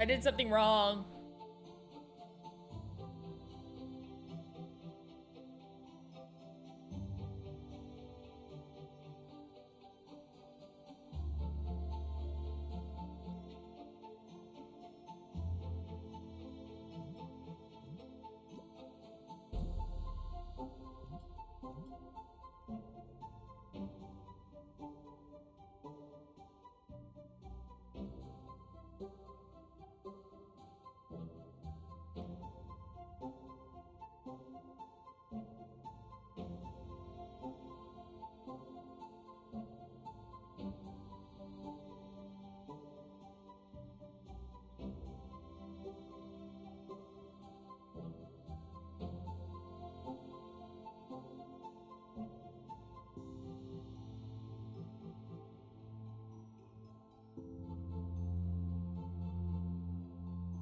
I did something wrong.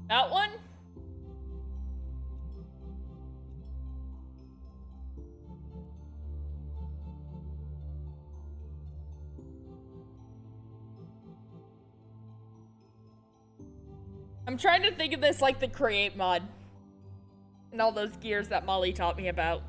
That one? I'm trying to think of this like the create mod and all those gears that Molly taught me about.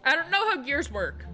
I don't know how gears work.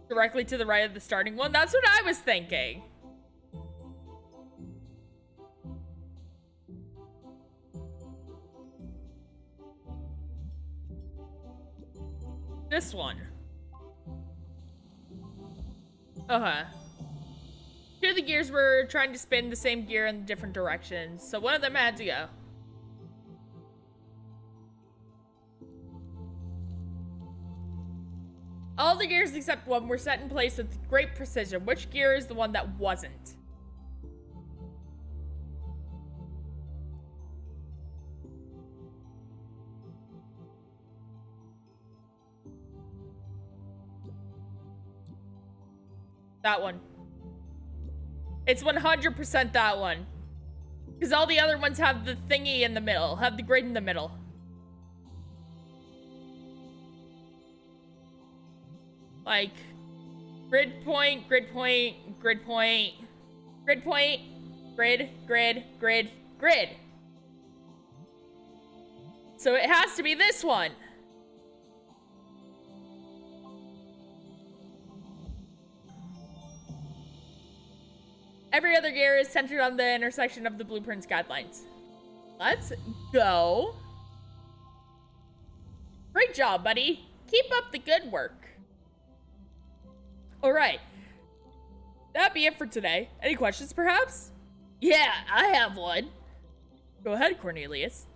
Directly to the right of the starting one? That's what I was thinking. This one. Uh-huh. Here the gears were trying to spin the same gear in different directions, so one of them had to go. All the gears except one were set in place with great precision. Which gear is the one that wasn't? That one. It's 100% that one. Because all the other ones have the thingy in the middle, have the grid in the middle. Like, grid point, grid point, grid point, grid point, grid, grid, grid, grid. So it has to be this one. Every other gear is centered on the intersection of the blueprint's guidelines. Let's go. Great job, buddy. Keep up the good work. All right. That'd be it for today. Any questions, perhaps? Yeah, I have one. Go ahead, Cornelius.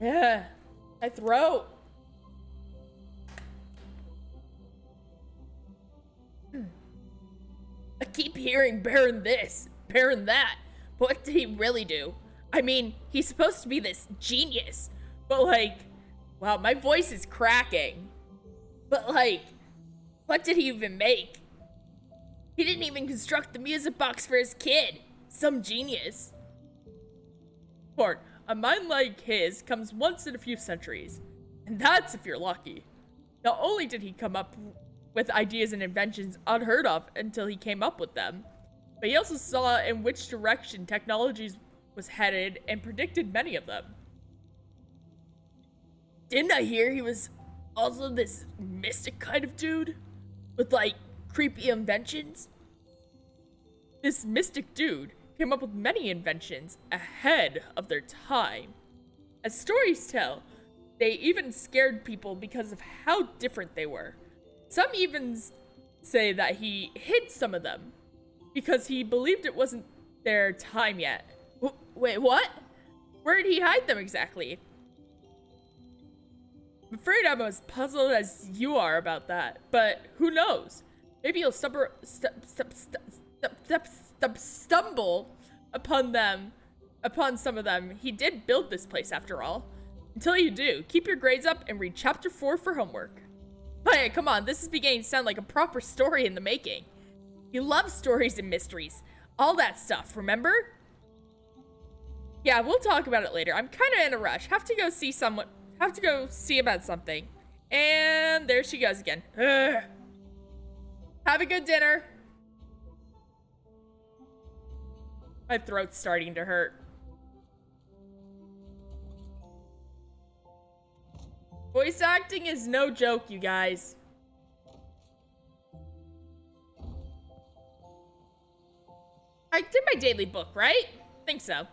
Yeah, my throat. I keep hearing Baron this, Baron that. But what did he really do? I mean, he's supposed to be this genius. But like, wow, my voice is cracking. But like, what did he even make? He didn't even construct the music box for his kid. Some genius. Corn, a mind like his comes once in a few centuries. And that's if you're lucky. Not only did he come up with ideas and inventions unheard of until he came up with them, but he also saw in which direction technologies was headed and predicted many of them. Didn't I hear he was also this mystic kind of dude? With like creepy inventions? This mystic dude came up with many inventions ahead of their time. As stories tell, they even scared people because of how different they were. Some even say that he hid some of them because he believed it wasn't their time yet. Wait, what? Where did he hide them exactly? I'm afraid I'm as puzzled as you are about that, but who knows? Maybe you'll stumble upon some of them. He did build this place after all. Until you do, keep your grades up and read chapter 4 for homework. Hey, come on, this is beginning to sound like a proper story in the making. You love stories and mysteries. All that stuff, remember? Yeah, we'll talk about it later. I'm kind of in a rush. Have to go see about something. And there she goes again. Ugh. Have a good dinner. My throat's starting to hurt. Voice acting is no joke, you guys. I did my daily book, right? Think so.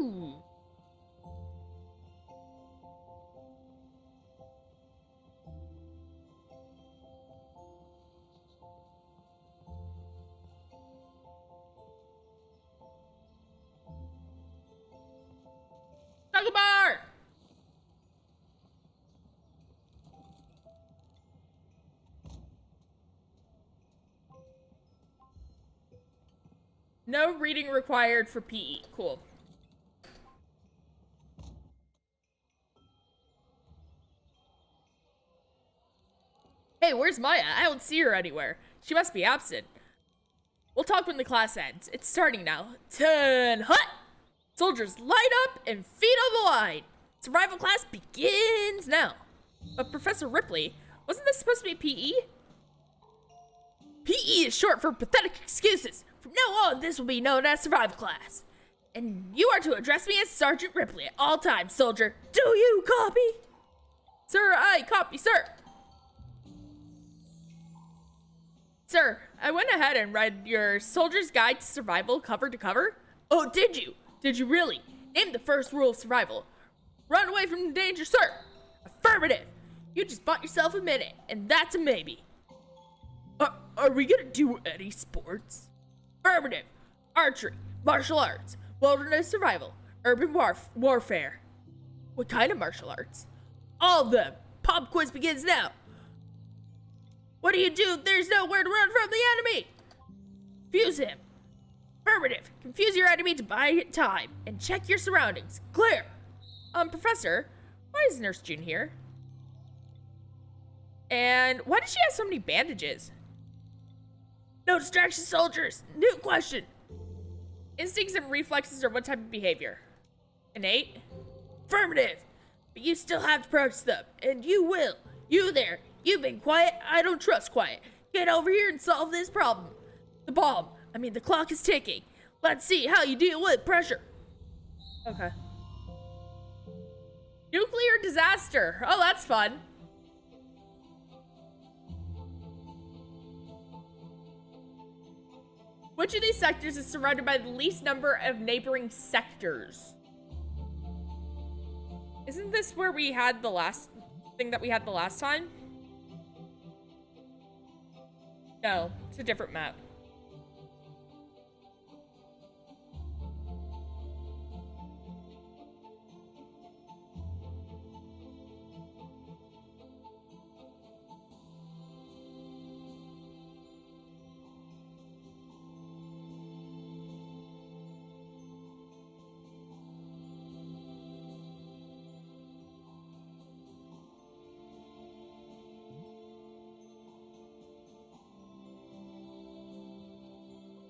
Ooh. Chocolate bar! No reading required for PE. Cool. Hey, where's Maya? I don't see her anywhere. She must be absent. We'll talk when the class ends. It's starting now. 10 hut! Soldiers, line up and feet on the line. Survival class begins now. But Professor Ripley, wasn't this supposed to be PE? PE is short for pathetic excuses. From now on, this will be known as survival class. And you are to address me as Sergeant Ripley at all times, soldier. Do you copy? Sir, I copy, sir. Sir, I went ahead and read your Soldier's Guide to Survival cover to cover. Oh, did you? Did you really? Name the first rule of survival. Run away from the danger, sir. Affirmative. You just bought yourself a minute, and that's a maybe. Are we gonna do any sports? Affirmative. Archery, martial arts, wilderness survival, urban warfare. What kind of martial arts? All of them. Pop quiz begins now. What do you do if there's nowhere to run from the enemy? Fuse him. Affirmative. Confuse your enemy to buy time and check your surroundings. Clear. Professor, why is Nurse June here? And why does she have so many bandages? No distraction, soldiers. New question. Instincts and reflexes are what type of behavior? Innate? Affirmative. but you still have to approach them, and you will. You there, you've been quiet. I don't trust quiet. Get over here and solve this problem. The clock is ticking. Let's see how you deal with pressure. Okay. Nuclear disaster. Oh, that's fun. Which of these sectors is surrounded by the least number of neighboring sectors? Isn't this where we had the last thing that we had the last time? No, it's a different map.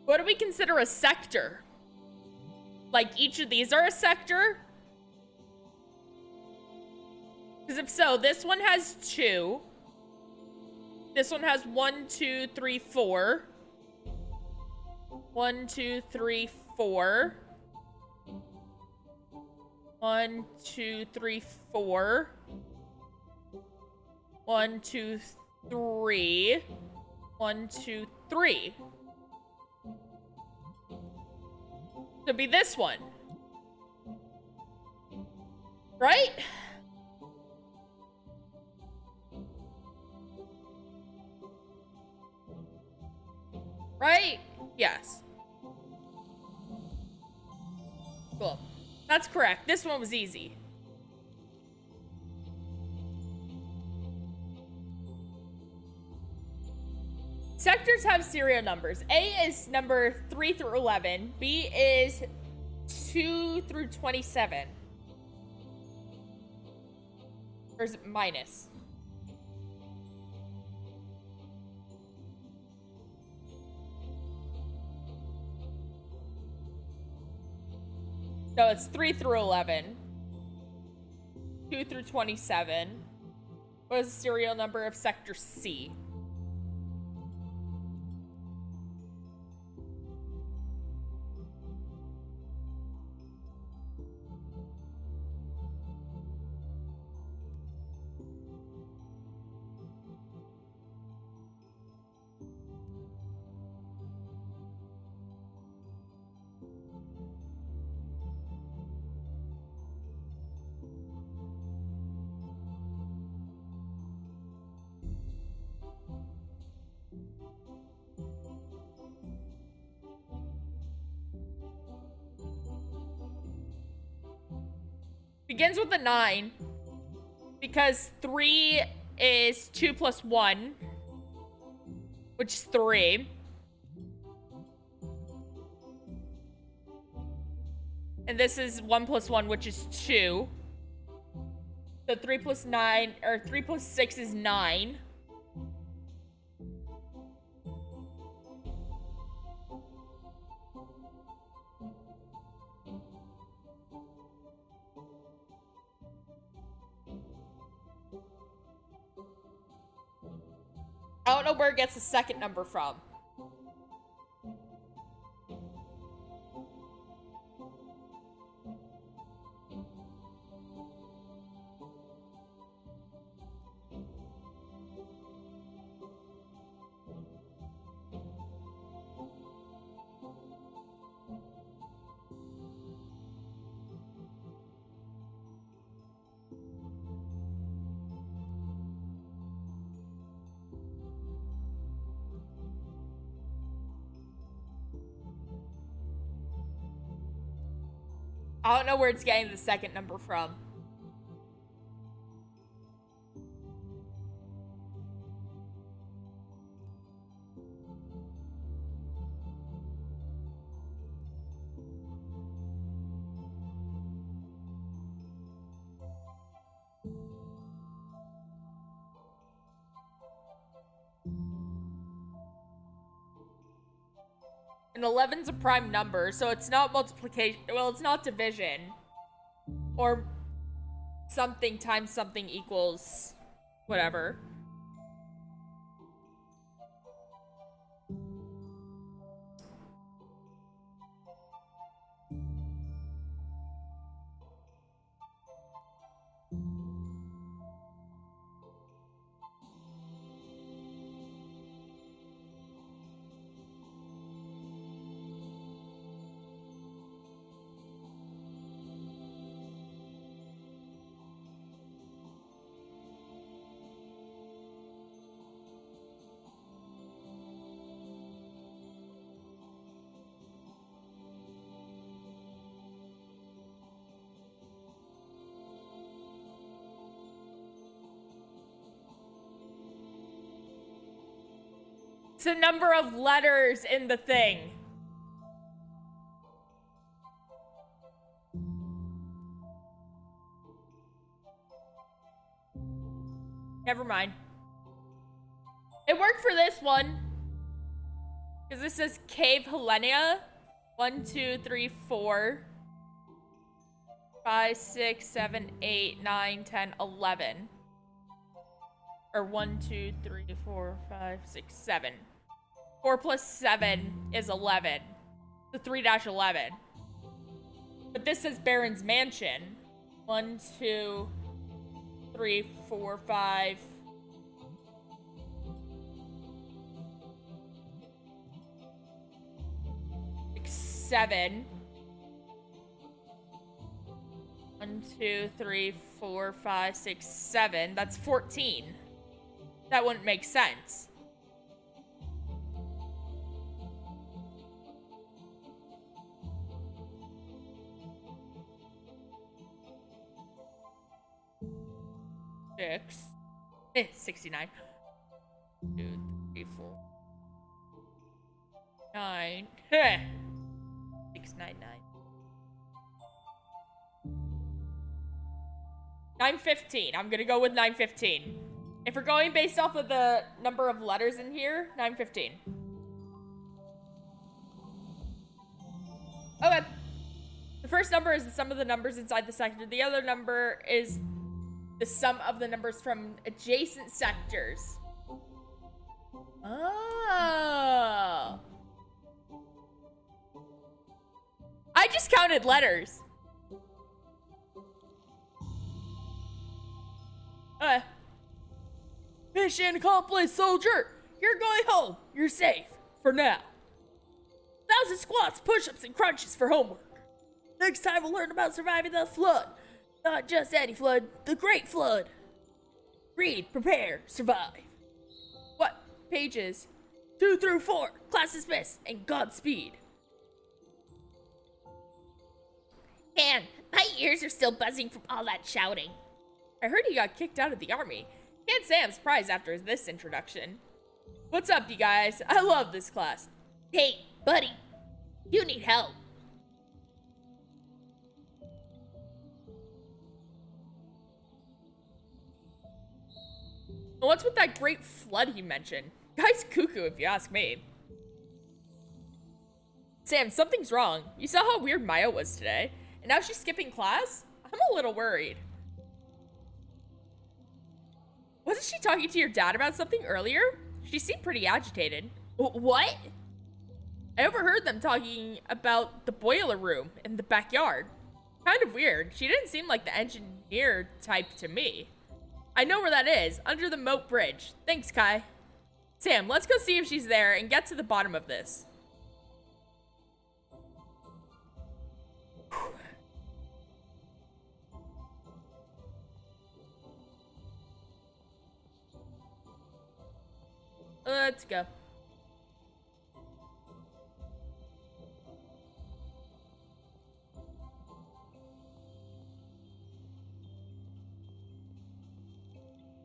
What do we consider a sector? Like each of these are a sector? Because if so, this one has 2. This one has 1, 2, 3, 4. 1, 2, 3, 4. 1, 2, 3, 4. 1, 2, 3. 1, 2, 3. To be this one. Right? Right? Yes. Cool. That's correct. This one was easy. Sectors have serial numbers. A is number 3 through 11. B is 2 through 27. Or is it minus? No, it's 3 through 11. 2 through 27. What is the serial number of sector C? Begins with a 9 because 3 is 2 plus 1, which is 3. And this is 1 plus 1, which is 2. So 3 plus 9, or 3 plus 6 is 9. I don't know where it gets the second number from. I don't know where it's getting the second number from. And 11's a prime number, so it's not multiplication. Well, it's not division. Or something times something equals whatever. It's the number of letters in the thing. Never mind. It worked for this one. Because this says Cave Helenia. 1, 2, 3, 4, 5, 6, 7, 8, 9, 10, 11. Or 1, 2, 3, 4, 5, 6, 7. 4 plus 7 is 11. The 3-11. But this says Baron's Mansion. 1, 2, 3, 4, 5. Seven. 1, 2, 3, 4, 5, 6, 7. That's 14. That wouldn't make sense. Six. 69. 2, 3, 4. 9. 699. 915. I'm gonna go with 915. If we're going based off of the number of letters in here, 915. Okay. The first number is the sum of the numbers inside the sector. The other number is the sum of the numbers from adjacent sectors. Oh. I just counted letters. Mission accomplished, soldier. You're going home. You're safe. For now. 1,000 squats, push-ups, and crunches for homework. Next time we'll learn about surviving the flood. Not just any flood, the Great Flood. Read, prepare, survive. What? Pages 2 through 4. Class dismissed, and Godspeed. Man, my ears are still buzzing from all that shouting. I heard he got kicked out of the army. Can't say I'm surprised after this introduction. What's up, you guys? I love this class. Hey, buddy, you need help. What's with that great flood he mentioned? Guy's cuckoo, if you ask me. Sam, something's wrong. You saw how weird Maya was today, and now she's skipping class? I'm a little worried. Wasn't she talking to your dad about something earlier? She seemed pretty agitated. What? I overheard them talking about the boiler room in the backyard. Kind of weird. She didn't seem like the engineer type to me. I know where that is, under the moat bridge. Thanks, Kai. Sam, let's go see if she's there and get to the bottom of this. Let's go.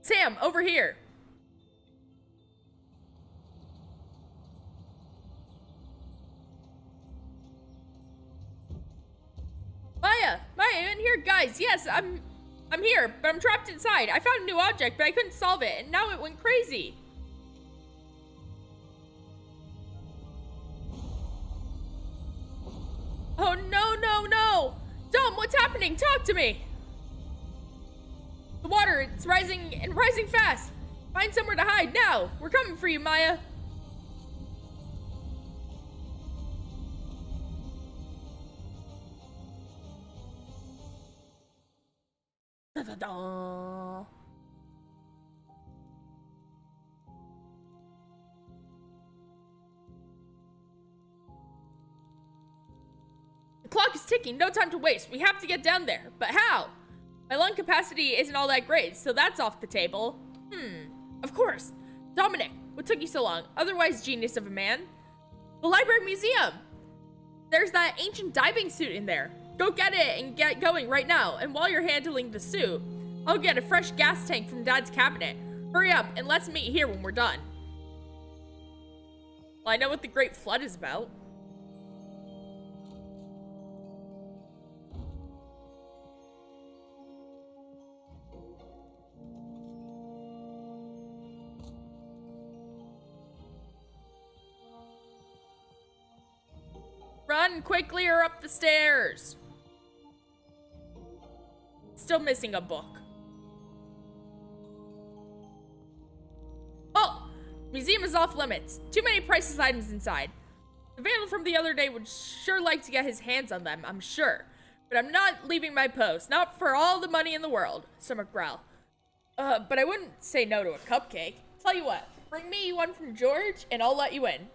Sam, over here. Maya, in here, guys. Yes, I'm here, but I'm trapped inside. I found a new object, but I couldn't solve it, and now it went crazy. Oh, no. Dom, what's happening? Talk to me. water. It's rising and rising fast. Find somewhere to hide now. We're coming for you, Maya. Da-da-da. The clock is ticking. No time to waste. We have to get down there. But how? My lung capacity isn't all that great, so that's off the table. Of course. Dominic, what took you so long? Otherwise genius of a man. The Library Museum. There's that ancient diving suit in there. Go get it and get going right now. And while you're handling the suit, I'll get a fresh gas tank from Dad's cabinet. Hurry up and let's meet here when we're done. Well, I know what the Great Flood is about. Run quickly or up the stairs. Still missing a book. Oh! Museum is off limits. Too many priceless items inside. The vandal from the other day would sure like to get his hands on them, I'm sure. But I'm not leaving my post. Not for all the money in the world. Stomach growl. But I wouldn't say no to a cupcake. Tell you what. Bring me one from George and I'll let you in.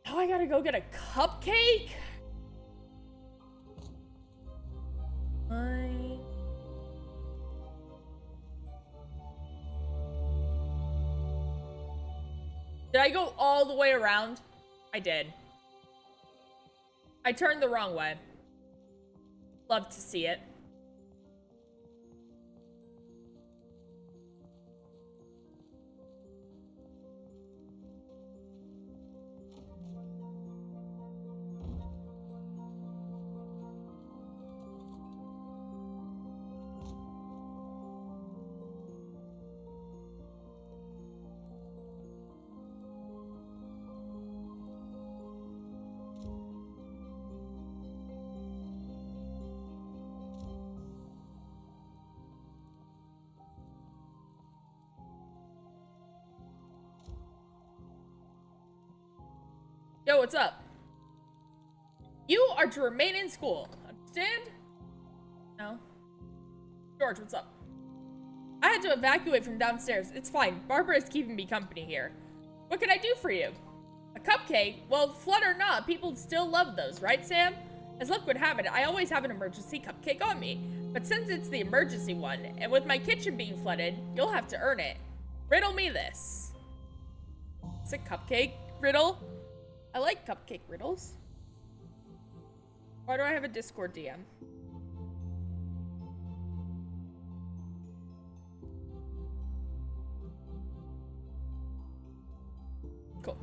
Oh, I gotta go get a cupcake? Did I go all the way around? I did. I turned the wrong way. Love to see it. Yo, what's up? You are to remain in school. Understand? No. George, what's up? I had to evacuate from downstairs. It's fine. Barbara is keeping me company here. What can I do for you? A cupcake? Well, flood or not, people still love those, right, Sam? As luck would have it, I always have an emergency cupcake on me. But since it's the emergency one, and with my kitchen being flooded, you'll have to earn it. Riddle me this. It's a cupcake riddle? I like cupcake riddles. Why do I have a Discord DM? Cool.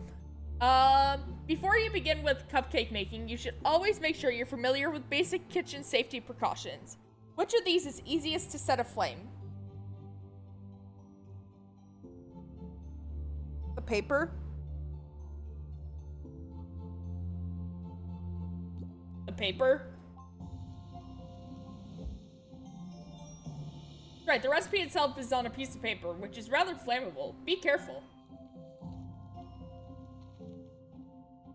Before you begin with cupcake making, you should always make sure you're familiar with basic kitchen safety precautions. Which of these is easiest to set aflame? The paper? The paper? Right, the recipe itself is on a piece of paper, which is rather flammable. Be careful.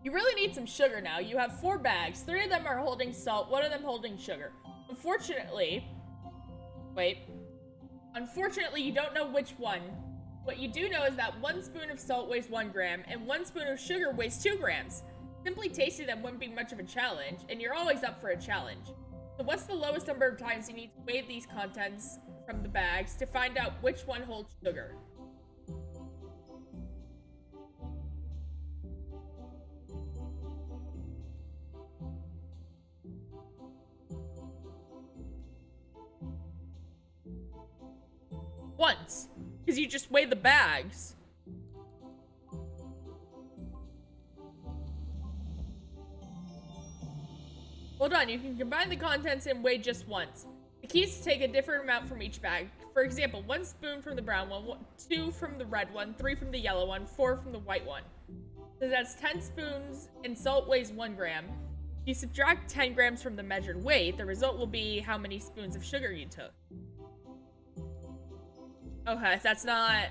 You really need some sugar now. You have 4 bags. 3 of them are holding salt, 1 of them holding sugar. Unfortunately, you don't know which one. What you do know is that 1 spoon of salt weighs 1 gram, and 1 spoon of sugar weighs 2 grams. Simply tasting them wouldn't be much of a challenge, and you're always up for a challenge. So what's the lowest number of times you need to weigh these contents from the bags to find out which one holds sugar? Once, because you just weigh the bags. Hold on, you can combine the contents and weigh just once. The key is to take a different amount from each bag. For example, 1 spoon from the brown one, 2 from the red one, 3 from the yellow one, 4 from the white one. So that's 10 spoons, and salt weighs 1 gram. If you subtract 10 grams from the measured weight, the result will be how many spoons of sugar you took. Okay, that's not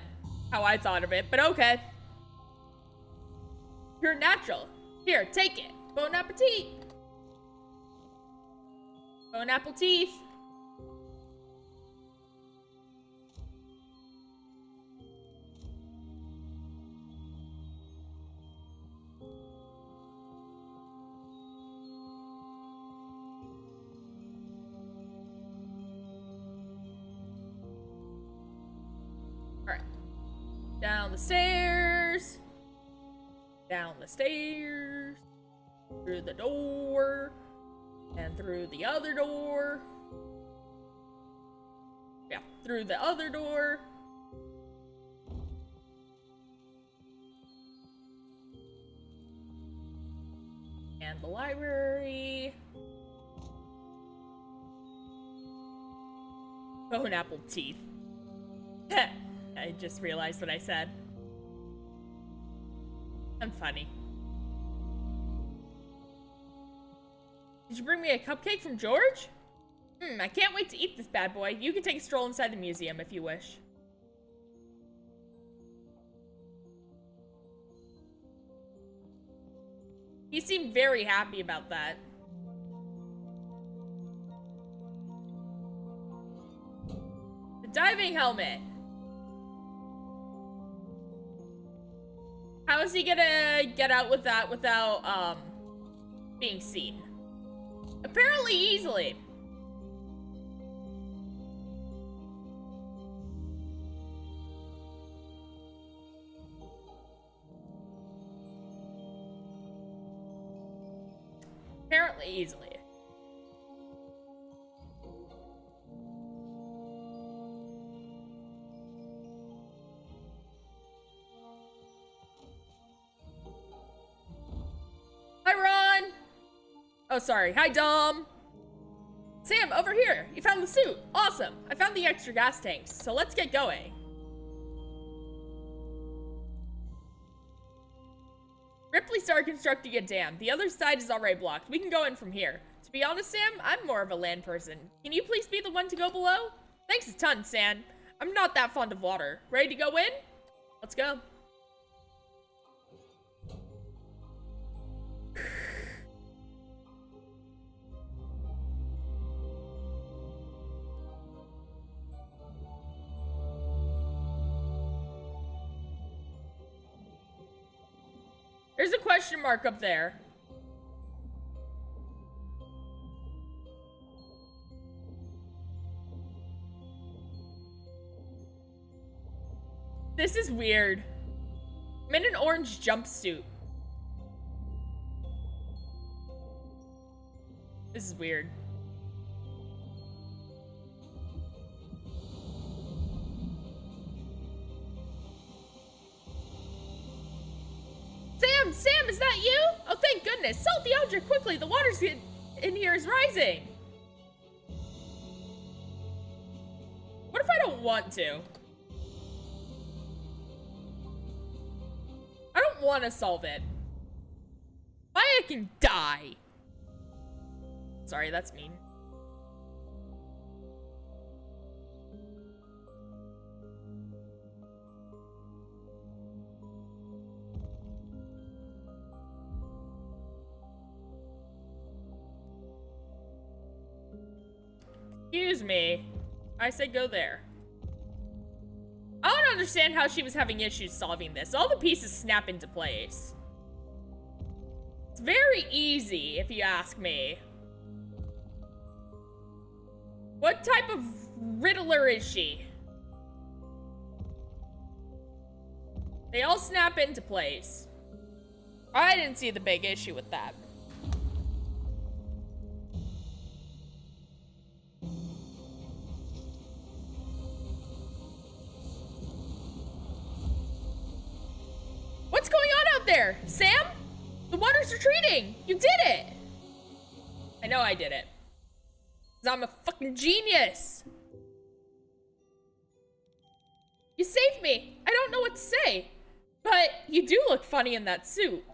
how I thought of it, but okay. You're natural. Here, take it. Bon appetit. Bon apple teeth. Alright. Down the stairs. Down the stairs. Through the door. And through the other door. Yeah, through the other door. And the library. Bone apple teeth. I just realized what I said. I'm funny. Did you bring me a cupcake from George? I can't wait to eat this bad boy. You can take a stroll inside the museum if you wish. He seemed very happy about that. The diving helmet. How is he gonna get out with that without, being seen? Apparently easily. Apparently easily. Hi, Ron! Oh, sorry. Hi, Dom! Sam, over here! You found the suit! Awesome! I found the extra gas tanks, so let's get going. Ripley started constructing a dam. The other side is already blocked. We can go in from here. To be honest, Sam, I'm more of a land person. Can you please be the one to go below? Thanks a ton, Sam. I'm not that fond of water. Ready to go in? Let's go. There's a question mark up there. This is weird. I'm in an orange jumpsuit. This is weird. Sam, is that you? Oh, thank goodness. Salt the object quickly. The water's in here is rising. What if I don't want to? I don't want to solve it. Maya can die. Sorry, that's mean. Excuse me. I said go there. I don't understand how she was having issues solving this. All the pieces snap into place. It's very easy, if you ask me. What type of riddler is she? They all snap into place. I didn't see the big issue with that. What's going on out there? Sam? The water's retreating! You did it! I know I did it. 'Cause I'm a fucking genius! You saved me! I don't know what to say. But you do look funny in that suit.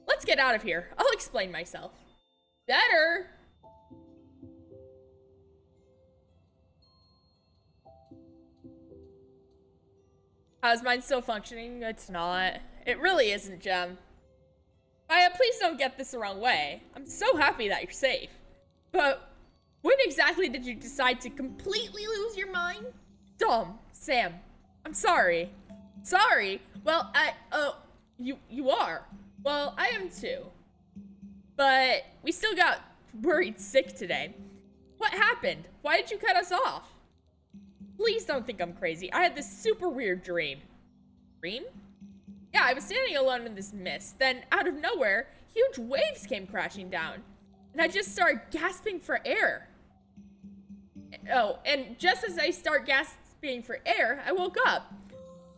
Let's get out of here. I'll explain myself. Better! How's mine still functioning? It's not. It really isn't, Gem. Maya, please don't get this the wrong way. I'm so happy that you're safe. But when exactly did you decide to completely lose your mind? Dom, Sam, I'm sorry. Sorry? Well, you are. Well, I am too. But we still got worried sick today. What happened? Why did you cut us off? Please don't think I'm crazy. I had this super weird dream. Dream? Yeah, I was standing alone in this mist. Then, out of nowhere, huge waves came crashing down. And I just started gasping for air. Oh, and just as I start gasping for air, I woke up.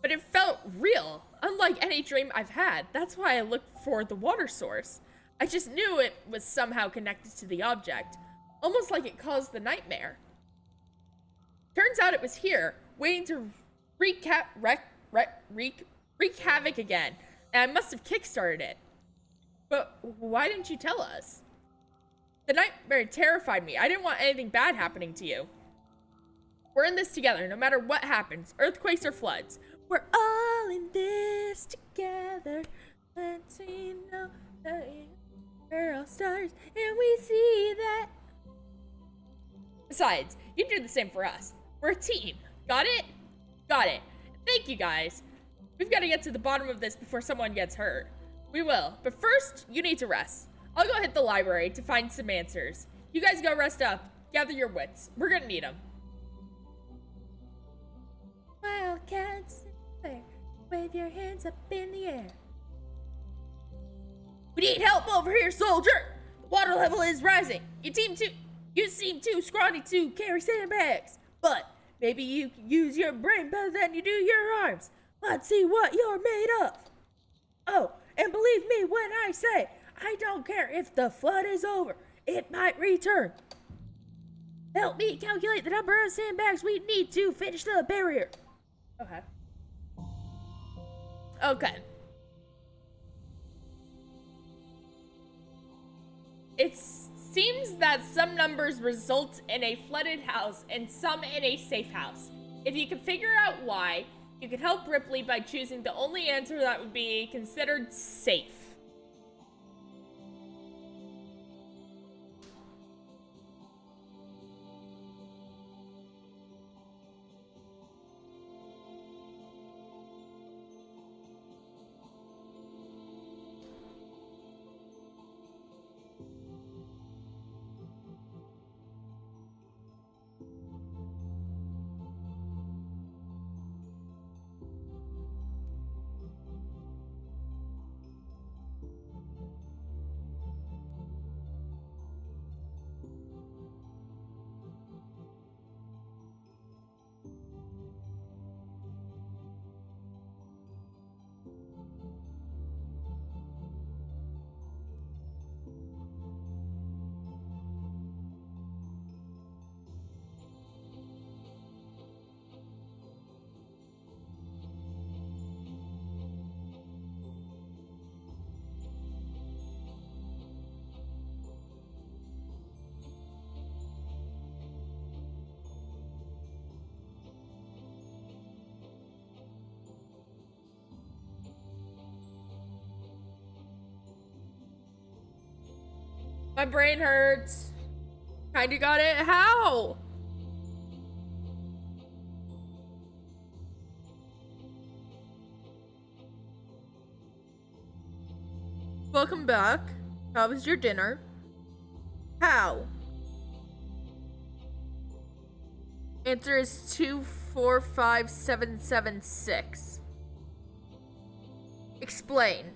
But it felt real, unlike any dream I've had. That's why I looked for the water source. I just knew it was somehow connected to the object. Almost like it caused the nightmare. Turns out it was here, waiting to wreak havoc again, and I must have kickstarted it. But why didn't you tell us? The nightmare terrified me. I didn't want anything bad happening to you. We're in this together, no matter what happens, earthquakes or floods. We're all in this together. Let's know that we're all stars, and we see that. Besides, you do the same for us. We're a team. Got it? Got it. Thank you, guys. We've got to get to the bottom of this before someone gets hurt. We will. But first, you need to rest. I'll go hit the library to find some answers. You guys go rest up. Gather your wits. We're gonna need them. Wildcats, wave your hands up in the air. We need help over here, soldier. The water level is rising. You seem too scrawny to carry sandbags. But maybe you can use your brain better than you do your arms. Let's see what you're made of. Oh, and believe me when I say, I don't care if the flood is over. It might return. Help me calculate the number of sandbags we need to finish the barrier. Okay. Okay. It seems that some numbers result in a flooded house and some in a safe house. If you can figure out why, you can help Ripley by choosing the only answer that would be considered safe. My brain hurts. Kinda got it. How? Welcome back. How was your dinner? How? Answer is 245776. Explain.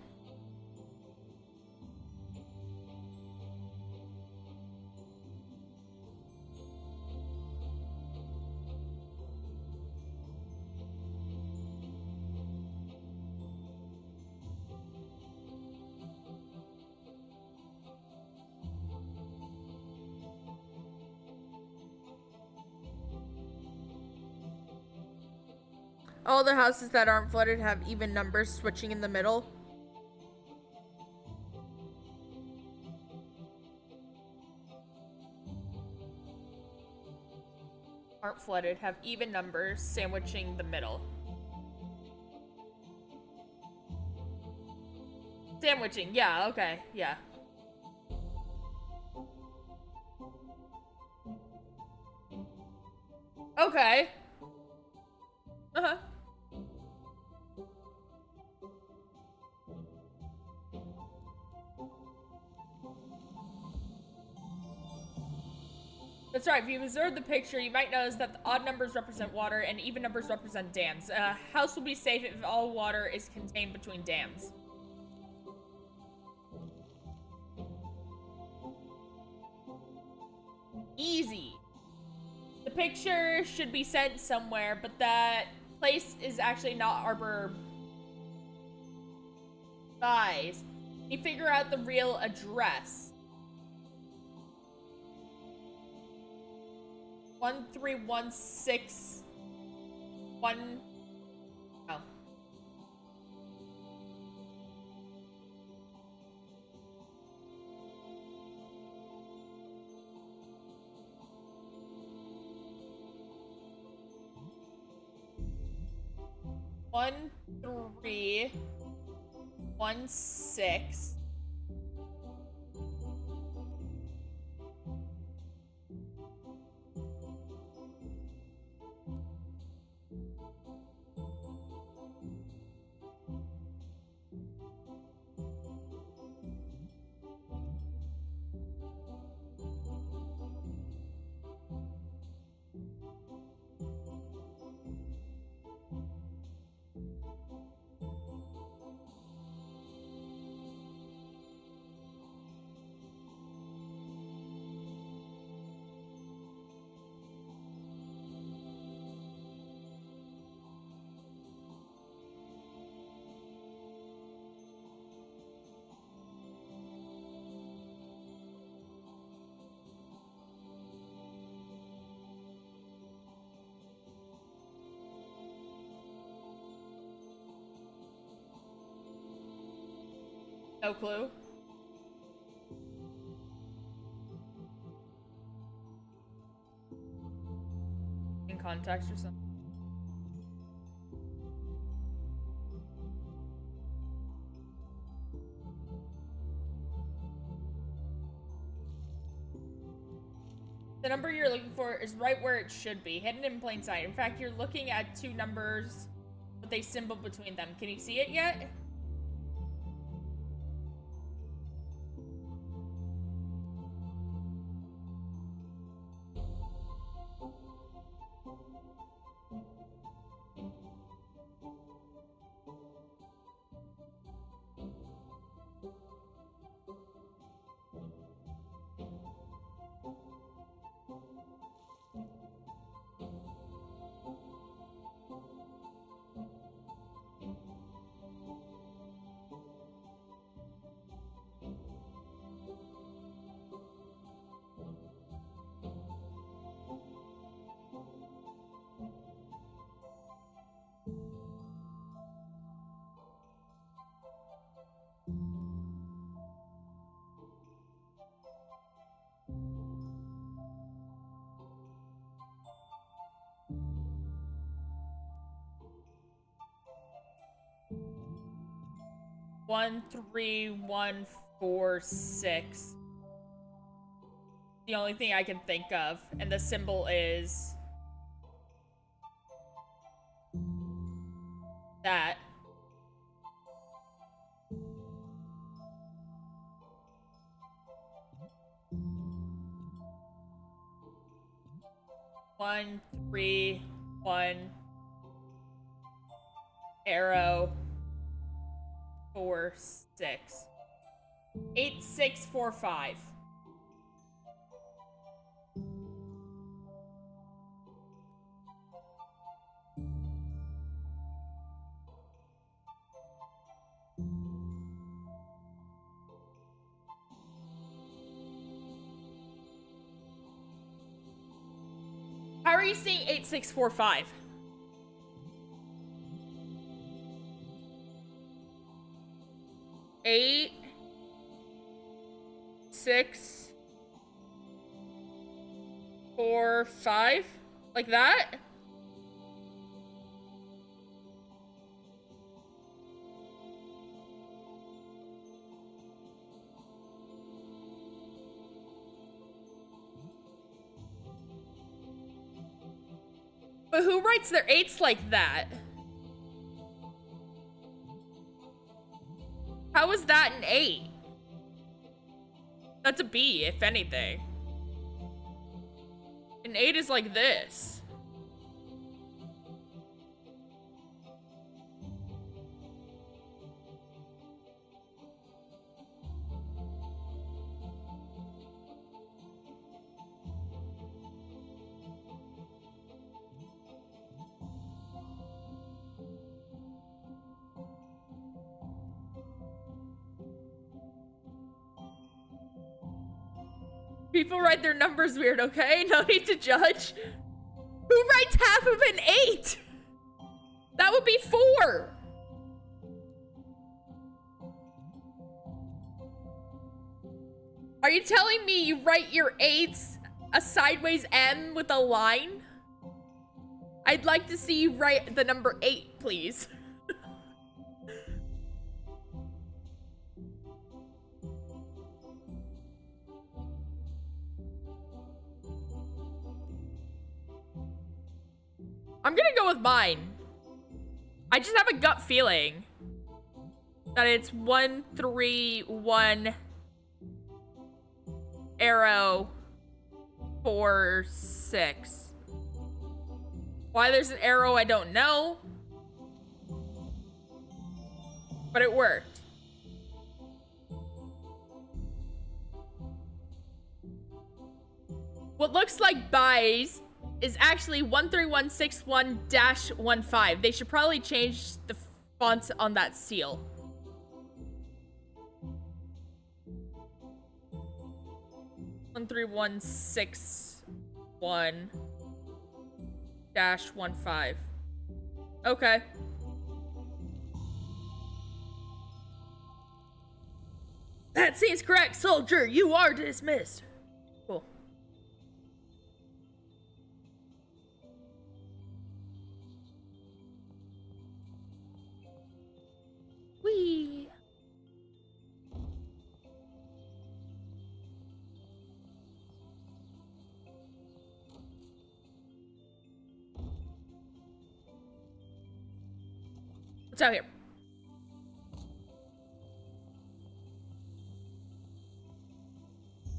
All the houses that aren't flooded have even numbers switching in the middle. Aren't flooded have even numbers sandwiching the middle. Sandwiching, yeah, okay, yeah. Okay. Uh-huh. That's right, if you observe the picture, you might notice that the odd numbers represent water and even numbers represent dams. A house will be safe if all water is contained between dams. Easy. The picture should be sent somewhere, but that place is actually not Arbor size. You figure out the real address. 13161. Oh. One, 3, 1, 6. No clue. In context or something. The number you're looking for is right where it should be, hidden in plain sight. In fact, you're looking at two numbers with a symbol between them. Can you see it yet? One, 3, 1, 4, 6. The only thing I can think of, and the symbol is that. One, 3, 1. Arrow. 4, 6. 8, 6, 4, 5. How are you seeing 8, 6, 4, 5? Eight, 6, 4, 5? Like that? But who writes their 8s like that? How is that an 8? That's a B, if anything. An 8 is like this. People write their numbers weird, okay? No need to judge. Who writes half of an 8? That would be 4. Are you telling me you write your 8s a sideways M with a line? I'd like to see you write the number 8, please. I'm gonna go with mine. I just have a gut feeling that it's 1, 3, 1, arrow, 4, 6. Why there's an arrow, I don't know. But it worked. What looks like buys is actually 13161-15. They should probably change the fonts on that seal. One 13161-15. Okay. That seems correct, soldier. You are dismissed. Cool. Whee! What's out here?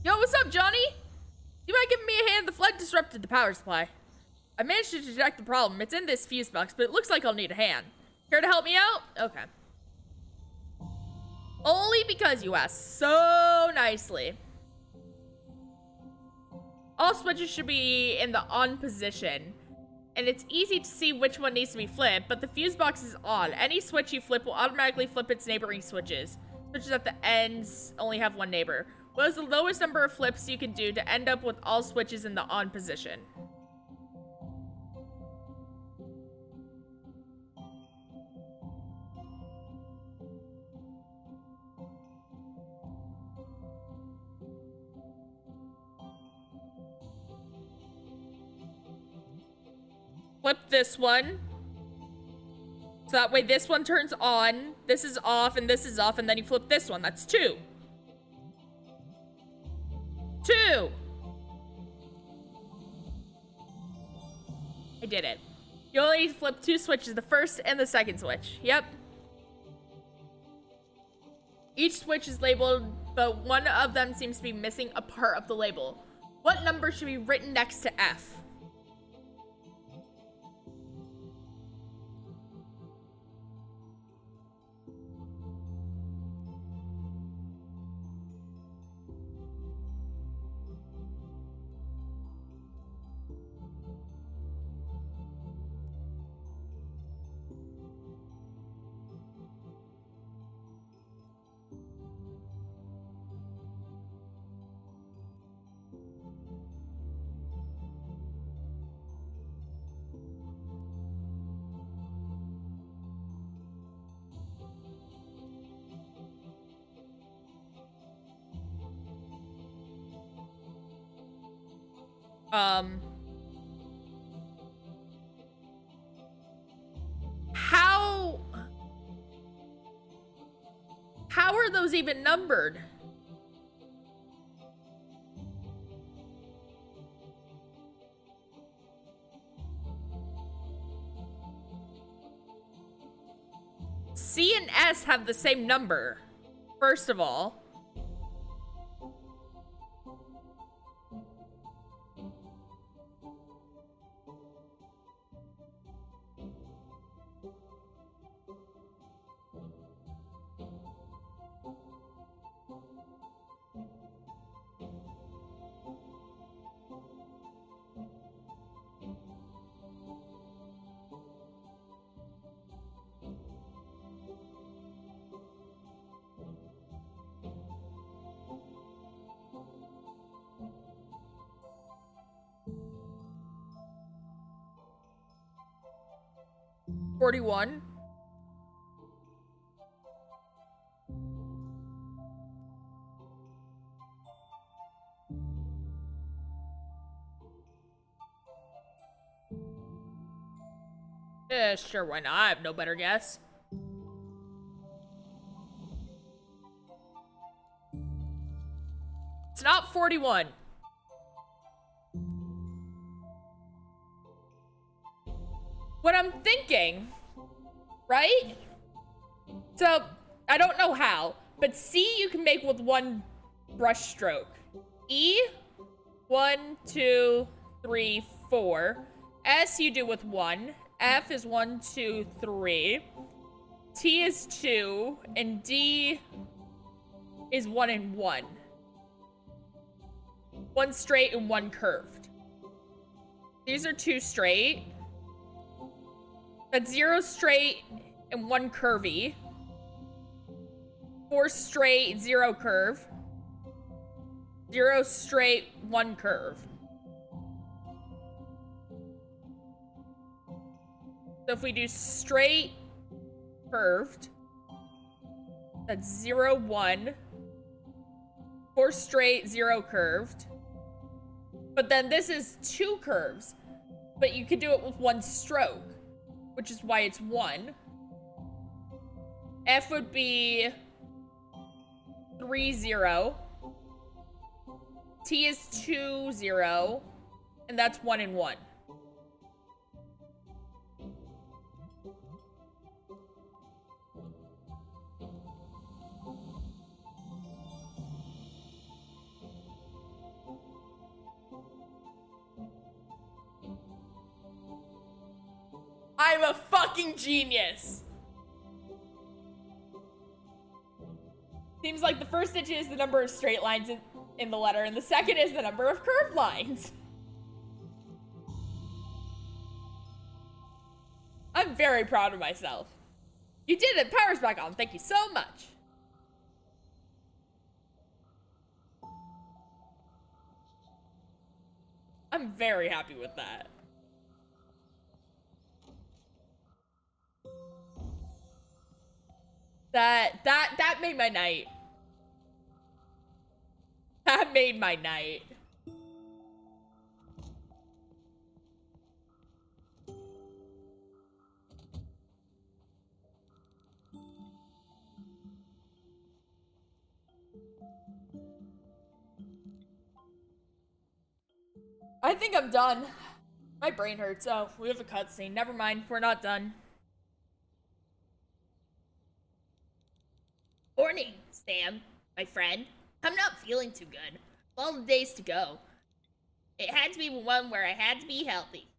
Yo, what's up, Johnny? You might give me a hand. The flood disrupted the power supply. I managed to detect the problem. It's in this fuse box, but it looks like I'll need a hand. Care to help me out? Okay. Only because you asked so nicely. All switches should be in the on position. And it's easy to see which one needs to be flipped, but the fuse box is on. Any switch you flip will automatically flip its neighboring switches. Switches at the ends only have one neighbor. What is the lowest number of flips you can do to end up with all switches in the on position? Flip this one. So that way this one turns on, this is off, and this is off, and then you flip this one. That's 2. 2! I did it. You only need to flip 2 switches, the first and the second switch. Yep. Each switch is labeled, but one of them seems to be missing a part of the label. What number should be written next to F? How are those even numbered? C and S have the same number, first of all. $41. Sure, why not? I have no better guess. It's not 41. What I'm thinking, right? So, I don't know how, but C you can make with one brush stroke. E, 1, 2, 3, 4. S you do with 1. F is 1, 2, 3. T is 2. And D is 1 and 1. One straight and one curved. These are 2 straight. That's 0 straight and 1 curvy. 4 straight, 0 curve. 0 straight, 1 curve. So if we do straight, curved, that's 0, 1. 4 straight, 0 curved. But then this is 2 curves. But you could do it with 1 stroke, which is why it's 1. F would be 3, 0. T is 2, 0. And that's 1 and 1. I'm a fucking genius. Seems like the first digit is the number of straight lines in the letter, and the second is the number of curved lines. I'm very proud of myself. You did it. Power's back on. Thank you so much. I'm very happy with that. That made my night. That made my night. I think I'm done. My brain hurts. Oh, we have a cutscene. Never mind. We're not done. Morning, Sam, my friend. I'm not feeling too good. All the days to go. It had to be one where I had to be healthy.